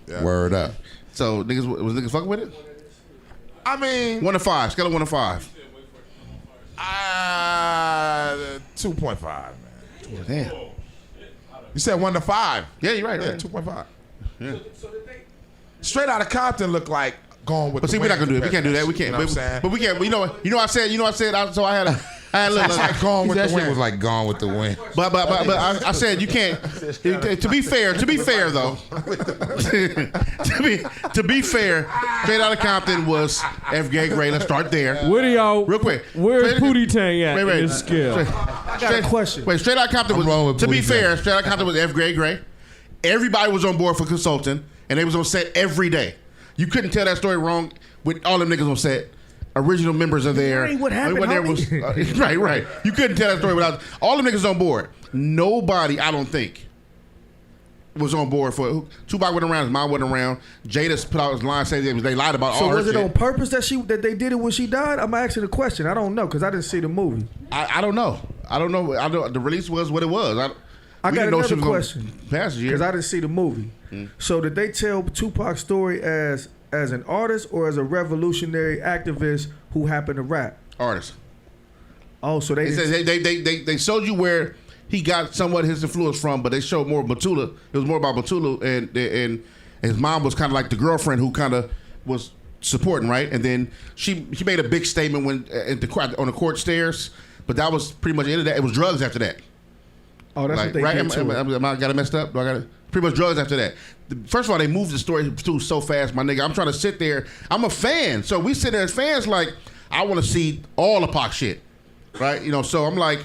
Yeah. Word up. So was niggas fucking with it? I mean, 1 to 5. Scale of 1 to 5. 2.5, man. Damn. You said 1 to 5. Yeah, you're right. Yeah, Right. 2.5. Straight Outta Compton looked like going with. But see, the we're not gonna do it. We can't do that. We You can't. know what I'm saying? But we can't. You know what I said. So I had a little. It's like going with That the shit wind. was like Gone with the Wind. But I said you can't. To be fair though, to be fair, Straight Outta Compton was FJ Gray. Let's start there. Where do y'all? Real quick. Where's Straight- Pootie Tang at Wait. in this scale? I got a question. Wait, Straight Outta Compton I'm rolling was. with To be Pootie fair, Tang. Straight Outta Compton was FJ Gray. Everybody was on board for consulting, and they was on set every day. You couldn't tell that story wrong with all them niggas on set. Original members are there. ain't what happened, Everyone there was, right. You couldn't tell that story without all them niggas on board. Nobody, I don't think, was on board for Tupac wasn't around, his mom wasn't around. Jada put out his line saying they lied about So all her was it shit. on purpose that they did it when she died? I'm asking a question. I don't know because I didn't see the movie. I don't know. The release was what it was. I we got didn't know she another was question gonna pass the year. because I didn't see the movie. So did they tell Tupac's story as an artist or as a revolutionary activist who happened to rap? Artist. Oh, so they They didn't- said they showed you where he got somewhat his influence from, but they showed more of Batula. It was more about Batula, and his mom was kind of like the girlfriend who kind of was supporting, right? And then she made a big statement when on the court stairs, but that was pretty much the end of that. It was drugs after that. Oh, that's what they right? did to Am I got it messed up? Do I got it? Pretty much drugs after that. First of all, they moved the story through so fast, my nigga. I'm trying to sit there. I'm a fan, so we sit there as fans. Like, I want to see all the Pac shit, right? You know, so I'm like,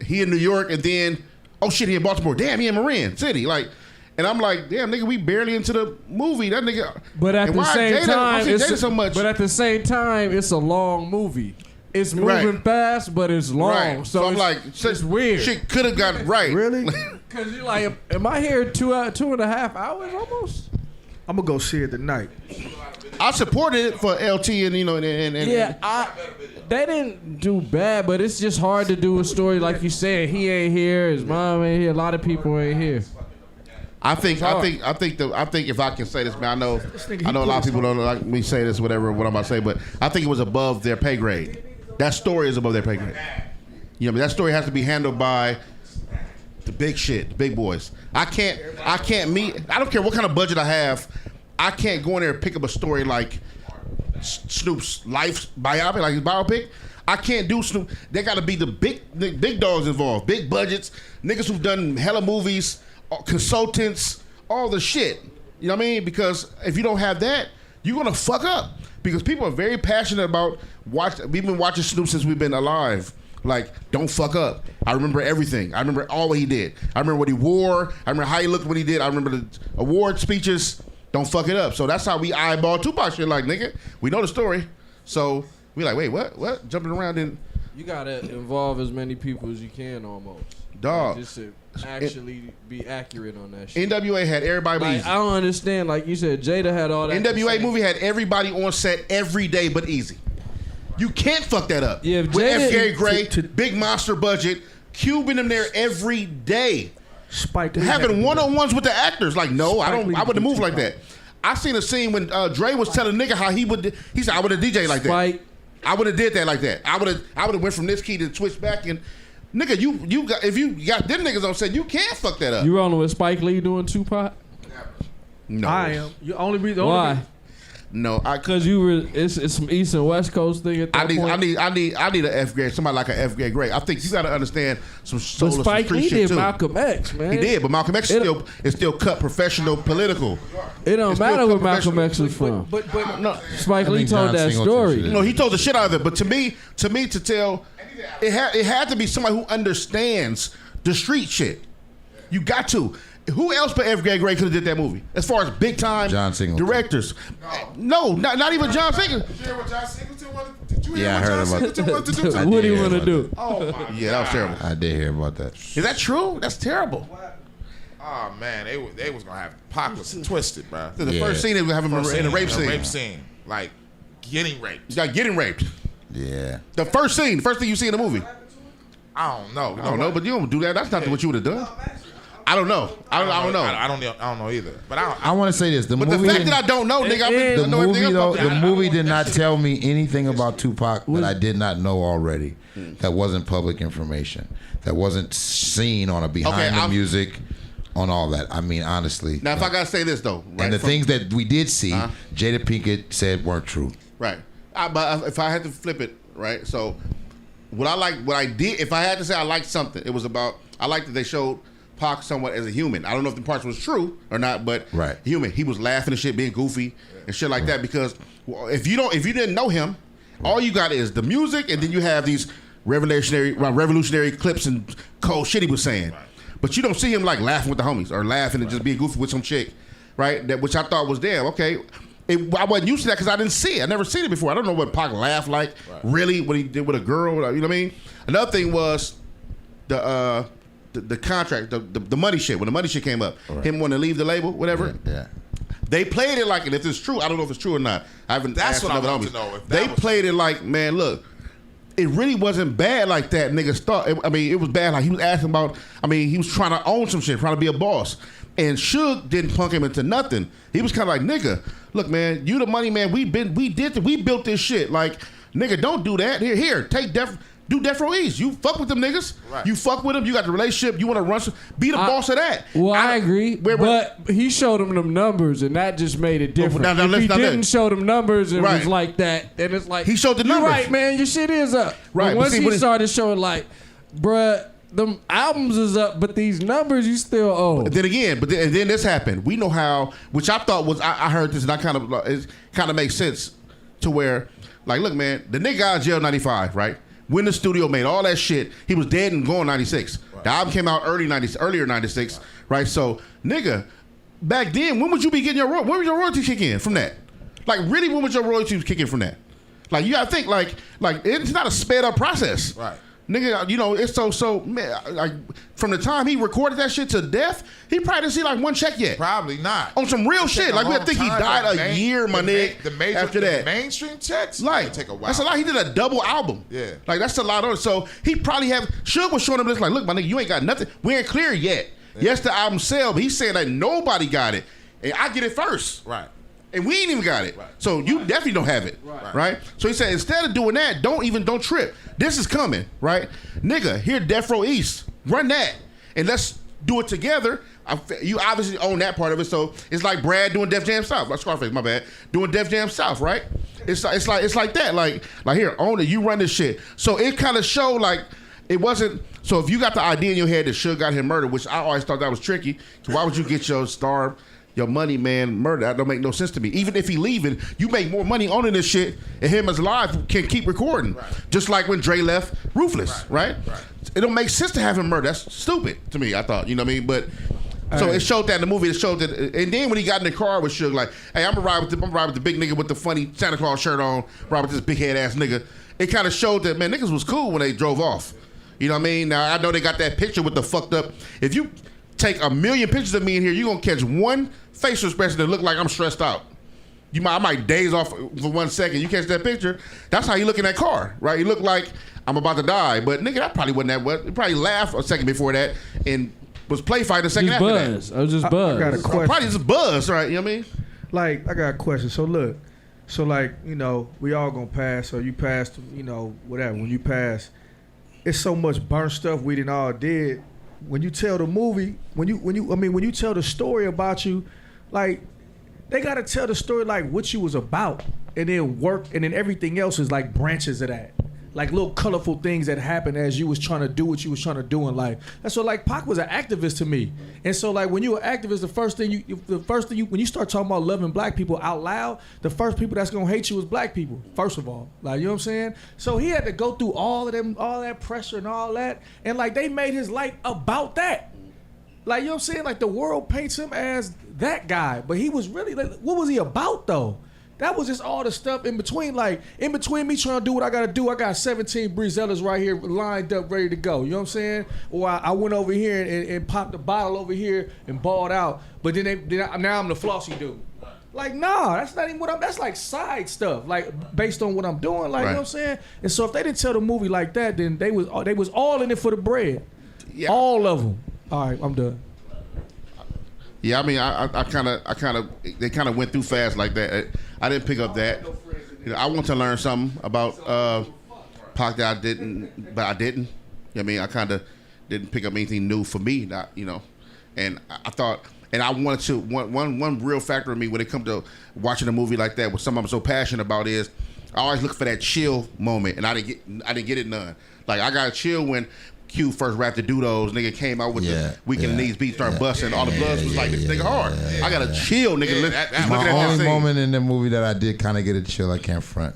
he in New York, and then oh shit, he in Baltimore. Damn, he in Marin City, like. And I'm like, damn, nigga, we barely into the movie. That nigga. But at and the why same Jada- time, why Jada so much. But at the same time, it's a long movie. It's moving fast, but it's long. Right. So I'm like, it's weird. Shit could have got right. Really? Because you're like, am I here 2.5 hours almost? I'm gonna go see it tonight. I supported it for LT and Yeah, they didn't do bad, but it's just hard to do a story like you said. He ain't here, his mom ain't here, a lot of people ain't here. I think if I can say this, man, I know a lot of people don't like me say this, what I'm about to say, but I think it was above their pay grade. That story is above their pay grade. You know, that story has to be handled by the big shit, the big boys. I can't meet. I don't care what kind of budget I have. I can't go in there and pick up a story like Snoop's life biopic, like his biopic. I can't do Snoop. They got to be the big dogs involved, big budgets, niggas who've done hella movies, consultants, all the shit. You know what I mean? Because if you don't have that, you're gonna fuck up. Because people are very passionate about we've been watching Snoop since we've been alive. Like, don't fuck up. I remember everything. I remember all what he did. I remember what he wore. I remember how he looked when he did. I remember the award speeches. Don't fuck it up. So that's how we eyeball Tupac shit. Like, nigga, we know the story. So we like, wait, what? Jumping around in. You gotta involve as many people as you can, almost. Dog. Just to actually be accurate on that shit. NWA had everybody. Like, I don't understand. Like you said, Jada had all that. NWA movie had everybody on set every day but Easy. You can't fuck that up. Yeah, if with Jada- F. Gary Gray, big monster budget, Cube in them there every day. Spike Lee Having had to do one-on-ones with the actors. Like, no, Spike Lee I wouldn't move did like that. I seen a scene when Dre was telling nigga how he said, I would have DJ like that. Spike. I would have did that like that. I would have went from this key to switch back and nigga, you got if you got them niggas on set, you can't fuck that up. You rolling with Spike Lee doing Tupac? No. I am. You only be the Why? only. No, Because it's some East and West Coast thing at that point. I need an F grade, somebody like an F grade great. I think you got to understand some soul, But Spike some Lee street shit did too. Malcolm X, man. He did, but Malcolm X is still cut professional political. It don't It's matter still where Malcolm professional. X was from. But No, Spike Lee think told John that Singleton story. should have- no, he told the shit out of it. But to me to tell, it had to be somebody who understands the street shit. You got to. Who else but F. Gray could have did that movie? As far as big time John Singleton. directors, no, not even John Singleton. Did you hear what John Singleton wanted? Did you hear Yeah, I what heard John about Singleton wanted to do? I What did do you hear want to about do? Oh my Yeah, that was terrible. I did hear about that. Is that true? That's terrible. Oh man, they was gonna have Pac was twisted, bro. The Yeah. first scene is having him in a rape scene. like getting raped. You got getting raped. Yeah. The first thing you see in the movie. I don't know. I don't know, but you don't do that. That's not what you would have done. I don't know. I don't know. I don't know either. But I want to say this. The But the movie fact that I don't know, nigga, I the know everything movie else though, about the that. movie did not tell me anything about Tupac that I did not know already. That wasn't public information. That wasn't seen on a behind the music, on all that. I mean, honestly. Now, if I gotta say this though, right, and the things that we did see, Jada Pinkett said weren't true. right? But if I had to flip it, right? So, what I did, if I had to say I liked something, it was about I liked that they showed Pac somewhat as a human. I don't know if the parts was true or not, but Right. human. He was laughing and shit, being goofy and shit like that. Because if you didn't know him, all you got is the music, and then you have these revolutionary clips and cold shit he was saying. But you don't see him like laughing with the homies or laughing and just being goofy with some chick, right? That which I thought was damn okay. I wasn't used to that because I didn't see it. I never seen it before. I don't know what Pac laughed like really when he did with a girl. You know what I mean? Another thing was the contract, the money shit. When the money shit came up, him wanting to leave the label, whatever. Yeah. They played it like, and if it's true, I don't know if it's true or not. I haven't. That's asked what I another want homies. to know, if that They was played it like, man, look, it really wasn't bad like that. Niggas thought. I mean, it was bad. Like he was asking about. I mean, he was trying to own some shit, trying to be a boss. And Suge didn't punk him into nothing. He was kind of like, nigga, look, man, you the money man. We built this shit. Like, nigga, don't do that. Here, do Death Row East. You fuck with them niggas. Right. You fuck with them. You got the relationship. You want to run. Be the boss of that. Well, I agree, but he showed him them numbers, and that just made it different. Now, if he let's not didn't that. show them numbers and Right. was like that, then it's like He showed the You're numbers. right, man. Your shit is up. Right, But but once see, he when it- started showing like, bruh, them albums is up, but these numbers you still owe. Then again, and then this happened. We know how, which I thought was, I heard this and I it kind of makes sense to where, like, look, man, the nigga got out of jail 95, right? When the studio made all that shit, he was dead and gone 96. Right. The album came out earlier 96, right? So, nigga, back then, when would you be getting when was your royalties kick in from that? Like, really, when was your royalties kick in from that? Like, you gotta think, like it's not a sped up process. Right. Nigga, you know, it's so man, like from the time he recorded that shit to death, he probably didn't see like one check yet. Probably not. On some real shit. Like we long think he time, died but a year, my nigga. After that. the mainstream checks, Like, it take a while. that's a lot. He did a double album. Yeah. Like, that's a lot on it. So, he probably Suge was showing him this, like, look, my nigga, you ain't got nothing. We ain't clear yet. Yeah. Yes, the album sell, but he's saying that nobody got it. And I get it first. Right. And we ain't even got it. Right. So, you definitely don't have it. Right. So, he said, instead of doing that, don't trip. This is coming, right? Nigga, here, Death Row East. Run that. And let's do it together. You obviously own that part of it, so it's like Brad doing Def Jam South. Scarface, my bad. Doing Def Jam South, right? It's like that. Like here, own it. You run this shit. So it kind of showed like it wasn't. So if you got the idea in your head that Suge got him murdered, which I always thought that was tricky. So why would you get your money man murdered? That don't make no sense to me. Even if he leaving, you make more money owning this shit, and him as alive can keep recording. Right. Just like when Dre left Ruthless, right? It don't make sense to have him murdered. That's stupid to me. I thought, you know what I mean? But. So it showed that in the movie. It showed that, and then when he got in the car with Suge, like, "Hey, I'm gonna ride with the big nigga with the funny Santa Claus shirt on, ride with this big head ass nigga." It kind of showed that man, niggas was cool when they drove off. You know what I mean? Now I know they got that picture with the fucked up. If you take 1 million pictures of me in here, you are gonna catch one facial expression that look like I'm stressed out. I might daze off for 1 second. You catch that picture? That's how you look in that car, right? You look like I'm about to die, but nigga, that probably wasn't that what. You probably laughed a second before that and was play fighting a second Just after buzz. that. I was just buzz. I got a question. Probably just buzz, right? You know what I mean? Like, I got a question. So look, like, you know, we all gonna pass, or you passed, you know, whatever. When you pass, it's so much burnt stuff we done all did. When you tell the movie, when you tell the story about you, like, They gotta tell the story like what you was about, and then work, and then everything else is like branches of that. Like little colorful things that happened as you was trying to do what you was trying to do in life. That's what like Pac was an activist to me. And so like when you're an activist, the first thing you when you start talking about loving black people out loud, the first people that's gonna hate you is black people. First of all, like you know what I'm saying. So he had to go through all of them, all that pressure and all that, and like they made his life about that. Like you know what I'm saying. Like the world paints him as that guy, but he was really like, what was he about though? That was just all the stuff in between. Like, in between me trying to do what I got to do, I got 17 Breezellas right here lined up, ready to go. You know what I'm saying? Or I went over here and popped a bottle over here and balled out. But then now I'm the flossy dude. Like, nah, that's not even what I'm, that's like side stuff. Like, based on what I'm doing, like, you know what I'm saying? And so if they didn't tell the movie like that, then they was all in it for the bread. Yeah. All of them. All right, I'm done. Yeah, I mean, they kind of went through fast like that. I didn't pick up that. You know, I want to learn something about Pac that I didn't, but I didn't. You know what I mean, I kind of didn't pick up anything new for me, not, you know. And I thought, and I wanted to, one real factor in me when it comes to watching a movie like that, what something I'm so passionate about is, I always look for that chill moment, and I didn't get it none. Like I got a chill when Q first rapped the Doodles, nigga came out with the Weekend in These beats, started busting, all the bloods was like, this nigga hard. I got a chill, nigga. My only moment in the movie that I did kind of get a chill, I can't front.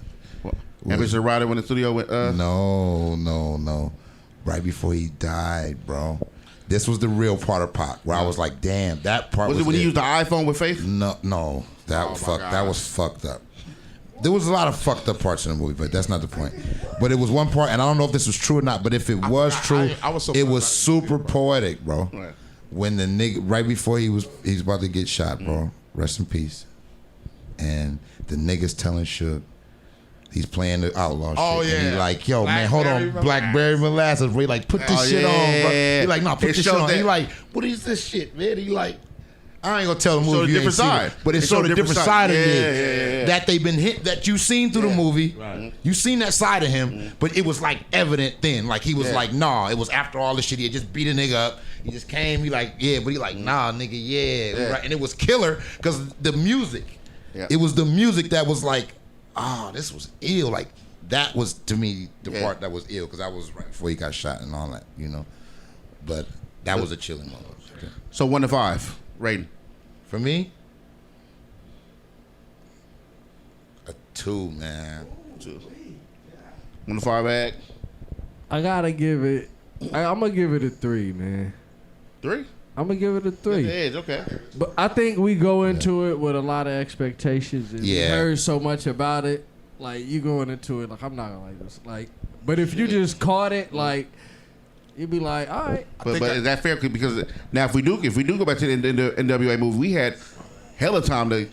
Ambitious Rider when the studio went, No. Right before he died, bro. This was the real part of Pac, where I was like, damn, that part was it when he used the iPhone with Faith? No. That was fucked up. There was a lot of fucked up parts in the movie, but that's not the point. But it was one part, and I don't know if this was true or not, but if it was true, it was super poetic, bro. Right. When the nigga, right before he's about to get shot, bro, rest in peace. And the nigga's telling Suge, he's playing the outlaw shit. And he like, yo, man, hold on, Blackberry Molasses, bro. He like, put this shit on, bro. He like, no, put this shit on. He like, what is this shit, man? He like, I ain't gonna tell the movie, different side, but it's sort of different side of him that they've been hit, that you seen through the movie. Right. You seen that side of him, but it was like evident then. Like he was like, nah, it was after all this shit. He had just beat a nigga up. He just came. He like, but he like, nah, nigga, right. And it was killer because the music. Yeah. It was the music that was like, this was ill. Like that was to me the part that was ill because I was right before he got shot and all that, you know. But that was a chilling moment. Okay. So 1 to 5. Rating. For me, a 2, man. 2. 1 to 5 bag. I gotta give it. I'm gonna give it a 3, man. 3? I'm gonna give it a 3. Edge, okay. But I think we go into it with a lot of expectations. And we heard so much about it. Like you going into it like I'm not gonna like this. Like, but if you just caught it, like. You'd be like, all right. But is that fair? Because now if we do go back to the NWA movie, we had hella time to.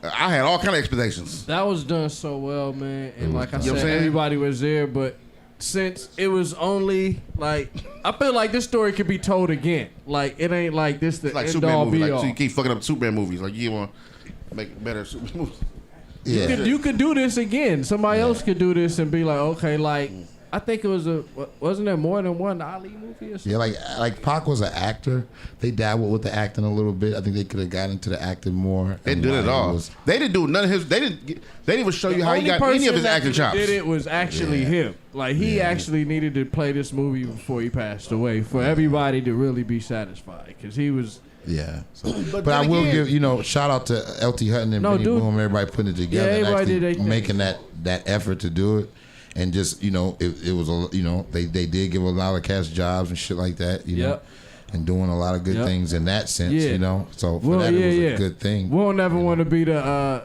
I had all kind of expectations. That was done so well, man. And like I said, everybody was there. But since it was only like, I feel like this story could be told again. Like it ain't like this the like end Superman all movie. be Like, all. so you keep fucking up Superman movies. Like you want to make better Superman movies. Yeah. You could do this again. Somebody else could do this and be like, okay, like. I think it was wasn't there more than one Ali movie or something? Yeah, like Pac was an actor. They dabbled with the acting a little bit. I think they could have got into the acting more. They did it all. They didn't do none of his. They didn't even show you how he got any of his acting chops. Did it was actually him. Like he actually needed to play this movie before he passed away for everybody to really be satisfied because he was. Yeah, so, but I will give shout out to LT Hutton and Benny Boom, everybody putting it together, and actually making that effort to do it. And just, it was, they did give a lot of cast jobs and shit like that, you know, and doing a lot of good things in that sense, you know. So for that, it was a good thing. We don't ever want to be the,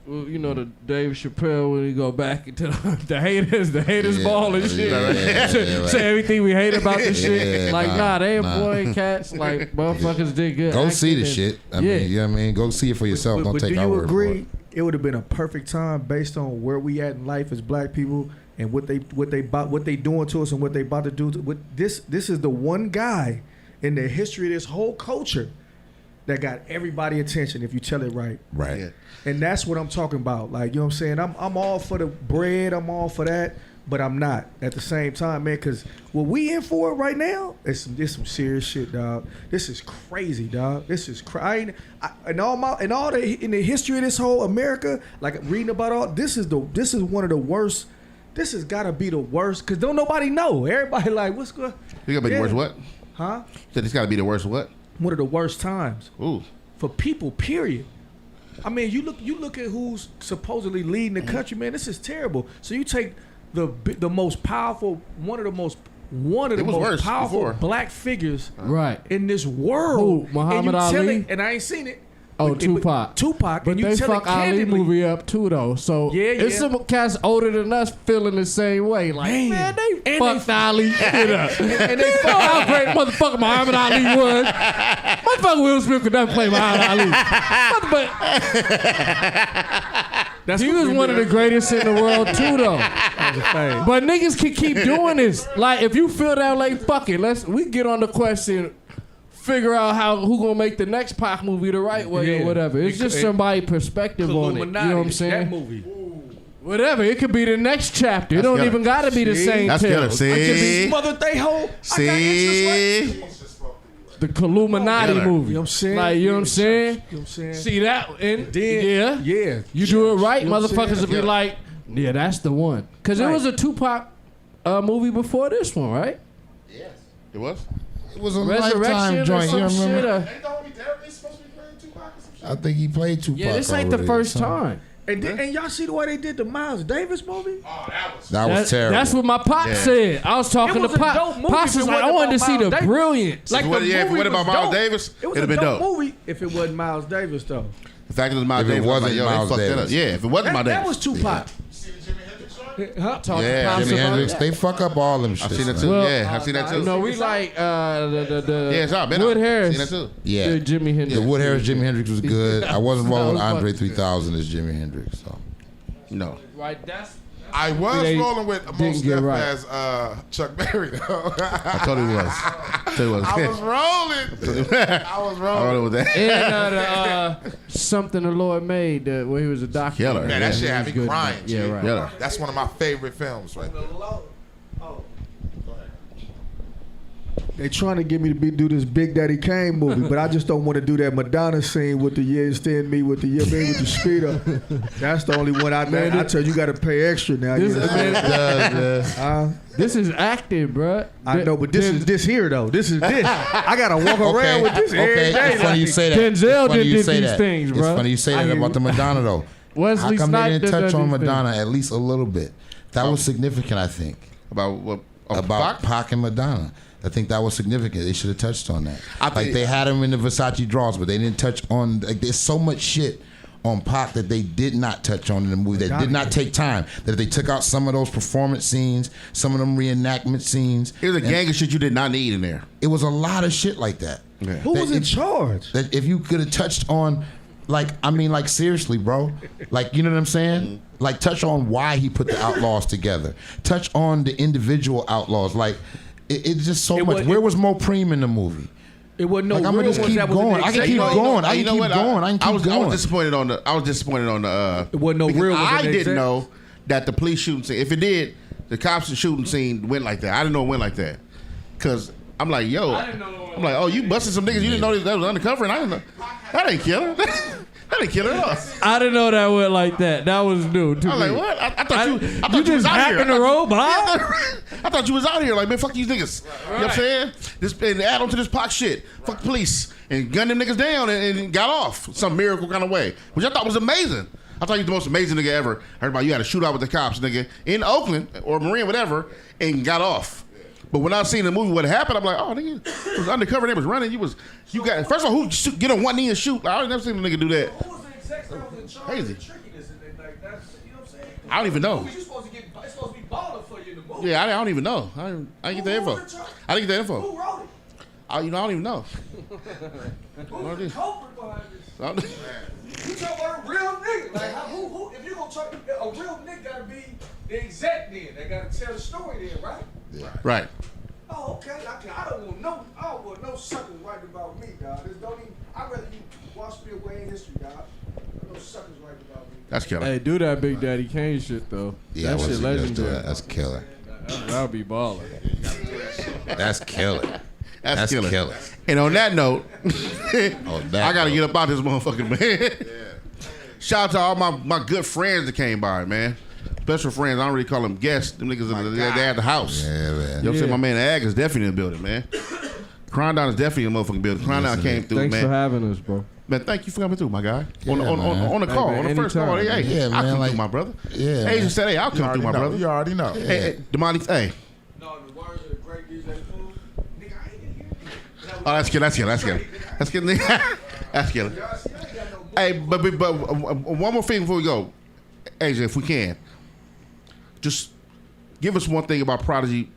the Dave Chappelle when he go back into the haters ball and shit. Say everything we hate about this shit. They employing cats. Like, motherfuckers did good. Go see the shit. I mean, you know what I mean? Go see it for yourself. Don't take our word for it. Do you agree? It would have been a perfect time based on where we at in life as black people and what they doing to us and what they about to do. This is the one guy in the history of this whole culture that got everybody attention if you tell it right. Right. Yeah. And that's what I'm talking about. Like, you know what I'm saying? I'm all for the bread. I'm all for that. but I'm not at the same time, man. Because what we in for right now is some serious shit, dog. This is crazy, dog. This is crazy. In the history of this whole America, like reading about all this is one of the worst. This has got to be the worst because don't nobody know. Everybody like, what's good? You gotta be the worst what? Huh? Said it's gotta be the worst what? One of the worst times. Ooh. For people, period. I mean, you look at who's supposedly leading the country, man. This is terrible. So you take the most powerful, one of the most powerful before. black figures Right. in this world. Who, Muhammad and you Ali? tell it, and I ain't seen it. Oh, But- Tupac. Tupac. But and you they tell fuck it Ali candidly. movie up too, though. So Yeah, it's yeah. some cats older than us feeling the same way. Like, man, they fucked Ali shit up. And they You know how great motherfucker Muhammad Ali was. Motherfucker Will Smith could never play Muhammad Ali. But he was one of the greatest in the world too, though. But niggas can keep doing this. Like, if you feel that, like, fuck it, we get on the question. Figure out who gonna make the next Pac movie the right way or whatever. It's just somebody's perspective on it. You know what I'm saying? That movie. Whatever. It could be the next chapter. It don't killer. even gotta be the same That's tale. killer. See? Mother they whole. See? The Illuminati Killer. movie. You know what I'm saying? Like, you know what I'm saying? You know what I'm saying? See that? And Then, yeah. You do it right, You know what I'm motherfuckers saying? will be like, yeah, that's the one. Because it Right. was a Tupac movie before this one, right? It was? It was a Resurrection lifetime or joint. You some shit. remember? Ain't the homie Derek supposed to be playing Tupac or some shit? I think he played Tupac. Yeah, this ain't the already. first time. And y'all see the way they did the Miles Davis movie? Oh, that was. That was terrible. That's what my pop said. I was talking It was to a dope Pop. movie Pops if was it like, I wasn't wanted to about see the Miles Davis. brilliance. Like If the it movie wasn't was about Miles dope. Davis, It was it'd a have been dope dope. movie if it wasn't Miles Davis though. The fact that it was Miles If it Davis, I was wasn't like, yo, Miles they fucked that up. Davis. Yeah, if it wasn't Miles That Davis. was Tupac. See the Jimi Hendrix joint? Huh? Talking Yeah, to Pops Jimi about Hendrix. that. They fuck up all them shit. I've seen that too. Well, Yeah, I've seen that too. No, we like the Yeah, it's all been Wood out. Harris. Seen that too. Yeah. The Jimi Hendrix. The Wood Harris Jimi Hendrix was good. I wasn't That rolling was Andre fun. 3000 as Jimi Hendrix. So No. Right, that's. I was They rolling with didn't most get Def right. as Chuck Berry though. I totally was. Totally was. I was rolling. I was I rolling. rolled with that. And something the Lord made where he was a doctor. Killer. Man, that shit had me He was good. crying. Yeah, G. right. Yeah. That's one of my favorite films right there. They trying to get me to do this Big Daddy Kane movie, but I just don't want to do that Madonna scene with the stand me with the with the speed up. That's the only one I tell you got to pay extra now. This, You know? this is acting, bruh. I know, but this is this here though. This is this. I gotta walk around with this every okay. day. It's funny you say that. Denzel It's funny did you these say that. things, It's bro. funny you say I that hear about you. the Madonna though. Wesley How come they Snipes didn't touch did on these Madonna at least a little bit? That was significant, I think. About what? About Pac and Madonna. I think that was significant. They should have touched on that. I think- Like they had him in the Versace drawers, but they didn't touch on. Like there's so much shit on Pac that they did not touch on in the movie. That did not take time. That they took out some of those performance scenes, some of them reenactment scenes. It was a gang of shit you did not need in there. It was a lot of shit like that. Yeah. Who was in charge? That if you could have touched on, like, I mean, like, seriously, bro. Like, you know what I'm saying? Like, touch on why he put the outlaws together. Touch on the individual outlaws. Like, it's just so much. Where was Mo Preem in the movie? It wasn't no Like, I'm real gonna just ones keep that was in going. the I can keep executive. going. I You can know keep what? going. I can keep I was going. disappointed on the. I was disappointed on the. It wasn't no because real ones I in the didn't exec- know that the police shooting scene. If it did, the cops shooting scene went like that. I didn't know it went like that. Cause I'm like, yo, I'm like, oh, you busted some niggas. You didn't know that was undercover, and I didn't know. That ain't killer. That ain't killer at all. I didn't know that went like that. That was new to I'm me. like, what? I thought you you was just out here. happened to roll by? I thought you was out here. Like, man, fuck these niggas. You know what I'm saying? This and add on to this Pac shit. Fuck the police and gun them niggas down and got off some miracle kind of way, which I thought was amazing. I thought you was the most amazing nigga ever. I heard about you had a shootout with the cops, nigga, in Oakland or Marin, whatever, and got off. But when I seen the movie, what happened, I'm like, oh, nigga, it was undercover. They was running. You got. First of all, who get on one knee and shoot? I never seen a nigga do that. Who was the execs that was in charge Crazy. of the trickiness and like that's, you know what I'm saying? I don't even know. You supposed to get, it's supposed to be balling for you in the movie. Yeah, I don't even know. I didn't get the Who info. was in charge? I didn't get the info. Who wrote it? I don't even know. Who was the culprit behind this? I don't- You talking about a real nigga. Like, who, if you gonna talk, a real nigga gotta be the exec then. They gotta tell the story then, right? Right. Oh, okay. I don't want no suckers writing about me, dog. This don't even, I'd rather you wash me away in history, dog. No suckers writing about me. That's killer. Hey, do that Big Daddy Kane shit though. Yeah, that shit legendary. That's killer. That'll be baller. That's killer. That's killer. killer. And on that note, On that I gotta note. get up out this motherfucking man. Shout out to all my good friends that came by, man. Special friends. I don't really call them guests. Them niggas, they at the house. Yeah, man. You know what I'm saying? My man Ag is definitely in the building, man. Krondon is definitely in the motherfucking building. Krondon came through, Thanks man. for having us, bro. Man, thank you for coming through, my guy. Yeah, on the call, Hey, man, on the first call. anytime. Hey, Yeah, I'll man, come like- through, my brother. Yeah, Agent man. said, hey, I'll come through, my brother. You already know. Hey, Damani, hey. No, the words of the great DJ Fool. Nigga, I ain't in here. Oh, that's killer. That's killer. That's killer. Hey, but one more thing before we go. AJ, if we can, just give us one thing about Prodigy.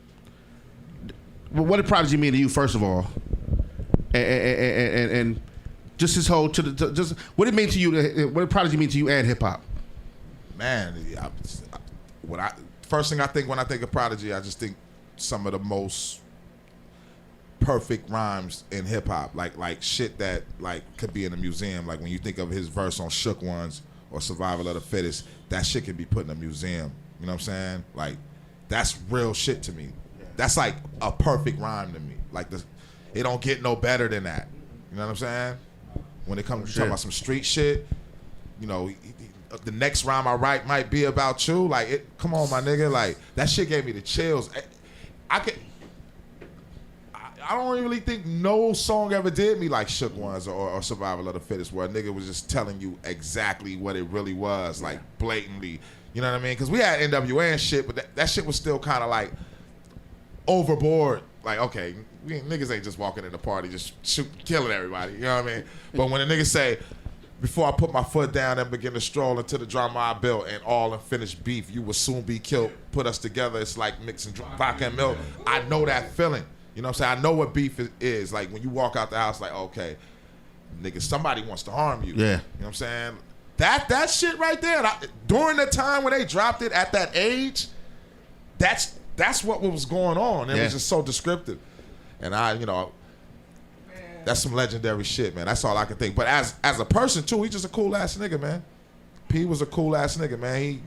What did Prodigy mean to you, first of all? And just his whole, just what did it mean to you, what did Prodigy mean to you and hip-hop? Man, first thing I think when I think of Prodigy, I just think some of the most perfect rhymes in hip hop, like shit that like could be in a museum. Like when you think of his verse on Shook Ones or Survival of the Fittest, that shit can be put in a museum. You know what I'm saying? Like that's real shit to me. That's like a perfect rhyme to me. Like it don't get no better than that. You know what I'm saying? When it comes to talking about some street shit, you know, the next rhyme I write might be about you. Like come on, my nigga. Like that shit gave me the chills. I don't really think no song ever did me like Shook Ones or Survival of the Fittest, where a nigga was just telling you exactly what it really was, like blatantly. You know what I mean? Because we had NWA and shit, but that shit was still kind of like overboard. Like, okay, niggas ain't just walking in the party just killing everybody. You know what I mean? But when a nigga say, before I put my foot down and begin to stroll into the drama I built and all unfinished beef, you will soon be killed. Put us together, it's like mixing vodka and milk. I know that feeling. You know what I'm saying? I know what beef is. Like when you walk out the house, like, okay, nigga, somebody wants to harm you. Yeah. You know what I'm saying? That shit right there. During the time when they dropped it at that age, that's what was going on. It was just so descriptive. And that's some legendary shit, man. That's all I can think. But as a person too, he's just a cool ass nigga, man. P was a cool ass nigga, man.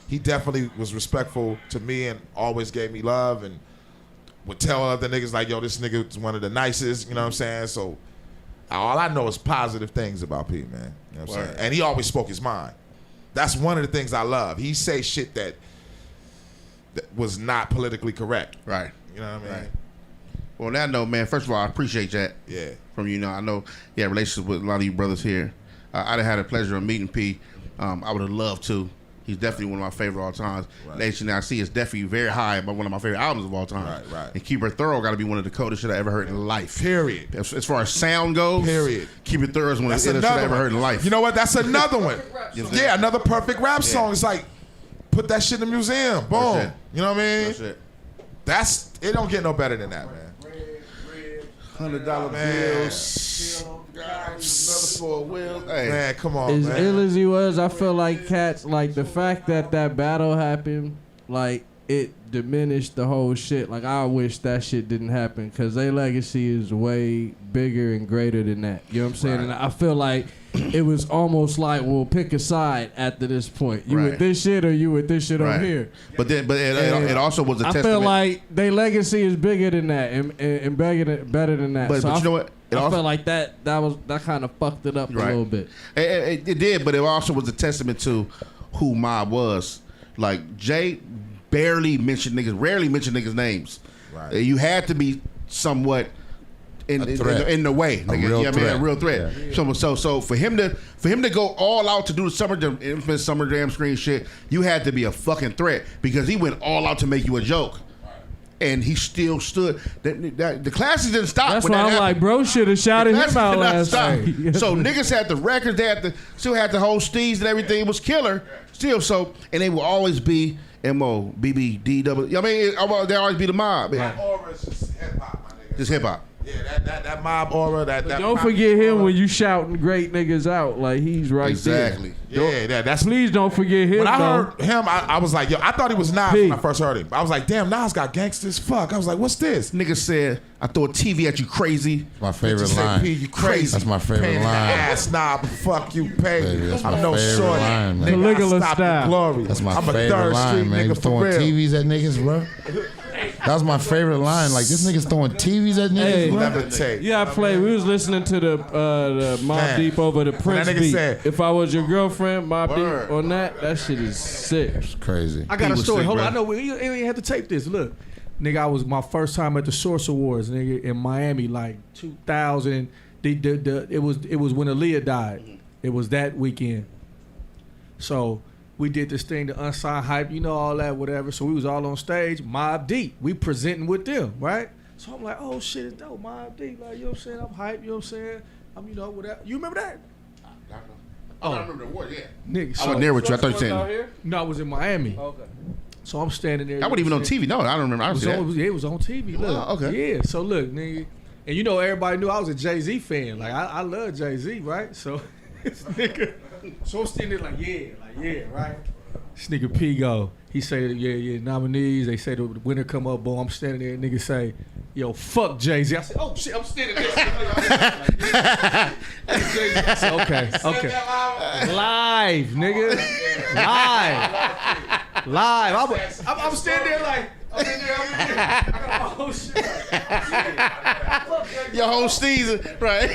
He definitely was respectful to me and always gave me love and would tell other niggas like, yo, this nigga is one of the nicest, you know what I'm saying? So all I know is positive things about P, man. You know what I'm saying? And he always spoke his mind. That's one of the things I love. He say shit that was not politically correct. Right. You know what I mean? Right. Well, on that note, man, first of all, I appreciate that. Yeah. From you. I know you have relationships with a lot of you brothers here. I'd have had the pleasure of meeting P. I would have loved to. He's definitely one of my favorite all times. Right. Nation I See is definitely very high, but one of my favorite albums of all time. Right. And Keep It Thorough got to be one of the coldest shit I ever heard in life. Period. As far as sound goes, Period. Keep It Thorough is one of That's the illest shit I another ever one. heard in life. You know what? That's another one. Yeah, another perfect rap Yeah. song. It's like, put that shit in the museum. Boom. That's it. You know what I mean? That's it. It don't get no better than that, man. $100 Man. bills. Another for wheels. Hey. Man, come on, As man. ill as he was, I feel like cats, like the fact that battle happened, like it diminished the whole shit. Like I wish that shit didn't happen because their legacy is way bigger and greater than that. You know what I'm saying? And I feel like it was almost like, well, pick a side after this point. You with this shit or you with this shit over here? But it also was a I testament. feel like their legacy is bigger than that and better than that. But you know what? I felt like that kind of fucked it up a little bit. It did, but it also was a testament to who Mob was. Like Jay rarely mentioned niggas' names. Right. You had to be somewhat in the way, nigga. You know what I mean? A real threat. Yeah. So for him to go all out to do the infamous Summer Jam screen shit, you had to be a fucking threat because he went all out to make you a joke. And he still stood. The classes didn't stop. That's when why that I'm happened. like, bro, should have shouted him out last night. night. So niggas had the records. They still had the whole steez and everything. It was killer. Still, and they will always be MO, BB, DW. I mean, they always be the Mob. Or it's just hip hop, my nigga. Just hip hop. Yeah, that mob aura. That Don't mob forget him aura. when you shouting great niggas out. Like he's right Exactly. Yeah, that's. Please don't forget him. When I though. heard him, I was like, yo, I thought he was Nas P. when I first heard him. I was like, damn, Nas got gangsta as fuck. I was like, what's this? Nigga said, I throw a TV at you crazy. My favorite Just say, line. P, you crazy. That's my favorite Pain in the line. ass knob, fuck you, pay. Baby, that's I'm my no favorite shorty. line, man. Nigga, Caligula I stop your style. glory. That's my I'm a favorite third line, street man. He nigga was for throwing real. TVs at niggas, bro. That was my favorite line. Like, this nigga's throwing TVs at niggas, Hey. bro. Levitate. Yeah, I played. We was listening to the Mobb Man. Deep over the Prince that nigga beat. said- If I was your girlfriend, Mobb Word. Deep on that shit is sick. It's crazy. I got He a was story. sick, Hold on. bro. I know we ain't had to tape this. Look, nigga, I was my first time at the Source Awards, nigga, in Miami, like 2000. It was when Aaliyah died. It was that weekend. So we did this thing, the unsigned hype, you know, all that, whatever. So we was all on stage, Mobb Deep. We presenting with them, right? So I'm like, oh shit, it's dope, Mobb Deep. Like, you know what I'm saying? I'm hype, you know what I'm saying? I'm, you know, whatever. You remember that? Oh, I remember the award, yeah. Nigga, I so, wasn't there with you. I thought you said. no, I was in Miami. Okay. So I'm standing there. I wasn't even on TV. No, I don't remember. I It was was, there. it was on TV. Look. Wow, okay. Yeah. So look, nigga, and you know everybody knew I was a Jay-Z fan. Like I love Jay-Z, right? So this nigga, so I'm standing there like yeah, right? This nigga P go. He say yeah, nominees. They say the winner come up. Boom. I'm standing there. Nigga say, yo, fuck Jay-Z. I said, oh shit, I'm standing there. So, okay. Live, nigga. Live. I'm standing there like. I'm in there. I got my whole shit. Your whole season, right?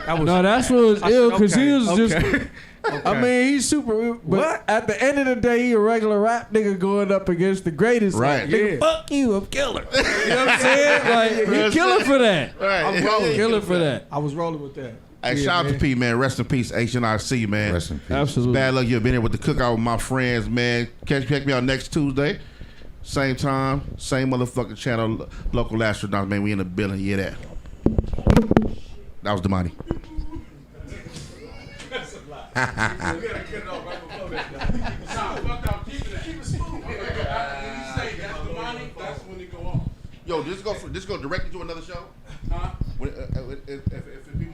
No, that's what was ill because he was just. Okay. I mean, he's super. But What? at the end of the day, he a regular rap nigga going up against the greatest. Right. Like, nigga, Yeah. fuck you, I'm killer. You know what I'm saying? Like, he killing for that. Right. I'm rolling. Killing for that. I was rolling with that. Hey, Yeah, shout out man. to P, man. Rest in peace, HNIC, man. Rest in peace. Absolutely. Bad luck. You've been here with the Cookout with my friends, man. Check me out next Tuesday. Same time, same motherfucking channel. Local astronauts, man. We in the building. Yeah, that. That was Damani. Yo, this go directly to another show. Huh? If people